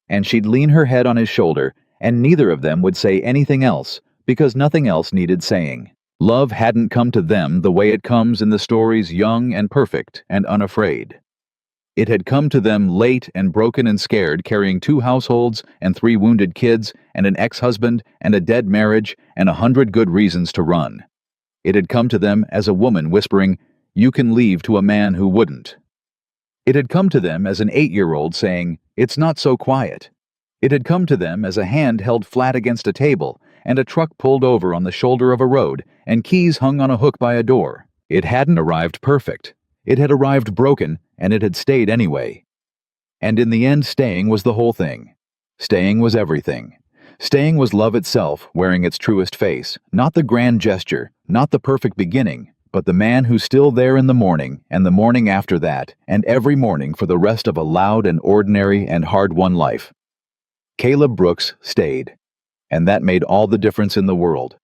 Speaker 1: And she'd lean her head on his shoulder, and neither of them would say anything else, because nothing else needed saying. Love hadn't come to them the way it comes in the stories, young and perfect and unafraid. It had come to them late and broken and scared, carrying 2 households and 3 wounded kids and an ex-husband and a dead marriage and 100 good reasons to run. It had come to them as a woman whispering, "You can leave," to a man who wouldn't. It had come to them as an 8-year-old saying, "It's not so quiet." It had come to them as a hand held flat against a table and a truck pulled over on the shoulder of a road and keys hung on a hook by a door. It hadn't arrived perfect. It had arrived broken, and it had stayed anyway. And in the end, staying was the whole thing. Staying was everything. Staying was love itself, wearing its truest face, not the grand gesture, not the perfect beginning, but the man who's still there in the morning, and the morning after that, and every morning for the rest of a loud and ordinary and hard-won life. Caleb Brooks stayed, and that made all the difference in the world.